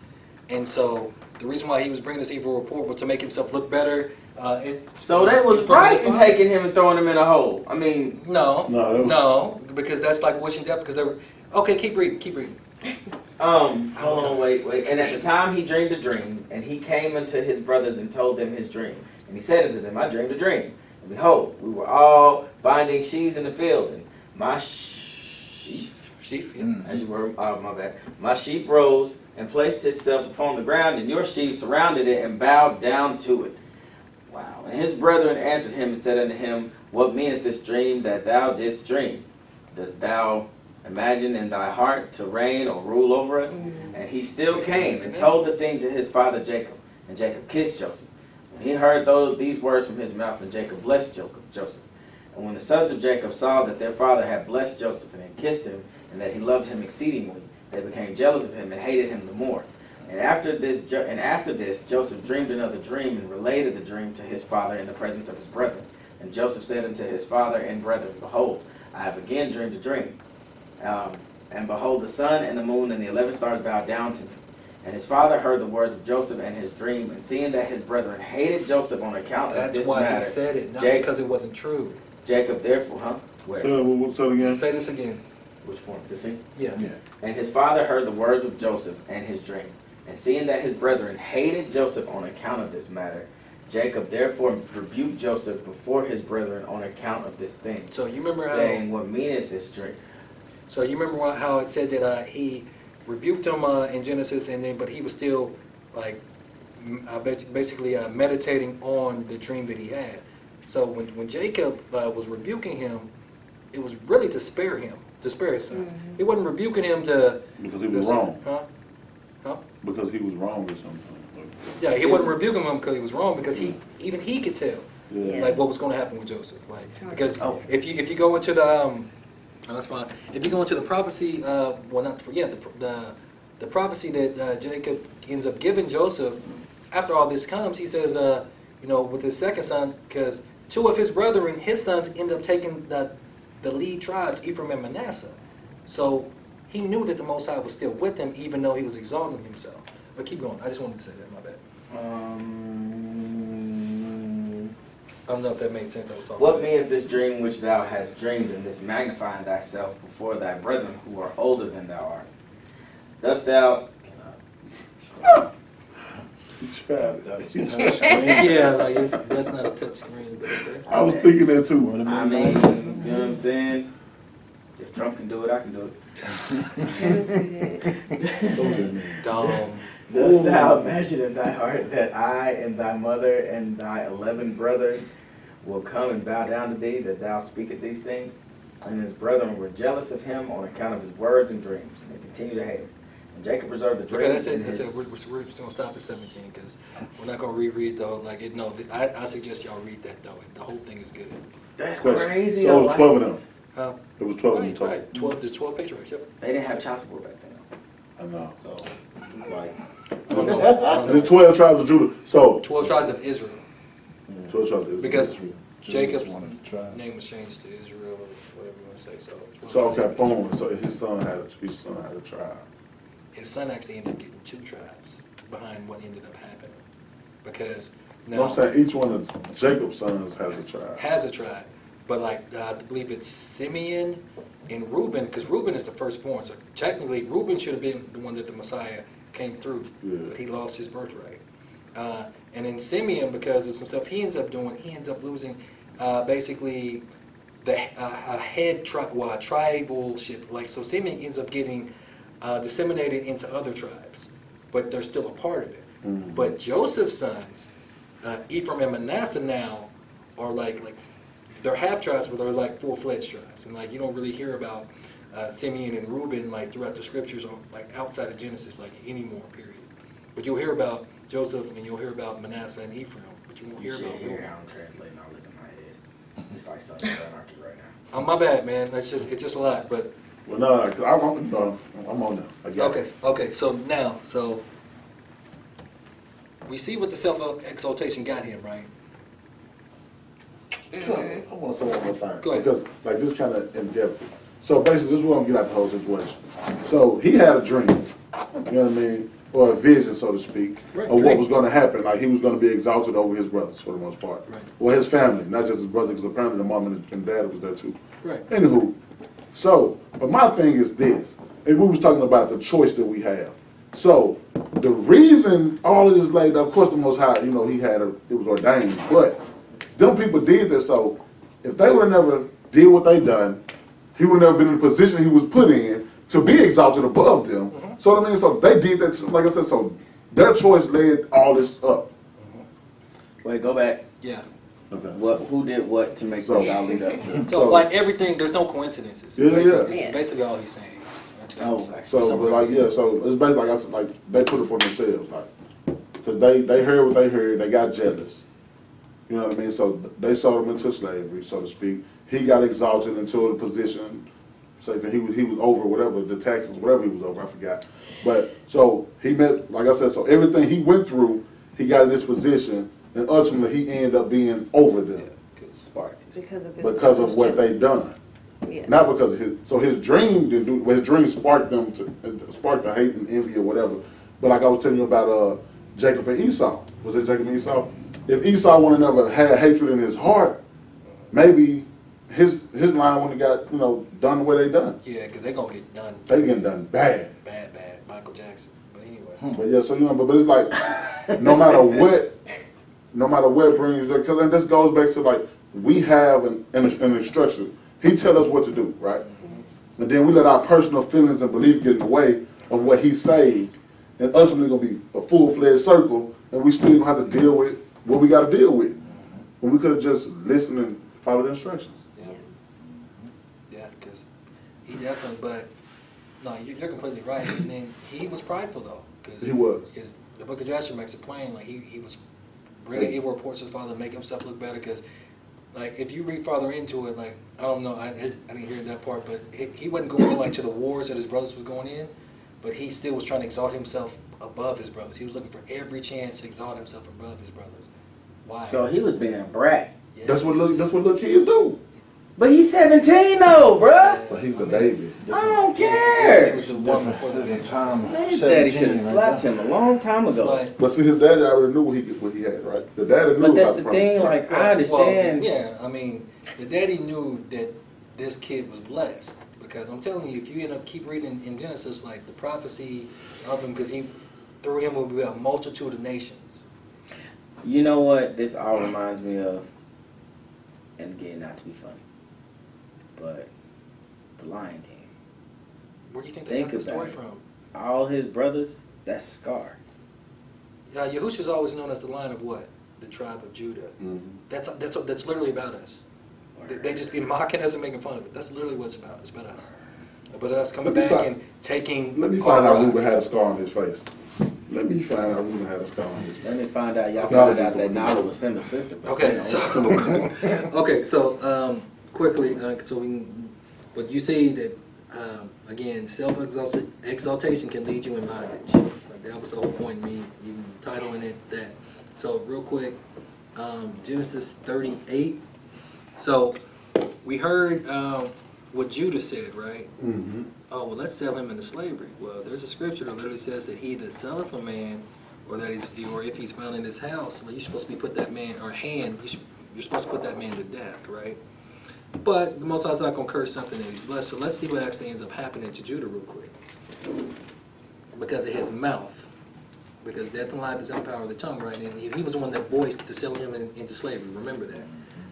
And so the reason why he was bringing this evil report was to make himself look better. So that was in front of right his in father. taking him and throwing him in a hole. I mean, No, because that's like wishing death because they were, okay, keep reading. hold on, wait. And at the time he dreamed a dream, and he came unto his brothers and told them his dream. And he said unto them, I dreamed a dream. And behold, we were all binding sheaves in the field, and my sheep, Yeah. as you were, my bad. My sheep rose and placed itself upon the ground, and your sheep surrounded it and bowed down to it. Wow. And his brethren answered him and said unto him, What meaneth this dream that thou didst dream? Dost thou imagine in thy heart to reign or rule over us? And he still came and told the thing to his father Jacob. And Jacob kissed Joseph. And he heard these words from his mouth, and Jacob blessed Joseph. And when the sons of Jacob saw that their father had blessed Joseph and had kissed him, and that he loved him exceedingly, they became jealous of him and hated him the more. And after this, Joseph dreamed another dream and related the dream to his father in the presence of his brethren. And Joseph said unto his father and brethren, Behold, I have again dreamed a dream. And behold, the sun and the moon and the 11 stars bowed down to me. And his father heard the words of Joseph and his dream, and seeing that his brethren hated Joseph on account of That's this why matter, he said it, not Jacob- because it wasn't true. Jacob therefore, Where? So again. Say this again. Which form? 15? Yeah. Yeah. And his father heard the words of Joseph and his dream. And seeing that his brethren hated Joseph on account of this matter, Jacob therefore rebuked Joseph before his brethren on account of this thing, So you remember saying, What meaneth this dream? So you remember how it said that he rebuked him in Genesis, and then but he was still like basically meditating on the dream that he had. So when Jacob was rebuking him, it was really to spare him, to spare his son. He wasn't rebuking him to Because he was wrong. Huh? Because he was wrong or something. Yeah, he wasn't rebuking him because he was wrong, because even he could tell Yeah. like what was going to happen with Joseph. Like because Oh. if you go into the that's fine. If you go into the prophecy, the prophecy that Jacob ends up giving Joseph after all this comes, he says, with his second son, because two of his brethren, his sons, end up taking the lead tribes, Ephraim and Manasseh. So he knew that the Most High was still with him, even though he was exalting himself. But keep going. I just wanted to say that. My bad. I don't know if that made sense. I was talking What about meaneth this dream which thou hast dreamed, and this magnifying thyself before thy brethren who are older than thou art? Dost thou He tried it. Yeah, like that's not a touch screen, but okay. I was thinking that too. I mean, you know what I'm saying? If Trump can do it, I can do it. Dumb. Dost thou imagine in thy heart that I and thy mother and thy 11 brethren will come and bow down to thee, that thou speakest these things? And his brethren were jealous of him on account of his words and dreams, and they continued to hate him. And Jacob preserved the dreams. Okay, that's it. in That's his- it. We're just gonna stop at 17 because we're not gonna reread though. Like it, no, I suggest y'all read that though. The whole thing is good. That's Question. crazy. So it was though, 12 of them. Huh? It was 12 of them Right, total. right. 12. There's 12 patriarchs. Yep. They didn't have child support back then. I know. So, it's like, I don't know. I don't And there's know. 12 tribes of Judah. So 12 tribes of Israel. 12 tribes of Israel. Because Judas Jacob's wanted to try. name was changed to Israel, or whatever you want to say. So. 12 So tribes okay, of Israel. boom. So his son had a tribe. His son actually ended up getting 2 tribes behind what ended up happening, because You know now what I'm saying? Each one of Jacob's sons has a tribe. has a tribe, but like I believe it's Simeon and Reuben, because Reuben is the firstborn. So technically, Reuben should have been the one that the Messiah came through, Yeah. but he lost his birthright. And then Simeon, because of some stuff he ends up doing, he ends up losing basically the head tribalship. Like so, Simeon ends up getting disseminated into other tribes, but they're still a part of it. Mhm. But Joseph's sons, Ephraim and Manasseh, now are like they're half tribes, but they're like full-fledged tribes. And like you don't really hear about Simeon and Reuben like throughout the scriptures, or like outside of Genesis, like anymore. Period. But you'll hear about Joseph and you'll hear about Manasseh and Ephraim, but you won't hear shit, about here, Reuben. I'm translating all this in my head. It's like Sons of Anarchy right now. Oh, my bad, man. It's just a lot. But Well, no, 'cause I'm on now. I got it. okay. So now, we see what the self-exaltation got him, right? So, I want to say one more thing. Go ahead. Because, like, this kind of in depth. So, basically, this is what I'm getting at the whole situation. So, he had a dream, you know what I mean? Or a vision, so to speak, Right, of what dream. was going to happen. Like, he was going to be exalted over his brothers, for the most part. Right. Or his family, not just his brother, because apparently the mom and dad was there, too. Right. Anywho, so, but my thing is this. And we was talking about the choice that we have. So, the reason all of this laid up, of course, the Most High, you know, it was ordained, but them people did this, so if they would have never did what they done, he would never been in the position he was put in to be exalted above them. So what I mean, so they did that, like I said, so their choice led all this up. Wait, go back. Yeah. Okay. Who did what to make So- this all lead up to? So like everything, there's no coincidences. Yeah, basically, yeah. it's basically all he's saying. Oh, So, but like, yeah, so it's basically like I said, like they put it for themselves, like, because they heard what they heard, they got jealous. You know what I mean? So they sold him into slavery, so to speak. He got exalted into a position, say he was over whatever the taxes, whatever he was over, I forgot. But so he met, like I said, so everything he went through, he got in this position, and ultimately he ended up being over them Spartacus. Because of what they done. Yeah. Not because of his dream didn't do, his dream sparked them to, sparked the hate and envy or whatever. But like I was telling you about Jacob and Esau. Was it Jacob and Esau? If Esau would have never had hatred in his heart, maybe his line wouldn't have got, done the way they done. Yeah, because they're going to get done They getting done bad. bad. Michael Jackson. But anyway. But yeah, so but it's like no matter what brings there, because this goes back to like we have an instruction. He tell us what to do, right? And then we let our personal feelings and belief get in the way of what he says, and ultimately gonna be a full-fledged circle, and we still gonna have to deal with what we got to deal with. When we could have just listened and followed the instructions. Yeah, because he definitely, but no, you're completely right. And then he was prideful though. Cause He was. Because the book of Joshua makes it plain, like he was bringing evil reports to his father to make himself look better. Because like if you read farther into it, like I don't know, I didn't hear that part, but he wasn't going like to the wars that his brothers was going in, but he still was trying to exalt himself above his brothers. He was looking for every chance to exalt himself above his brothers. Why? So he was being a brat. Yes. That's what little kids do. But he's 17 though, bruh. But he's the baby. I don't It care. was the one before the Different baby. time. Man, his daddy should have 17 slapped right him a long time ago. But But see, his daddy already knew what he had, right? The daddy knew But that's about the promised thing, son. like, I understand. Well, yeah, I mean, the daddy knew that this kid was blessed because I'm telling you, if you end up keep reading in Genesis, like the prophecy of him, because he through him will be a multitude of nations. You know what this all reminds me of? And again, not to be funny, but The Lion King. Where do you think they Think got the story about it. from? All his brothers, that's Scar. Yahushua's always known as the Lion of what? The tribe of Judah. Mhm. That's literally about us. They just be mocking us and making fun of it. That's literally what it's about. It's about us. But us coming Let me back find- and taking. Let me find out Reuben had a scar on his face. Let me find out Reuben had a scar on his face. Let me find out y'all No, found just out that go. Nala was Simba's sister. but, Okay, you know. so quickly, so we, but you see that again, self-exaltation can lead you in bondage. Like that was the whole point. Me even titling it that. So real quick, Genesis 38. So we heard what Judah said, right? Mm-hmm. Oh, well, let's sell him into slavery. Well, there's a scripture that literally says that he that selleth a man, or if he's found in his house, you're supposed to put that man, or you're supposed to put that man to death, right? But the Most High's not going to curse something that he's blessed. So let's see what actually ends up happening to Judah real quick. Because of his mouth. Because death and life is in the power of the tongue, right? And he was the one that voiced to sell him into slavery. Remember that.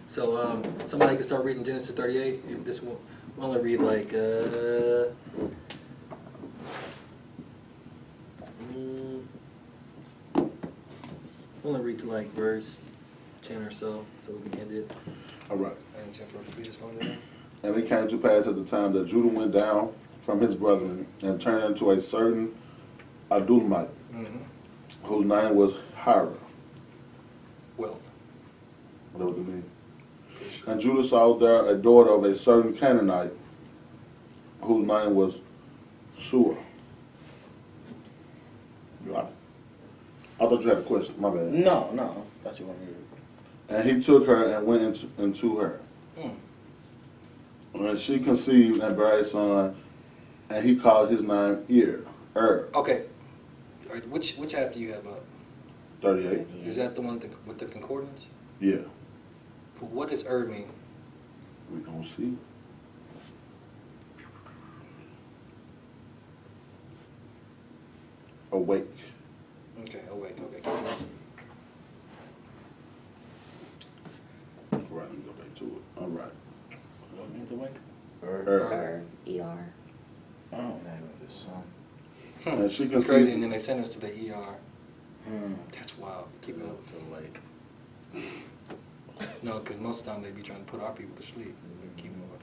So somebody can start reading Genesis 38. If this one, I'll only read like I'll only read to like verse 10 or so we can end it. All right. And 10 for a just on there. And it came to pass at the time that Judah went down from his brethren and turned to a certain Adulamite, Mm-hmm. whose name was Hira. Wealth. Whatever it means. And Judah saw there a daughter of a certain Canaanite, whose name was Shua. You got it? I thought you had a question. My bad. No. Thought you wanted to. And he took her and went into her. Mm. And she conceived and bare a son, and he called his name Okay. All right, which app do you have up? 38. Is that the one with the concordance? Yeah. What does mean? We gonna see. Awake. Okay, awake, okay. Keep going. All right, let me go back to it. All right. What means awake? Or ER. Oh. Name of his son. And she It's conceived. crazy, and then they send us to the ER. Hmm. That's wild. Keep going. To awake. No, because most of the time they be trying to put our people to sleep. Keep moving.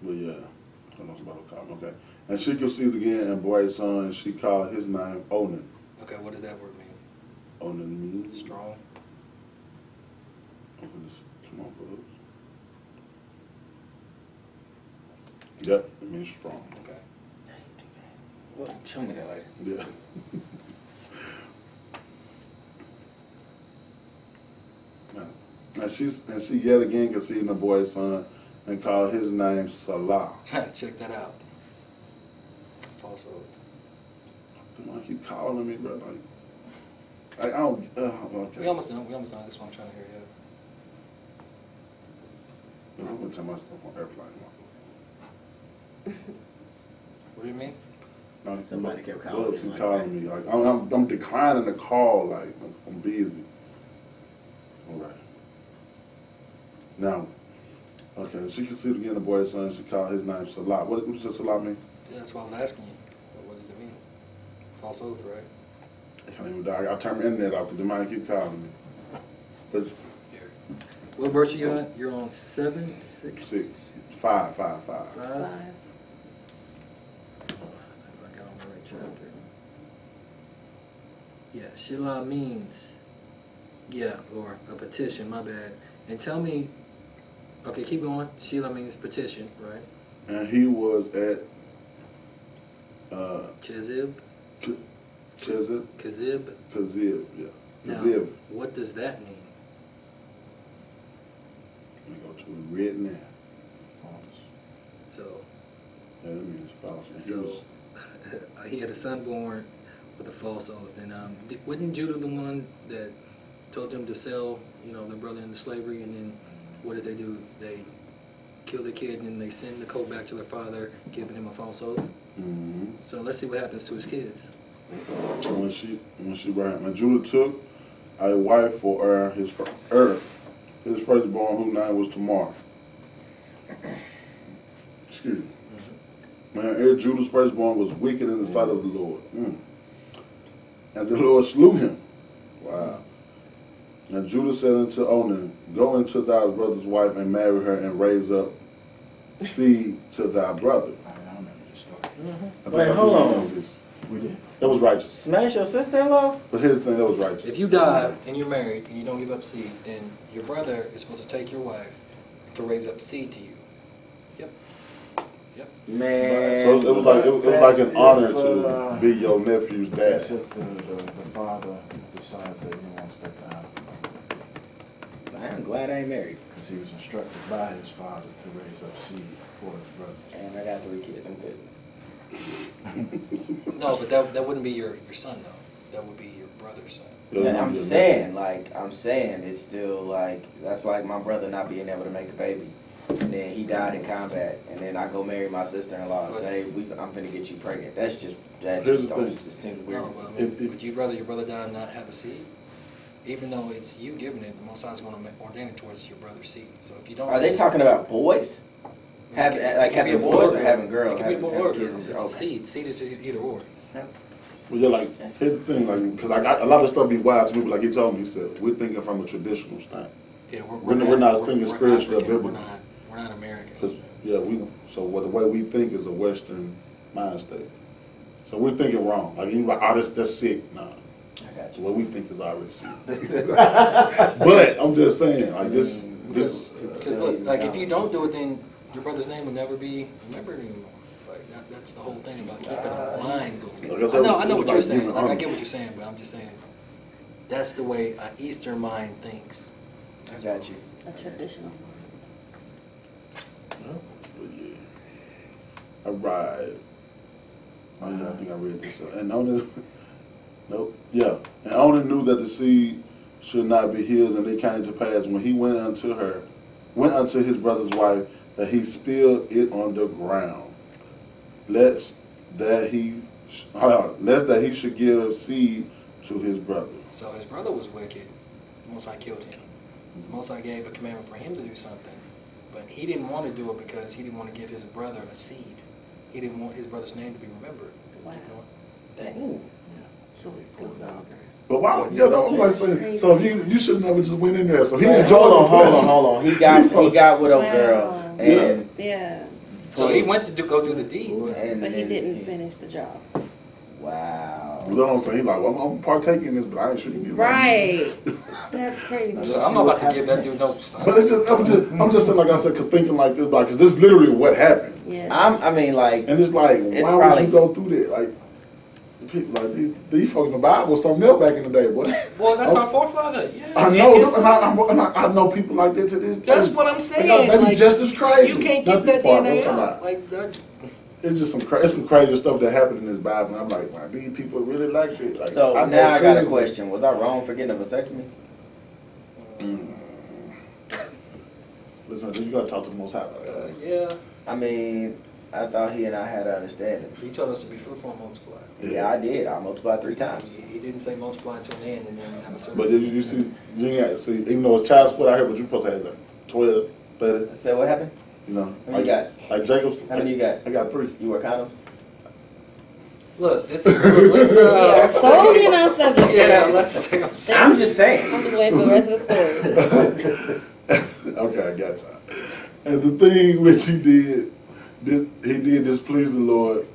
Well, yeah. I don't know about the call. Okay. And she conceived again and bore a son, and she called his name Onan. Okay, what does that word mean? Onan means Strong. Come on, folks. Yep, it means strong. Okay. Well, show me that later. Yeah. And she yet again conceived a boy's son and called his name Salah. Check that out. False oath. Come on, keep calling me, bro. Like I don't. Okay. We almost done. That's what I'm trying to hear. Yeah. I'm gonna tell my stuff on airplane. What do you mean? No, Somebody kept look, calling keep me, calling me. Like I'm declining the call. Like I'm busy. All right. Now, okay. She conceived again a boy's son. She called his name Salah. What does Salah mean? Yeah, that's what I was asking you. What does it mean? False oath, right? I can't even die. I turn my internet off because the man keep calling me. But Here. What verse are you on? You're on 7, 6, 6, 5. 5. 5. If I got on the right chapter. Yeah, Shilah means, or a petition, my bad. And tell me, okay, keep going. Shilah means petition, right? And he was at Chezib? Chezib, Kazib? yeah. Now, Kazib. what does that mean? Let me go to what we read now. False. So, Yeah, that means false. so he had a son born with a false oath. And wasn't Judah the one that told them to sell, their brother into slavery? And then what did they do? They killed the kid and then they sent the coat back to their father, giving him a false oath. Mm-hmm. So let's see what happens to his kids. When she brought him, and Judah took a wife for his firstborn, whose name was Tamar. Excuse me. Man, Judah's firstborn was wicked in the sight of the Lord. And the Lord slew him. Wow. And Judah said unto Onan, Go into thy brother's wife and marry her and raise up seed to thy brother. I remember this story. I think Wait, I hold do on. know this. We did. That was righteous. Smash your sister-in-law? But here's the thing, that was righteous. If you die and you're married and you don't give up seed, then your brother is supposed to take your wife to raise up seed to you. Yep. Man. So it was like an honor to be your nephew's That's dad. if the father decides that he wants that to happen. I'm glad I ain't married. Because he was instructed by his father to raise up seed for his brother. And I got 3 kids. I'm good. No, but that wouldn't be your son though. That would be your brother's son. And I'm saying it's still like, that's like my brother not being able to make a baby. And then he died in combat. And then I go marry my sister-in-law and say, I'm gonna get you pregnant. That just don't it seems weird. No, well, I mean, would you rather your brother die and not have a seed? Even though it's you giving it, the Most High is going to ordain it towards your brother's seed. So if you don't, Are they talking about boys? Having boys or having girls? It could be a boy or a kids? girl. It's a seed. Seed is just either or. Well, yeah, like, here's the thing, like, because a lot of stuff be wild to me, but like he told me, he said, we're thinking from a traditional stand. Yeah, We're not thinking spiritually or African, biblical. We're not Americans. Because, yeah, the way we think is a Western mind state. So we're thinking wrong. Like, you like, that's sick. Nah. I got So you. what we think is already sick. But I'm just saying, like, this. Because look, like if you don't do it, then your brother's name will never be remembered anymore. Like that's the whole thing about keeping a line going. Like I said, I know what you're like saying. giving Like I honor. get what you're saying, but I'm just saying that's the way an Eastern mind thinks. I got you. A traditional. All right. Oh, yeah, I think I read this. And Onan, nope. Yeah. And Onan knew that the seed should not be his, and it came to pass when he went unto his brother's wife, that he spilled it on the ground, lest that he should give seed to his brother. So his brother was wicked. The Most High killed him. The Most High gave a commandment for him to do something, but he didn't want to do it because he didn't want to give his brother a seed. He didn't want his brother's name to be remembered. Wow. Dang. So it's still down. But why would so if you should never just went in there. So he Wait, enjoyed hold on. He got with a girl Wow. and Yeah, So he went to go do the deed. but he didn't finish the job. Wow. You know what I'm saying? He's like, well, I'm partaking in this, but I ain't shooting you. Right. That's crazy. So I'm not about to give that dude no son. But it's just, I'm just saying, like I said, cause thinking like this, like, cause this is literally what happened. Yeah. I mean, like, And it's like, It's why would probably- you go through that? Like, people like these folks in the Bible was something else back in the day, boy. Well, that's our forefather. Yeah. I know, and I know people like that to this day. That's what I'm saying. They be Like, just as crazy. you can't Not get that this part, I'm DNA talking out. about- Like that. It's just some crazy stuff that happened in this Bible, and I'm like, wow, these people really like this. Like, so know now I got a cousins- question. Was I wrong for getting a vasectomy? Listen, you gotta talk to the Most High about that. Yeah. I mean, I thought he and I had an understanding. He told us to be fruitful and multiply. Yeah, I did. I multiplied 3 times. He didn't say multiply to an end and then have a certain. But you see, even though it's child support out here, but you supposed to have like 12, 30, I said, what happened? you know. How many you got? Like Jacob's. How many you got? I got 3. You wear condoms? Look, let's Yeah, solely on subject. Yeah, let's stay on subject. I'm just saying. I'm just waiting for the rest of the story. Okay, I got you. And the thing which he did displease the Lord,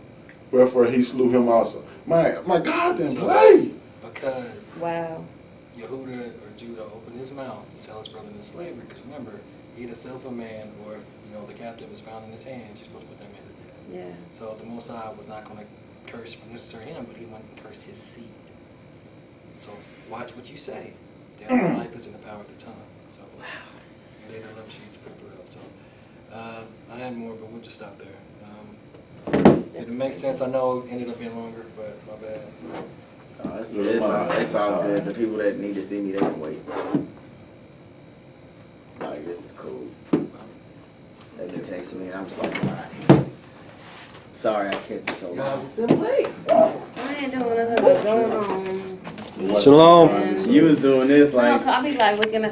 wherefore he slew him also. My God didn't play. Because Wow. Yehuda or Judah opened his mouth to sell his brother into slavery. Because remember, either sell for a man or if the captive is found in his hands, you're supposed to put that man to death. Yeah. So the Most High was not going to curse necessarily him, but he went and cursed his seed. So watch what you say. Death and life is in the power of the tongue. So data number sheet to fill out. So I had more, but we'll just stop there. Did it make sense? I know it ended up being longer, but my bad. It's all good. The people that need to see me, they can wait. Like, this is cool. They can text me and I'm just like, alright. Sorry I kept you so long. Guys, it's in late. I ain't doing nothing but going on. Shalom. And- You was doing this like. No, 'cause I be like looking at